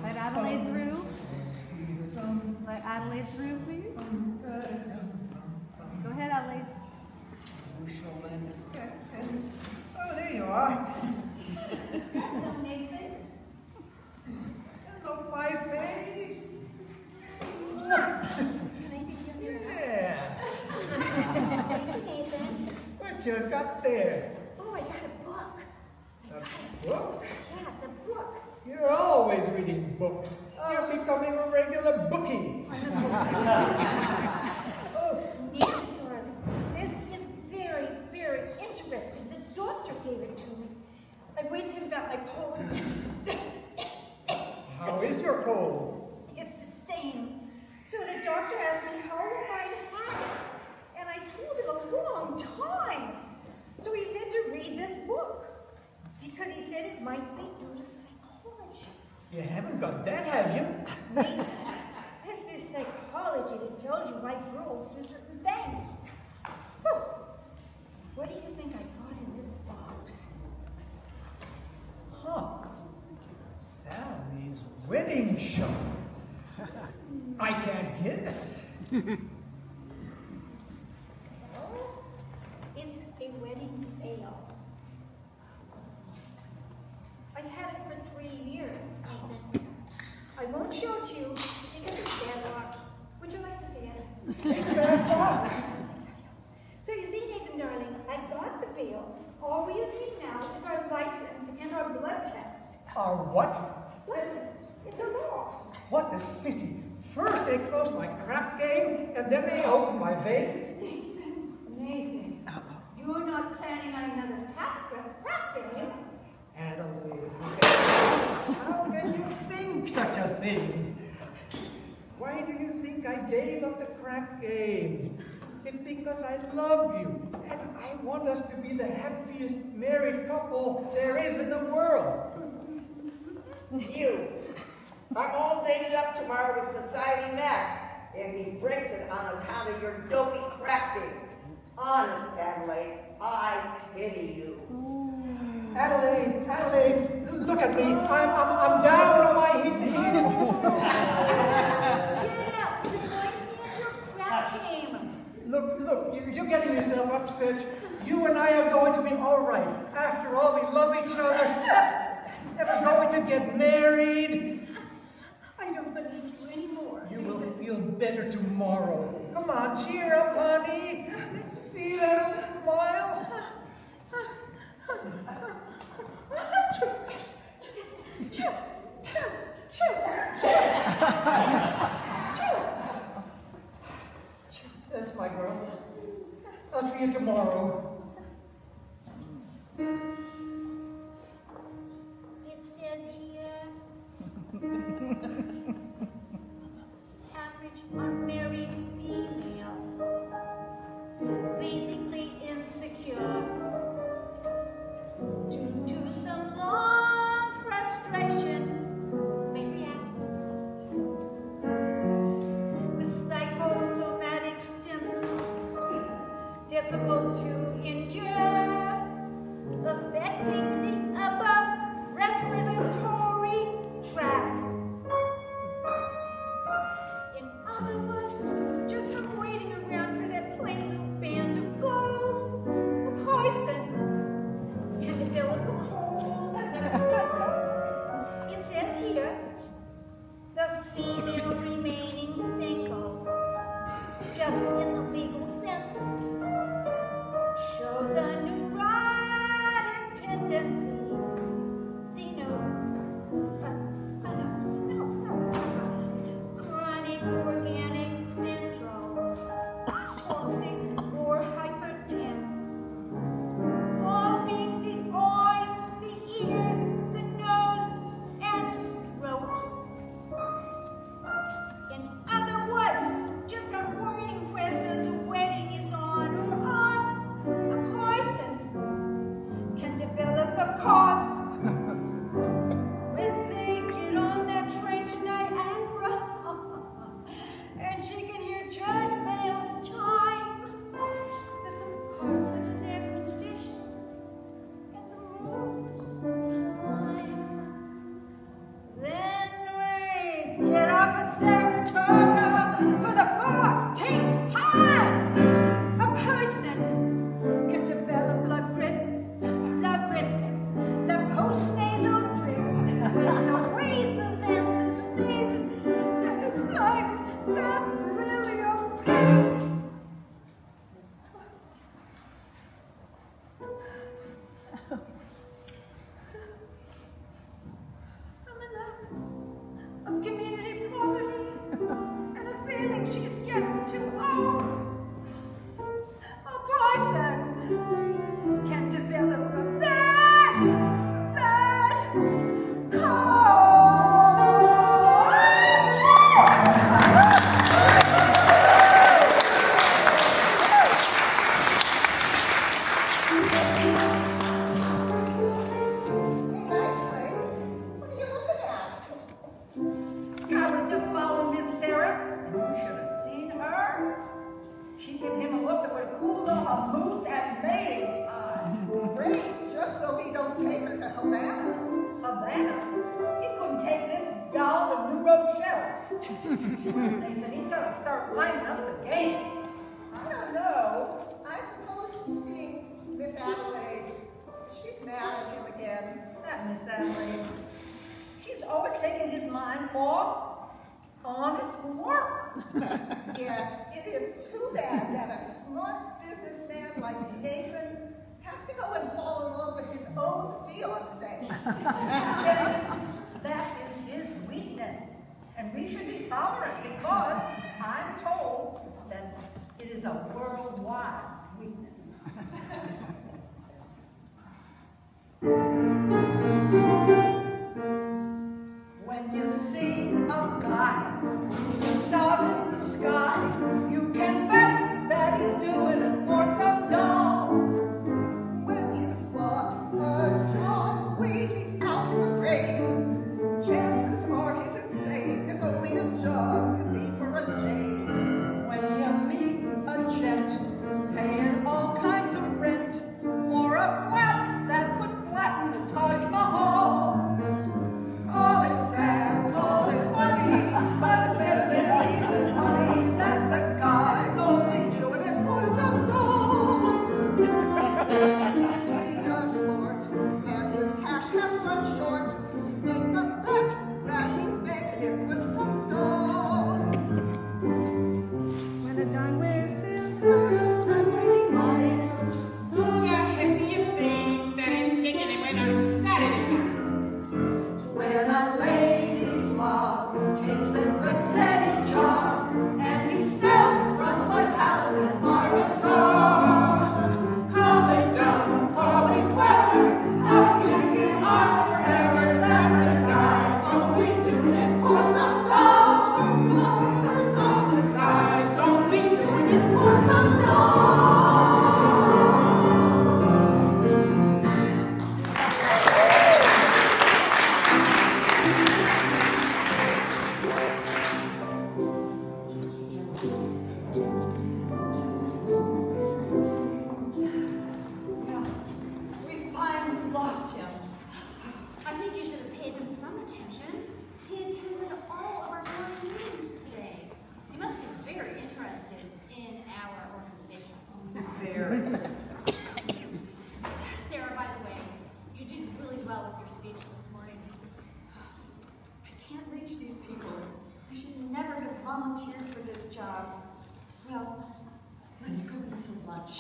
Let Adelaide through. Let Adelaide through, please. Go ahead, Adelaide. Oh, there you are. Hello, Nathan. Look my face. Can I see you? Yeah. Nathan. What you got there? Oh, I got a book. A book? Yes, a book. You're always reading books. You're becoming a regular bookie. Oh, Nathan, darling, this is very, very interesting. The doctor gave it to me. I went to him about my cold. How is your cold? It's the same. So the doctor asked me how long I'd had it, and I told him a long time. So he said to read this book, because he said it might be due to psychology. You haven't got that, have you? Nathan, this is psychology that tells you why girls do certain things. Whew. What do you think I got in this box? Huh. wedding show. I can't guess. It's a wedding veil. I've had it for 3 years, Nathan. I won't show it to you because it's bad luck. Would you like to see it? It's bad luck. So you see, Nathan, darling, I got the veil. All we need now is our license and our blood test. Our what? Blood test. It's a law. What the city? First they closed my crap game, and then they opened my veins? Nathan, you're not planning on another crap game. Adelaide, how can you think such a thing? Why do you think I gave up the crack game? It's because I love you, and I want us to be the happiest married couple there is in the world. You. I'm all dated up tomorrow with Society Max, and he breaks it on account of your dopey crack game. Honest, Adelaide, I pity you. Adelaide, look at me. I'm down on my heels. Get out. You're going to be your crap game. Look, you're getting yourself upset. You and I are going to be all right. After all, we love each other. And we're going to get married. I don't believe you anymore. You will feel better tomorrow. Come on, cheer up, honey. See that old smile? That's my girl. I'll see you tomorrow. It says here, average unmarried female, basically insecure, due to some long frustration, may react with psychosomatic symptoms, difficult to endure, affecting the upper respiratory tract. In other words, just from waiting around for that plain little band of gold, a person can develop a cold. It says here, the female remaining single, just in the legal sense, shows a neurotic tendency. See, no. Chronic organic syndromes, toxic or hypertense, involving the eye, the ear, the nose, and throat. In other words, just not worrying whether the wedding is on or off, a person can develop a cough when they get on that train to Niagara, and she can hear church bells chime, that the apartment is air-conditioned, and the rooms nice. Then we get off at Saratoga for the 14th time. A person can develop la grippe, the postnasal drip, with the wheezes and the sneezes, and the sinus, that's really a pain. From the lack of community property and the feeling she's getting too old, a person can develop a bad cold. I was just following Miss Sarah. You should have seen her. She gave him a look that would have cooled off a moose at mating time. Great, just so he don't take her to Havana. Havana? He couldn't take this doll to New bombshell. Nathan, he's got to start lining up the game. I don't know. I suppose seeing Miss Adelaide, she's mad at him again. That Miss Adelaide. She's always taking his mind off honest work. Yes, it is too bad that a smart businessman like Nathan has to go and fall in love with his own fiancée. That is his weakness. And we should be tolerant because I'm told that it is a worldwide weakness. When you see a guy with stars in the sky, you can bet that he's doing it for some doll. When you spot a John waiting out in the rain, chances are he's insane, as only a John can be for a Jane. When you meet a gent paying all kinds of rent for a flat that could flatten the Taj Mahal. Call it sad, call it funny, but it's better than losing money that the guy's only doing it for some doll. See a sport, and his cash has run short. Make a bet that he's making it with some doll. When a John wears his Who the heck do you think that is kicking it with on Saturday night? When a lazy slob takes a good steady job, and he spells from Vitalis and Parmesan. Call it dumb, call it clever, I'll check it out forever. That the guy's only doing it for some doll. All the guy's only doing it for some doll. We finally lost him. I think you should have paid him some attention. He attended all of our board meetings today. He must be very interested in our organization. Very. Sarah, by the way, you did really well with your speech this morning. I can't reach these people. I should never have volunteered for this job. Well, let's go into lunch.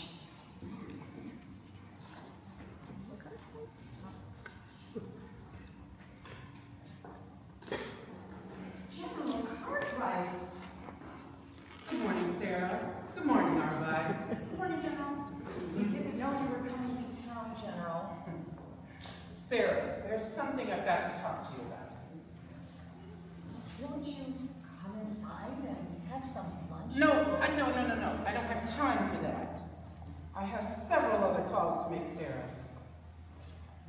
General Cartwright. Good morning, Sarah. Good morning, Arvide. Good morning, General. We didn't know you were coming to town, General. Sarah, there's something I've got to talk to you about. Won't you come inside and have some lunch? No. I don't have time for that. I have several other calls to make, Sarah.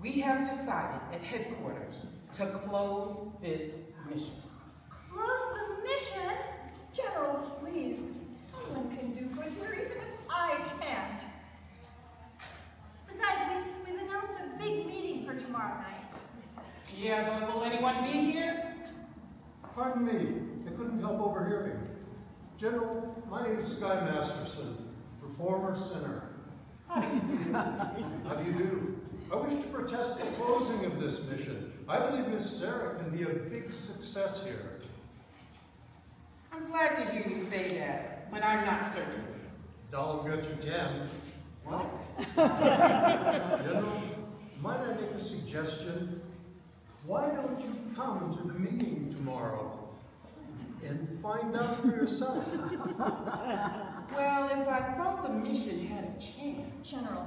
We have decided at headquarters to close this mission. Close the mission? General, please, someone can do good here, even if I can't. Besides, we've announced a big meeting for tomorrow night. Yeah, but will anyone be here? Pardon me, I couldn't help overhearing. General, my name is Sky Masterson, performer sinner. How do you do? How do you do? I wish to protest the closing of this mission. I believe Miss Sarah can be a big success here. I'm glad to hear you say that, but I'm not certain. Doll got you jammed. What? General, might I make a suggestion? Why don't you come to the meeting tomorrow and find out for yourself? Well, if I thought the mission had a chance. General,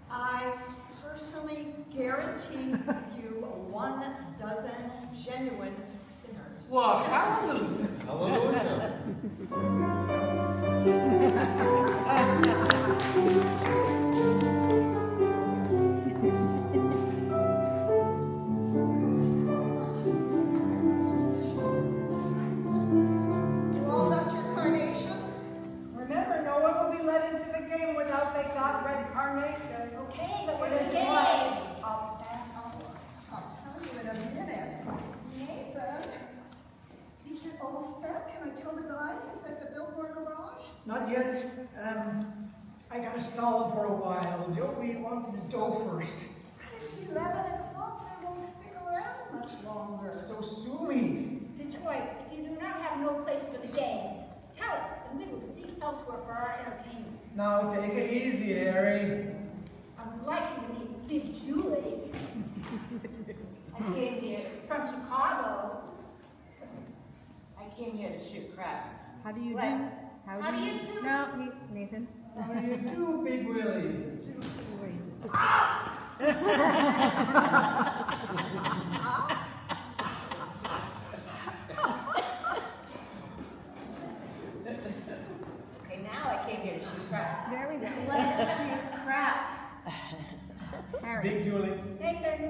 I personally guarantee you 12 genuine sinners. Well, hallelujah. Hallelujah. You all left your carnations? Remember, no one will be let into the game without they got red carnation. Okay, but It we're is the game. right up and up. I'll tell you in a minute. Nathan, yet. I gotta stall him for a while. Joey wants his dough first. It's 11 o'clock, they won't stick around much longer. So sue me. Detroit, if you do not have no place for the game, tell us, and we will seek elsewhere for our entertainment. Now take it easy, Harry. I'm likely to meet Big Julie. I came here from Chicago. I came here to shoot crap. How do you Let's. do? How do you do? No, Nathan. How do you do, Big Willie? Okay, now I came here to shoot crap. There we go. Let's shoot crap. Harry. Big Julie. Nathan,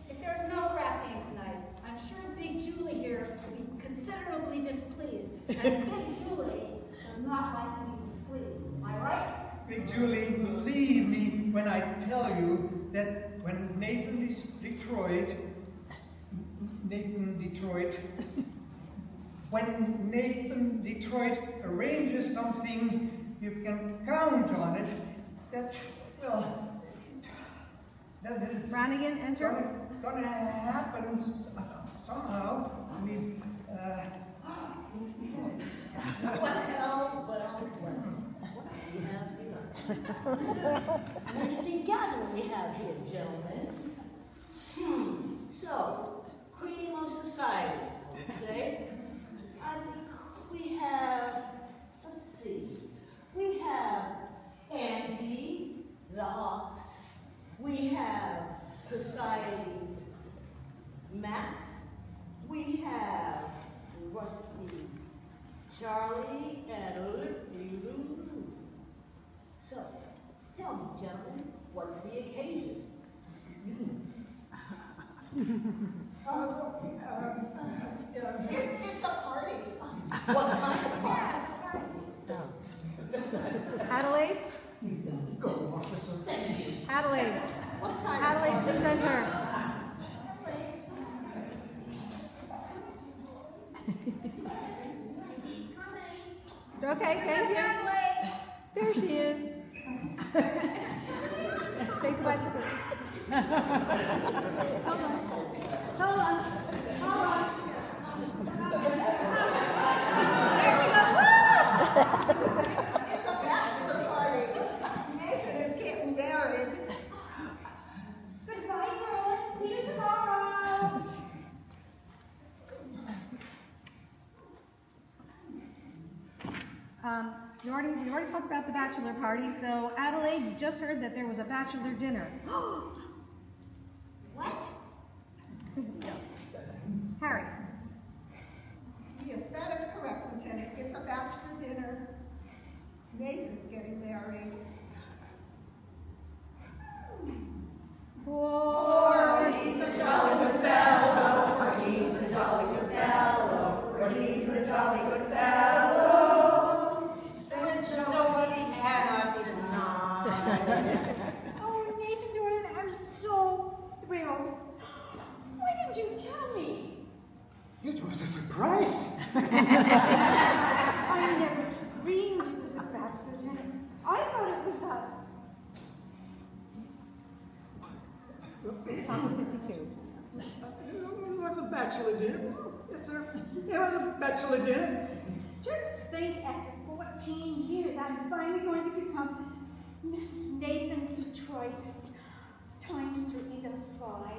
if there's no craft game tonight, I'm sure Big Julie here will be considerably displeased. And Big Julie does not like to be displeased. Am I right? Big Julie, believe me when I tell you that when Nathan Detroit, when Nathan Detroit arranges something, you can count on it. That, well, that is Brannigan, enter. Gonna happen somehow. I mean, Well. We have here. What gathering we have here, gentlemen? So, cream of society, I would say. I think we have, let's see, we have Andy, the Hawks, we have Society Max, we have Rusty Charlie, and Lippy Lou. So, tell me, gentlemen, what's the occasion? It's a party. What kind of party? Adelaide? Go, officer. Adelaide. What kind Adelaide, of please enter. Okay, thank you. There she is. Say goodbye to her. Hold on. Hold on. Hold on. There we go. It's a bachelor party. Nathan is getting married. Goodbye, girls. See you tomorrow. We already talked about the bachelor party, so Adelaide, you just heard that there was a bachelor dinner. What? Harry. Yes, that is correct, Lieutenant. It's a bachelor dinner. Nathan's getting married. For he's a jolly good fellow, for he's a jolly good fellow, for he's a jolly good fellow. Nobody cannot deny. Oh, Nathan Jordan, I'm so thrilled. Why didn't you tell me? It was a surprise. I never dreamed it was a bachelor dinner. I thought it was a... It was a bachelor dinner. Yes, sir. It was a bachelor dinner. Just think, after 14 years, I'm finally going to become Mrs. Nathan Detroit. Time certainly does fly.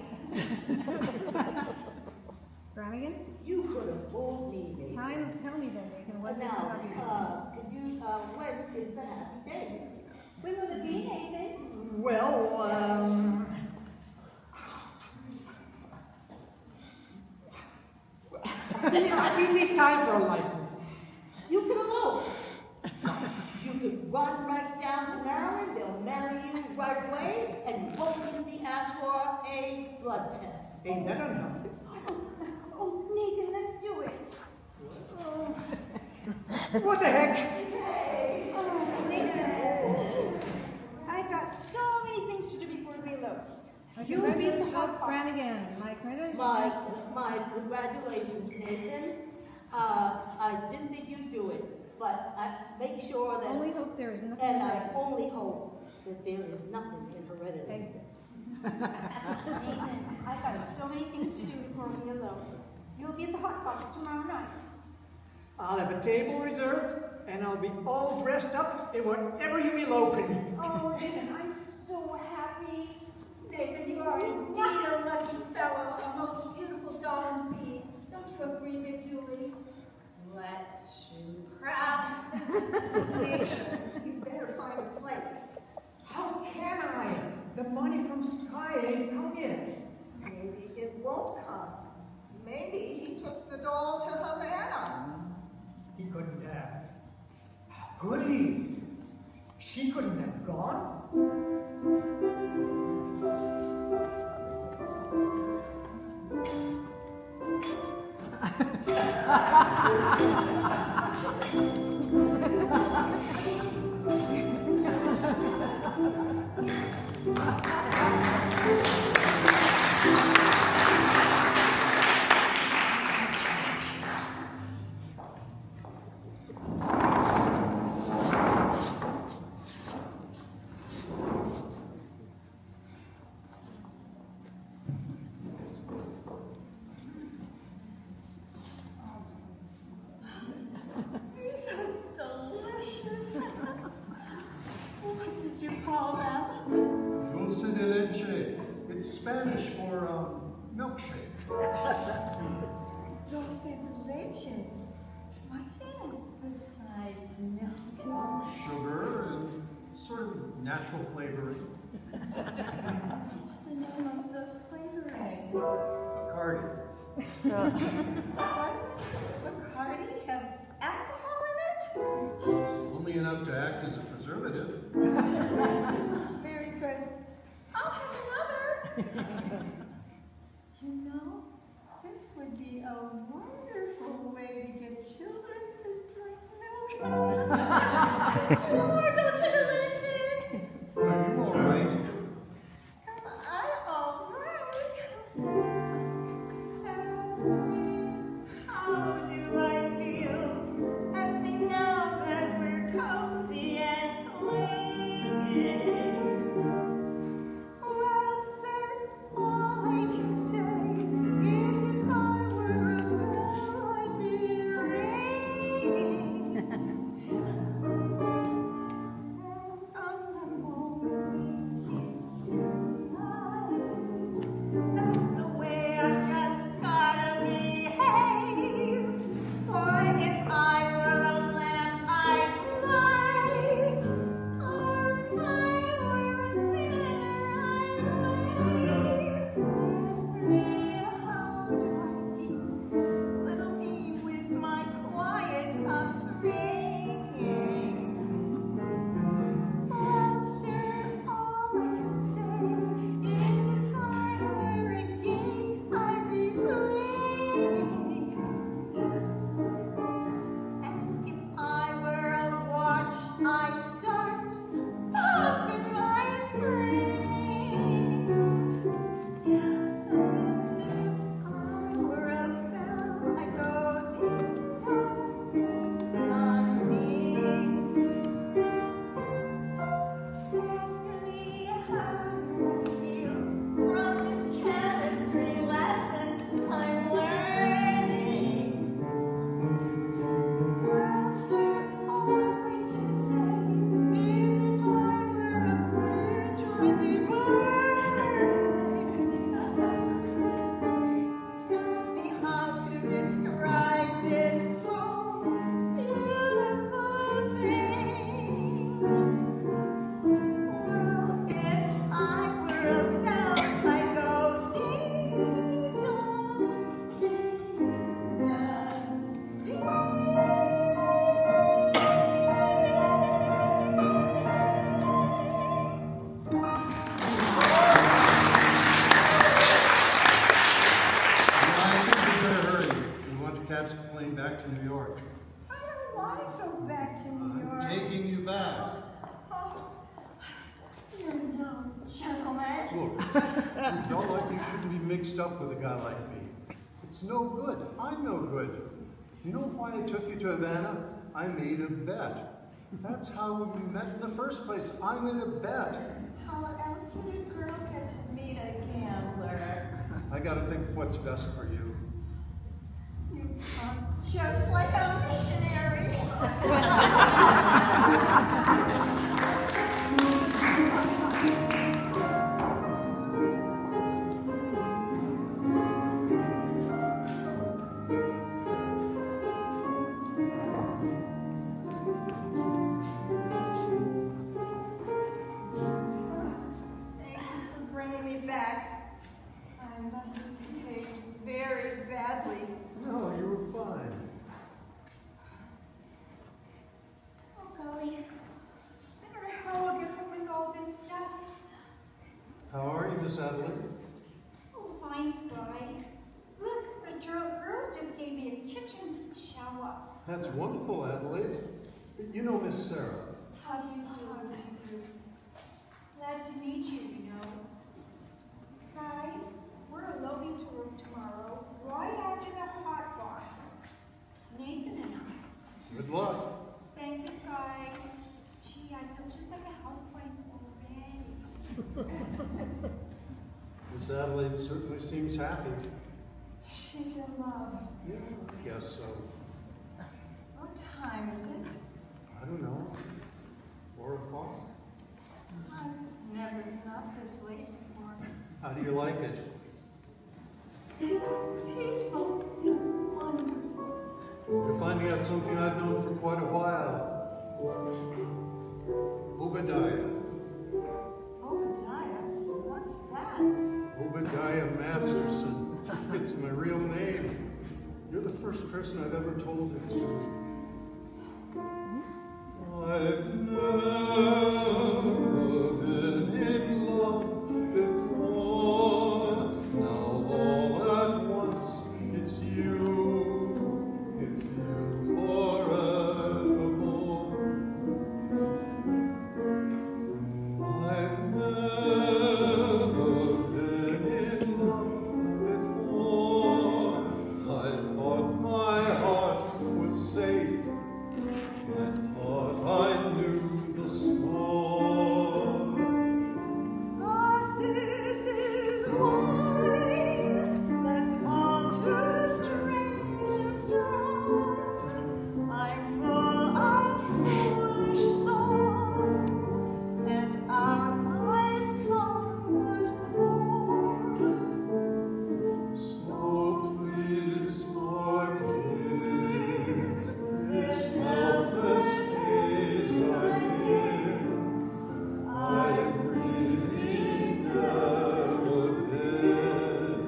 Brannigan? You could have fooled me, Nathan. Tell me then, Nathan, what Now, could you, when is the happy day? When will it be, Nathan? Well, we need time for a license. You can elope. You could run right down to Maryland, they'll marry you right away, and you won't even be asked for a blood test. Ain't that enough? Oh, Nathan, let's do it. What the heck? Hey. Oh, Nathan. I've got so many things to do before we elope. You will be the hot Brannigan, my credit? My congratulations, Nathan. I didn't think you'd do it. but make sure that. Only hope there is nothing. And I only hope that there is nothing in heredity. Nathan, I've got so many things to do before we get alone. You'll be at the hot box tomorrow night. I'll have a table reserved, and I'll be all dressed up in whatever you elope in. Oh, Nathan, I'm so happy. Nathan, you are indeed a lucky fellow, a most beautiful doll indeed. Don't you agree, Big Julie? Let's shoot crap. You better find a place. How can I? The money from Sky ain't come yet. Maybe it won't come. Maybe he took the doll to Havana. He couldn't have. How could he? She couldn't have gone. These are delicious. What did you call them? Dulce de leche. It's Spanish for milkshake. Dulce de leche. What's in it besides milk? Sugar and sort of natural flavoring. What's the name of the flavoring? Bacardi. Doesn't Bacardi have alcohol in it? Only enough to act as a preservative. Very good. I'll have another. You know, this would be a wonderful way to get children to drink milk. Two more Dulce de leche. Are you all right? Am I all right? Ask me, how do I feel? Ask me now that we're cozy and clingy. Well, sir, all I can say is if I were a bell, I'd be ringing. And from the moment we kissed tonight, that's the way I just gotta behave. For if I were a lamp, I'd light. Or if I were a banner, I'd wave. Ask me, how do I feel? Little me with my quiet upbringing. Well, sir, all I can say is if I were a king, I'd be swinging. And if I were a watch, I'd start pumping my springs. And if I were a bell, I'd go ding dong, ding ding. Ask me how I feel from this chemistry lesson I'm learning. Well, sir, all I can say is if I were a bridge, I'd be burning. Ask me how to describe this whole beautiful thing. Well, if I were a bell, I'd go ding dong, ding dong, ding. I think we better hurry. We want to catch the plane back to New York. I don't want to go back to New York. Taking you back. Oh, you're no gentleman. Look, you don't like you shouldn't be mixed up with a guy like me. It's no good. I'm no good. You know why I took you to Havana? I made a bet. That's how we met in the first place. I made a bet. How else would a girl get to meet a gambler? I gotta think of what's best for you. You talk just like a missionary. No, you were fine. Oh, golly. I don't know how I'll get home with all this stuff. How are you, Miss Adelaide? Oh, fine, Spy. Look, the girls just gave me a kitchen shower. That's wonderful, Adelaide. You know Miss Sarah. How do you do? Glad to meet you, you know. Sky, we're eloping to work tomorrow, right after the hot box. Nathan and I. Good luck. Thank you, Sky. Gee, I feel just like a housewife already. Miss Adelaide certainly seems happy. She's in love. Yeah, I guess so. What time is it? I don't know. 4 o'clock? I've never been up this late before. How do you like it? It's peaceful, wonderful. You're finding out something I've known for quite a while. Obadiah. Obadiah? What's that? Obadiah Masterson. It's my real name. You're the first person I've ever told it to. I've never been in love before. Now all at once, it's you. It's you forevermore. I've never been in love before. I thought my heart was safe. I thought I knew the score. But this is wine that's all too strange and strong. I'm full of foolish song, and my song was born. So please forgive this helpless days I live. I really never been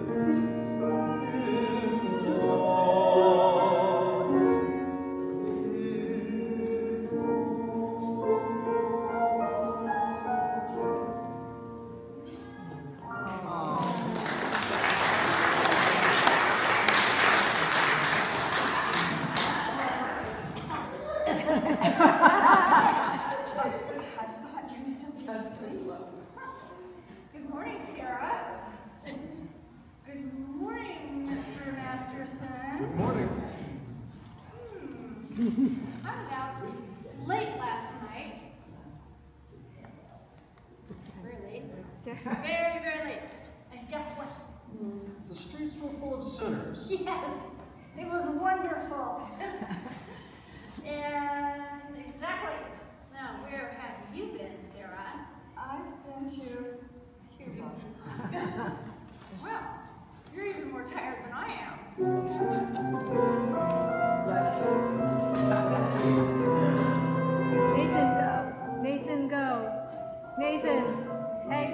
in love I thought you still be asleep. Good morning, Sarah. Good morning, Mr. Masterson. Good morning. I was out late last night. Very late. Very, very late. And guess what? The streets were full of sinners. Yes, it was wonderful. And exactly. Now, where have you been, Sarah? I've been to Cuba. Well, you're even more tired than I am. Nathan, go. Nathan, go. Nathan. Hey.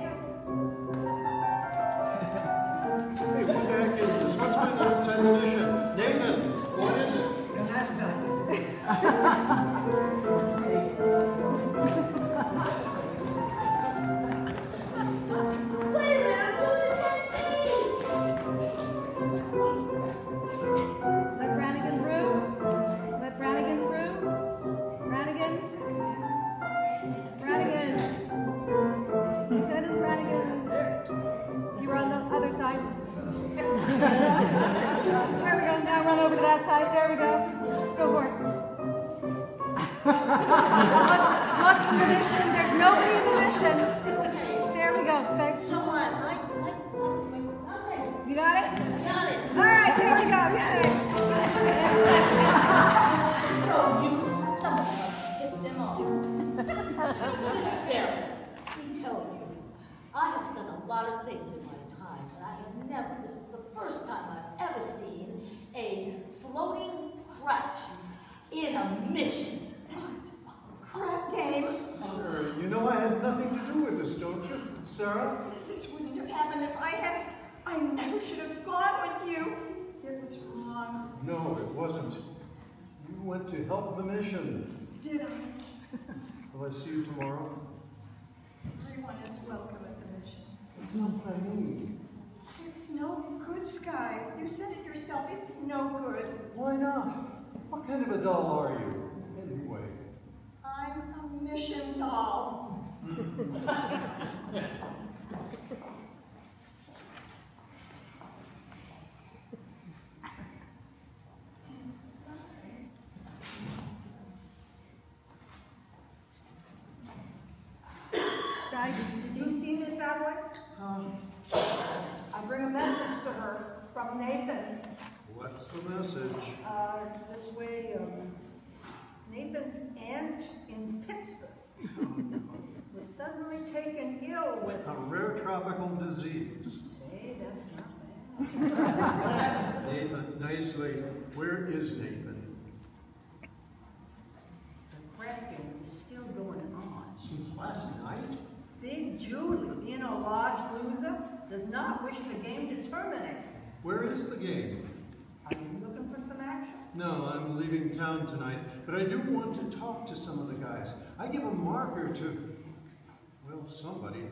Hey, what the heck is this? What's going on inside the mission? Nathan, what is it? Your mascot. Let Brannigan through. Let Brannigan through. Brannigan. Brannigan. Lieutenant Brannigan. You were on the other side. There we go. Now run over to that side. There we go. Go for it. Look in the mission. There's nobody in the mission. There we go. Thanks. Someone, You got it? got it. All right, there we go. Use someone to tip them off. Miss Sarah, let me tell you, I have done a lot of things in my time, but I have never, this is the first time I've ever seen a floating crash in a mission. Crap game. Sarah, you know I had nothing to do with this, don't you? Sarah? This wouldn't have happened if I never should have gone with you. It was wrong. No, it wasn't. You went to help the mission. Did I? Will I see you tomorrow? Everyone is welcome at the mission. That's not what I mean. It's no good, Sky. You said it yourself. It's no good. Why not? What kind of a doll are you, anyway? I'm a mission doll. Did you see Miss Adwood? I bring a message to her from Nathan. What's the message? It's this way, Nathan's aunt in Pittsburgh was suddenly taken ill with A rare tropical disease. Hey, that's not bad. Nathan, nicely, where is Nathan? The cracking is still going on. Since last night? Big Julie, being a large loser, does not wish the game to terminate. Where is the game? Are you looking for some action? No, I'm leaving town tonight, but I do want to talk to some of the guys. I give a marker to, well, somebody,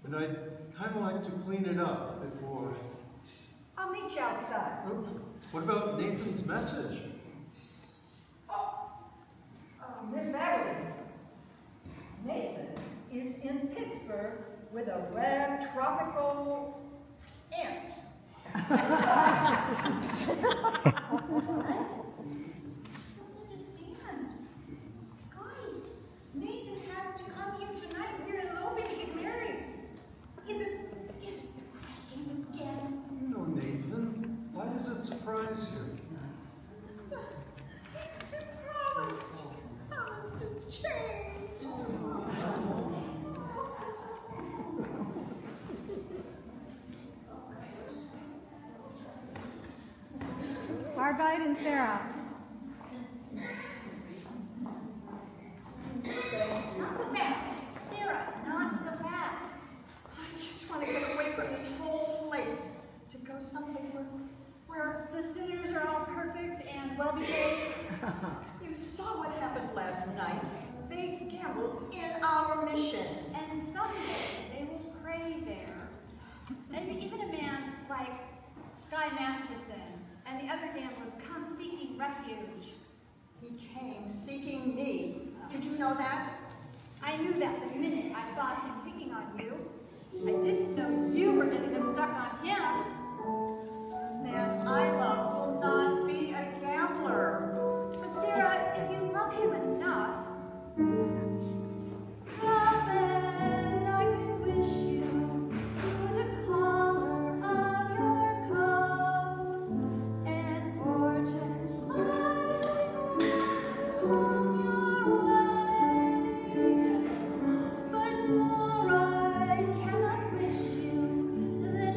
and I'd kind of like to clean it up before. I'll meet you outside. Oh, what about Nathan's message? Miss Adwood, Nathan is in Pittsburgh with a rare tropical ant. I don't understand. Sky, Nathan has to come here tonight. We're eloping to get married. Is it cracking again? You know Nathan. Why does it surprise you? He promised to change. Our guide and Sarah. Not so fast. Sarah, not so fast. I just want to get away from this whole place. To go someplace where The senators are all perfect and well behaved. you saw what happened last night. They gambled in our mission. And someday they will pray there. And even a man like Sky Masterson and the other gamblers come seeking refuge. He came seeking me. Did you know that? I knew that the minute I saw him picking on you. I didn't know you were getting them stuck on him. The man I love will not be a gambler. But Sarah, if you love him enough, how then I can wish you for the color of your coat and fortune smiling come your way. But more I cannot wish you than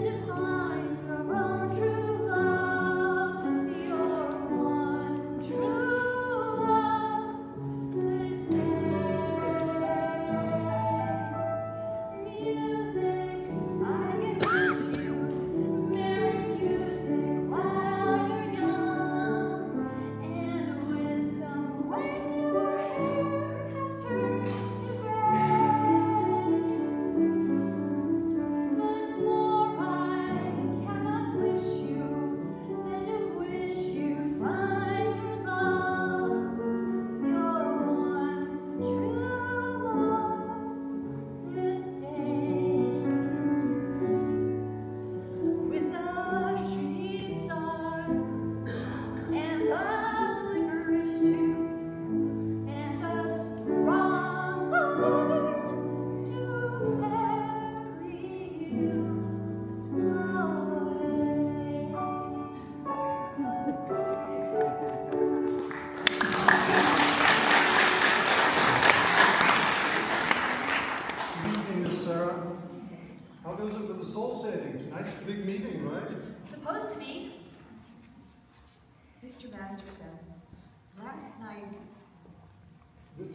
Tonight's the big meeting, right? Supposed to be. Mr. Masterson, last night... The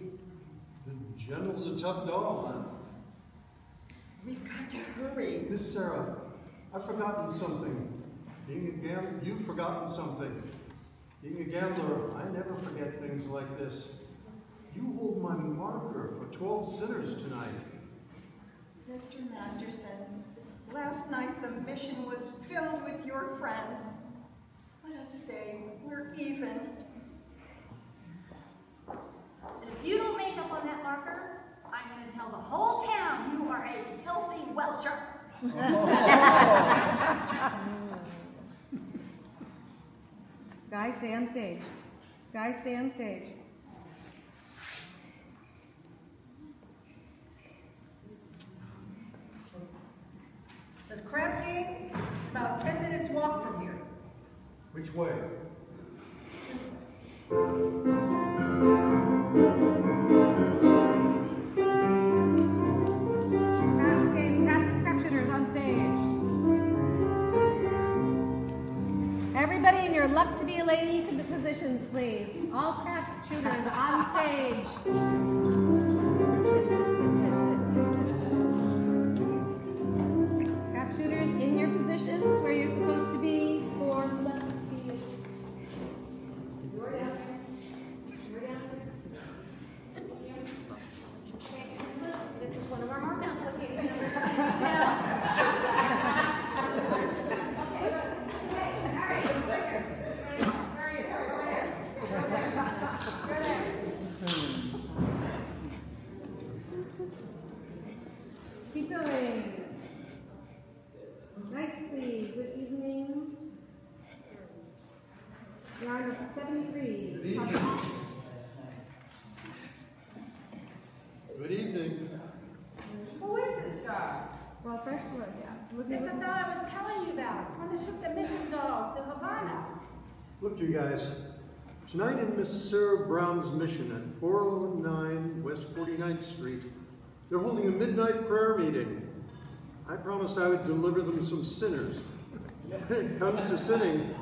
general's a tough dog, huh? We've got to hurry. Miss Sarah, I've forgotten something. Being a gambler, you've forgotten something. Being a gambler, I never forget things like this. You hold my marker for 12 sinners tonight. Mr. Masterson, last night the mission was filled with your friends. Let us say we're even. And if you don't make up on that marker, I'm going to tell the whole town you are a filthy welcher. Guys, stay on stage. Guys, stay on stage. The crab game, about 10 minutes walk from here. Which way? Crap shooters on stage. Everybody in your luck to be a lady, come to positions, please. All crap shooters on stage. Crap shooters in your positions where you're supposed to be for luck to be. You're down there. You're down there. Okay, this is one of our markers. Okay. Keep going. Nicely. Good evening. You're on 73. Good evening. Good evening. Who is this guy? Well, first of all, yeah. It's the fellow I was telling you about, one that took the mission dog to Havana. Look, you guys. Tonight in Miss Sarah Brown's mission at 409 West 49th Street, they're holding a midnight prayer meeting. I promised I would deliver them some sinners. When it comes to sinning,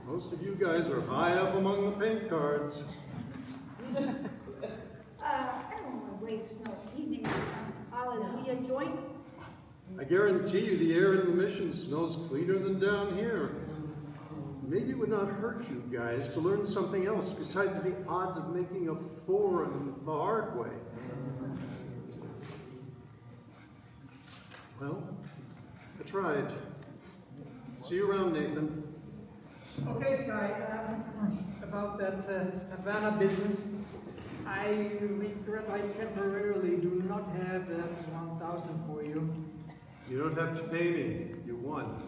most of you guys are high up among the paint cards. I don't want to waste no evening hallelujah joint. I guarantee you the air in the mission smells cleaner than down here. Maybe it would not hurt you guys to learn something else besides the odds of making a 4 in the hard way. Well, I tried. See you around, Nathan. Okay, Sky, about that Havana business, I regret I temporarily do not have that 1,000 for you. You don't have to pay me. You won.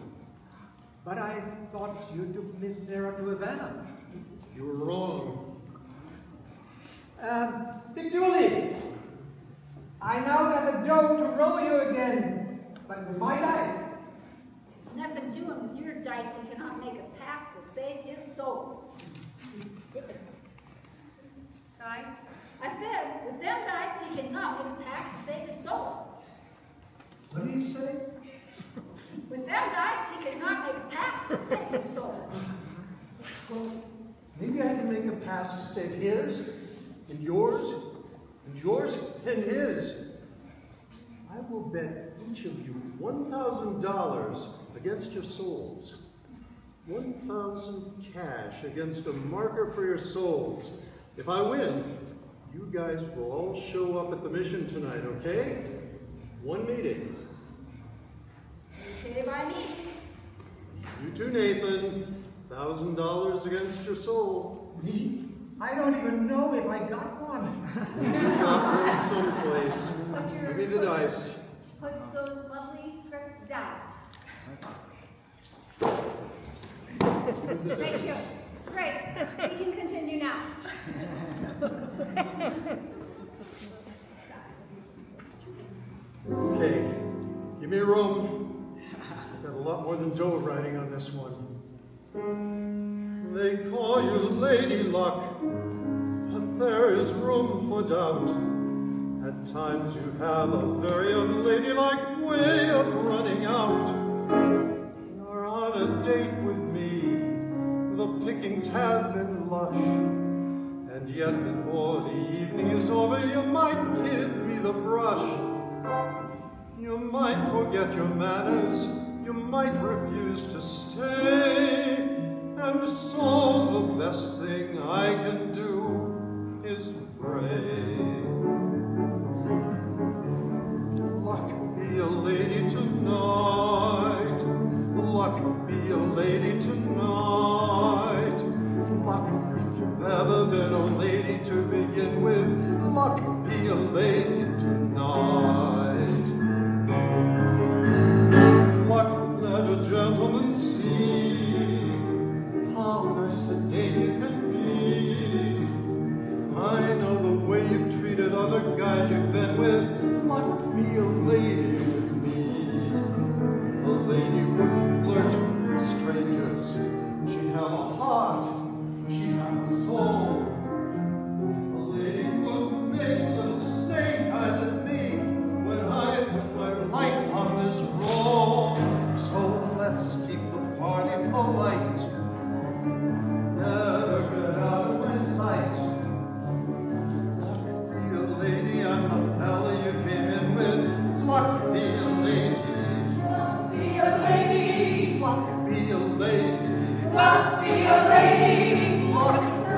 But I thought you took Miss Sarah to Havana. You were wrong. Big Julie, I now got the dough to roll you again, but with my dice. There's nothing doing with your dice. He cannot make a pass to save his soul. Right? I said, with them dice, he cannot make a pass to save his soul. What did he say? With them dice, he cannot make a pass to save his soul. Well, maybe I can make a pass to save his, and yours, and his. I will bet each of you $1,000 against your souls. 1,000 cash against a marker for your souls. If I win, you guys will all show up at the mission tonight, okay? One meeting. Okay by me. You too, Nathan. $1,000 against your soul. Me? I don't even know if I got one. You got one someplace. Give me the dice. Put those lovely scripts down. Thank you. Great. We can continue now. Okay, give me a room. Got a lot more than dough riding on this one. They call you Lady Luck, but there is room for doubt. At times you have a very unladylike way of running out. yet before the evening is over, you might give me the brush. You might forget your manners, you might refuse to stay, and so the best thing I can do is pray. Luck be a lady tonight, luck be a lady tonight, luck if you've ever been a lady to begin with, luck be a lady tonight. Luck let a gentleman see how nice a dame you can be. I know the way you've treated other guys you've been with. Luck be a lady with me. A lady wouldn't flirt with strangers. She'd have a heart. She'd have a soul. A lady wouldn't make little snake eyes at me when I put my life on this roll. So let's keep the party polite. Never get out of my sight. Luck be a lady, I'm the fella you came in with. Luck be a lady. Luck be a lady. Luck be a lady. Luck be a lady. Luck be a lady.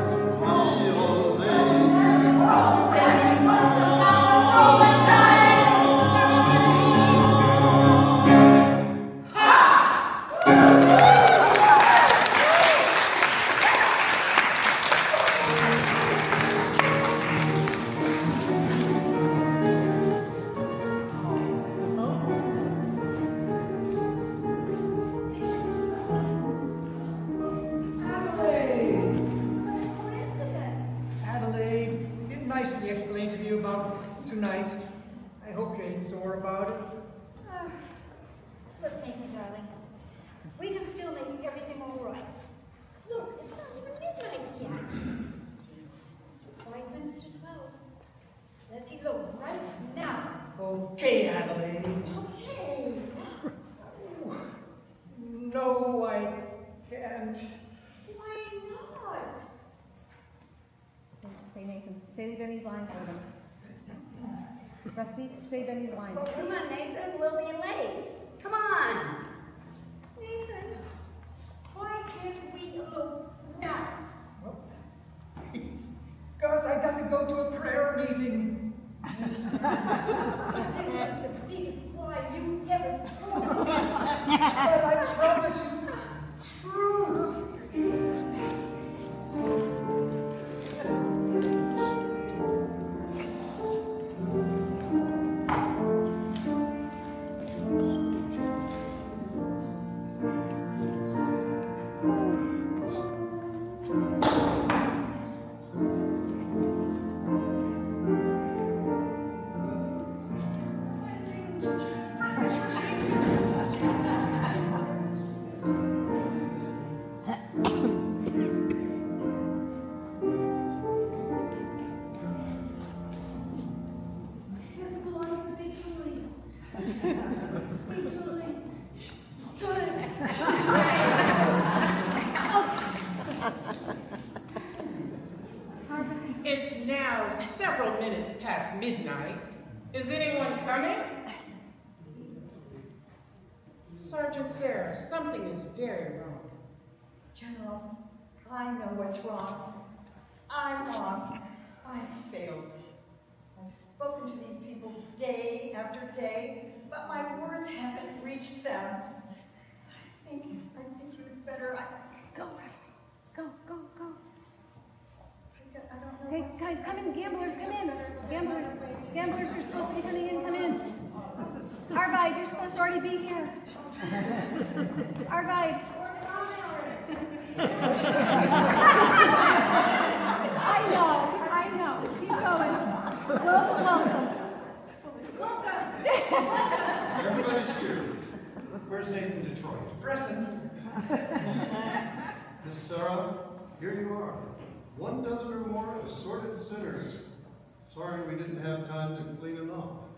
Tonight. I hope you ain't sore about it. Look, Nathan, darling. We can still make everything all right. Look, it's not even midnight yet. It's 5 minutes to 12. Let's elope right now. Okay, Adelaide. Okay. No, I can't. Why not? Say Nathan. Say Benny's line for them. Rusty, say Benny's line. Well, come on, Nathan. We'll be late. Come on. Nathan, why can't we elope now? Gus, I got to go to a prayer meeting. This is the biggest lie you ever told. But I promise you, true. It's now several minutes past midnight. Is anyone coming? Sergeant Sarah, something is very wrong. General, I know what's wrong. I'm wrong. I've failed. I've spoken to these people day after day, but my words haven't reached them. I think you'd better. Go, Rusty. Go. I don't know. Hey, guys, come in. Gamblers, come in. Gamblers, you're supposed to be coming in. Come in. Arvide, you're supposed to already be here. Arvide. I know. Keep going. Welcome. Everybody's here. Where's Nathan Detroit? Preston. Miss Sarah, here you are. 1 dozen or more assorted sinners. Sorry we didn't have time to clean them up.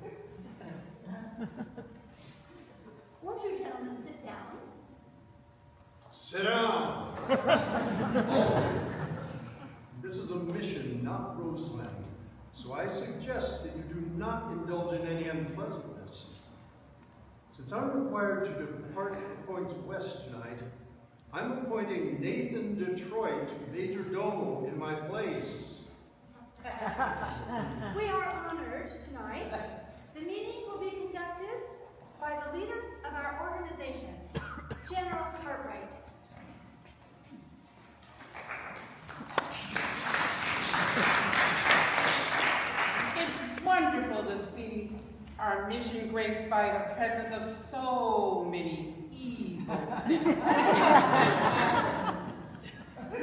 Won't you gentlemen sit down? Sit down! Oh, this is a mission, not Roseland, so I suggest that you do not indulge in any unpleasantness. Since I'm required to depart for points west tonight, I'm appointing Nathan Detroit major domo in my place. We are honored tonight. The meeting will be conducted by the leader of our organization, General Cartwright. It's wonderful to see our mission graced by the presence of so many evil sinners.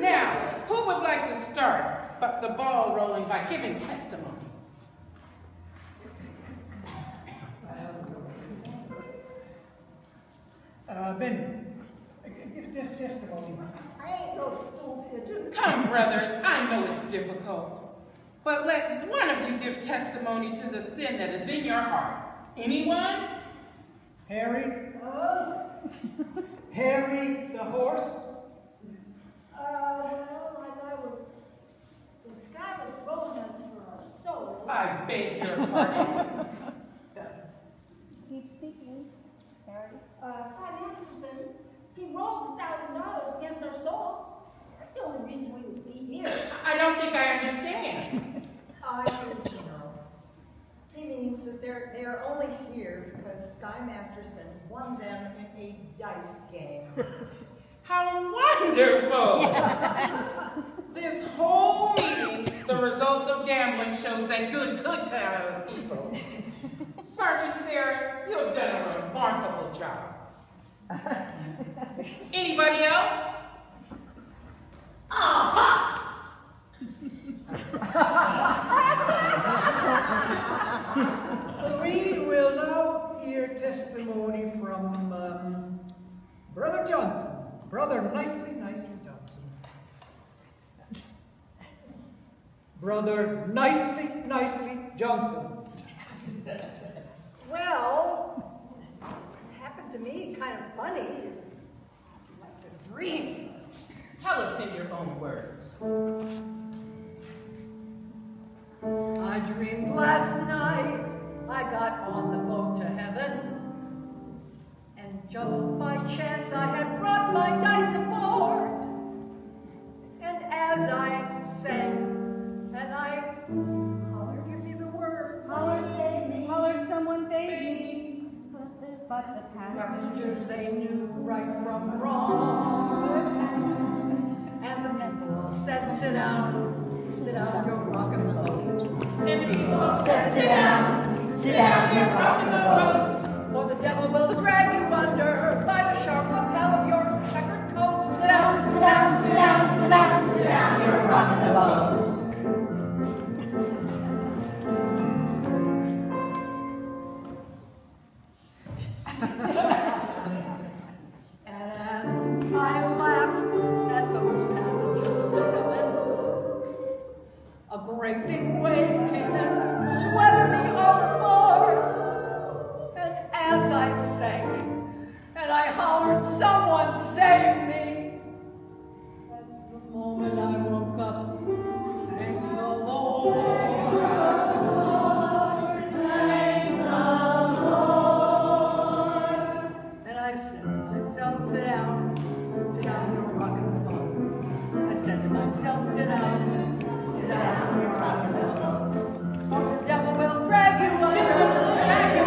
Now, who would like to start the ball rolling by giving testimony? Ben, give this testimony. I ain't no stupid. Come, brothers, I know it's difficult, but let one of you give testimony to the sin that is in your heart. Anyone? Harry? Harry the horse? Well, like the sky was rolling us for our soul. I beg your pardon. Keep speaking, Harry. Scott Anderson, he rolled $1,000 against our souls. That's the only reason we would be here. I don't think I understand. I do, General. He means that they're only here because Sky Masterson won them in a dice game. How wonderful! This whole meeting, the result of gambling, shows that good could come out of evil. Sergeant Sarah, you have done a remarkable job. Anybody else? Aha! We will now hear testimony from Brother Johnson. Brother Nicely Johnson. Brother Nicely Johnson. Well, it happened to me kind of funny. Like a dream. Tell us in your own words. I dreamed last night I got on the boat to heaven. And just by chance I had brought my dice aboard. And as I sang, and I hollered, give me the words. Hollered, save me. Hollered, someone save me. But the passengers, they knew right from wrong. And the people all said, sit down, you're rocking the boat. And the people all said, sit down, you're rocking the boat. For the devil will drag you under by the sharp lapel of your checkered coat. Sit down, you're rocking the boat. And as I laughed at those passengers to heaven, a great big wave came and swept me overboard. And as I sank, and I hollered, someone save me, that's the moment I woke up. Thank the Lord. Thank the Lord. And I said to myself, sit down, you're rocking the boat. I said to myself, sit down, you're rocking the boat. For the devil will drag you under, and you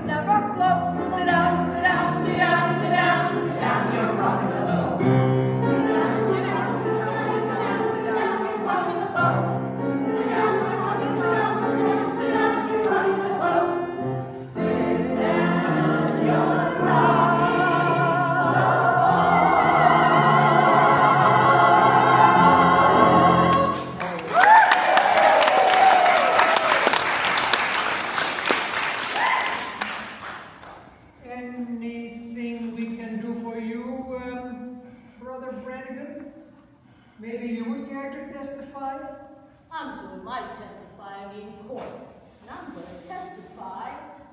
never float. Sit down, you're rocking the boat. Sit down, you're rocking the boat. Sit down, you're rocking the boat. Sit down, you're rocking the boat. Sit down, you're rocking the boat. Anything we can do for you, Brother Brannigan? Maybe you would care to testify? I'm doing my testifying in court. And I'm going to testify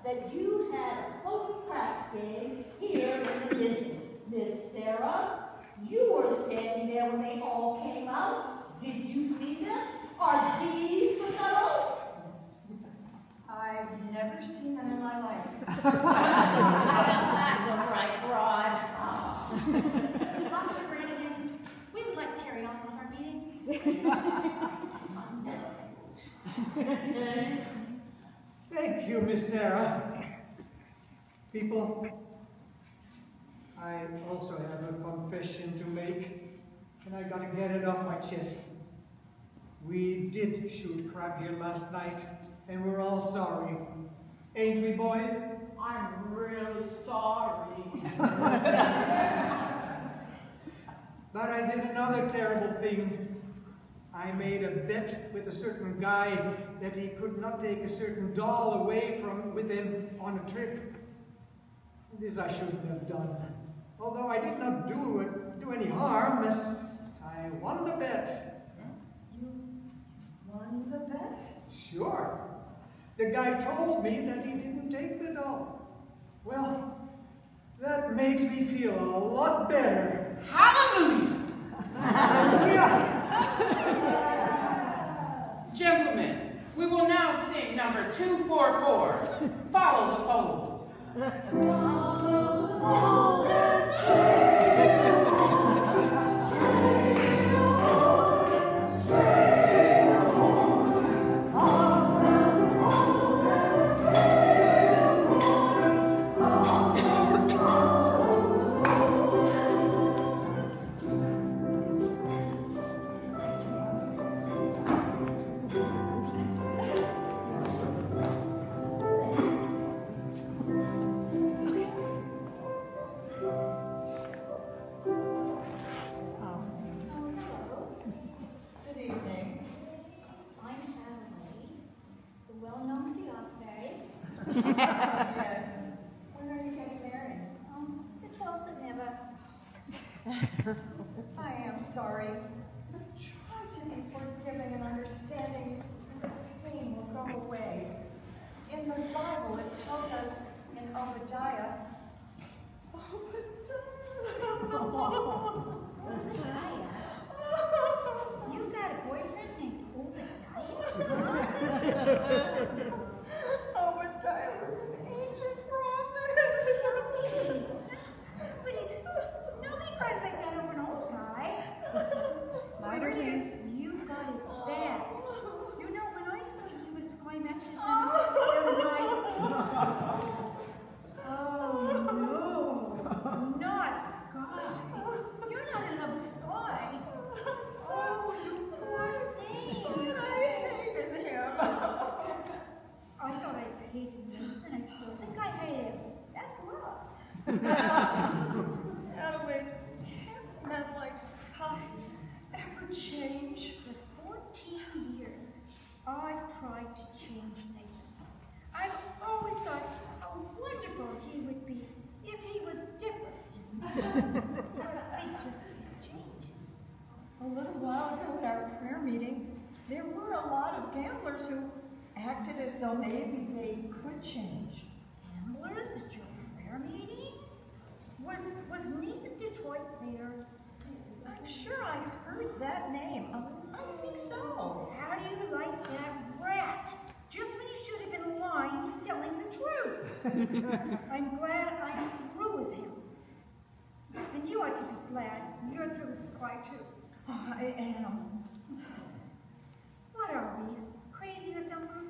that you had a floating crack game here in the division. Miss Sarah, you were standing there when they all came out. Did you see them? Are these the fellows? I've never seen them in my life. That's all right, Broad. Dr. Brannigan, we would like to carry on with our meeting. Thank you, Miss Sarah. People, I also have a confession to make, and I gotta get it off my chest. We did shoot crap here last night, and we're all sorry. Ain't we, boys? I'm really sorry. But I did another terrible thing. I made a bet with a certain guy that he could not take a certain doll away with him on a trip. This I shouldn't have done. Although I did not do any harm, as I won the bet. You won the bet? Sure. The guy told me that he didn't take the doll. Well, that makes me feel a lot better. Hallelujah! Hallelujah! Gentlemen, we will now sing number 244, Follow the Fold. Yes. When are you getting married? The 12th of never. I am sorry, but try to be forgiving and understanding, and the pain will go away. In the Bible, it tells us in Obadiah, You got a boyfriend named Obadiah was an ancient prophet. Nobody cries like that over an old guy. Whatever it is, you got it bad. You know, when I saw he was Squire-Master Son the other night. Oh no, not Sky. You're not in love with Sky. Oh, you poor thing. I hated him. I thought I hated him, and I still think I hate him. That's love. Natalie, can't men like Sky ever change? For 14 years, I've tried to change Nathan. I've always thought how wonderful he would be if he was different. I just can't change. A little while ago at our prayer meeting, there were a lot of gamblers who acted as though maybe they could change. Gamblers at your prayer meeting? Was Nathan Detroit there? I'm sure I heard that name. I think so. How do you like that rat? Just when he should have been lying, he's telling the truth. I'm glad I'm through with him. And you ought to be glad you're through with Squire too. Oh, I am. What are we? Crazy or something?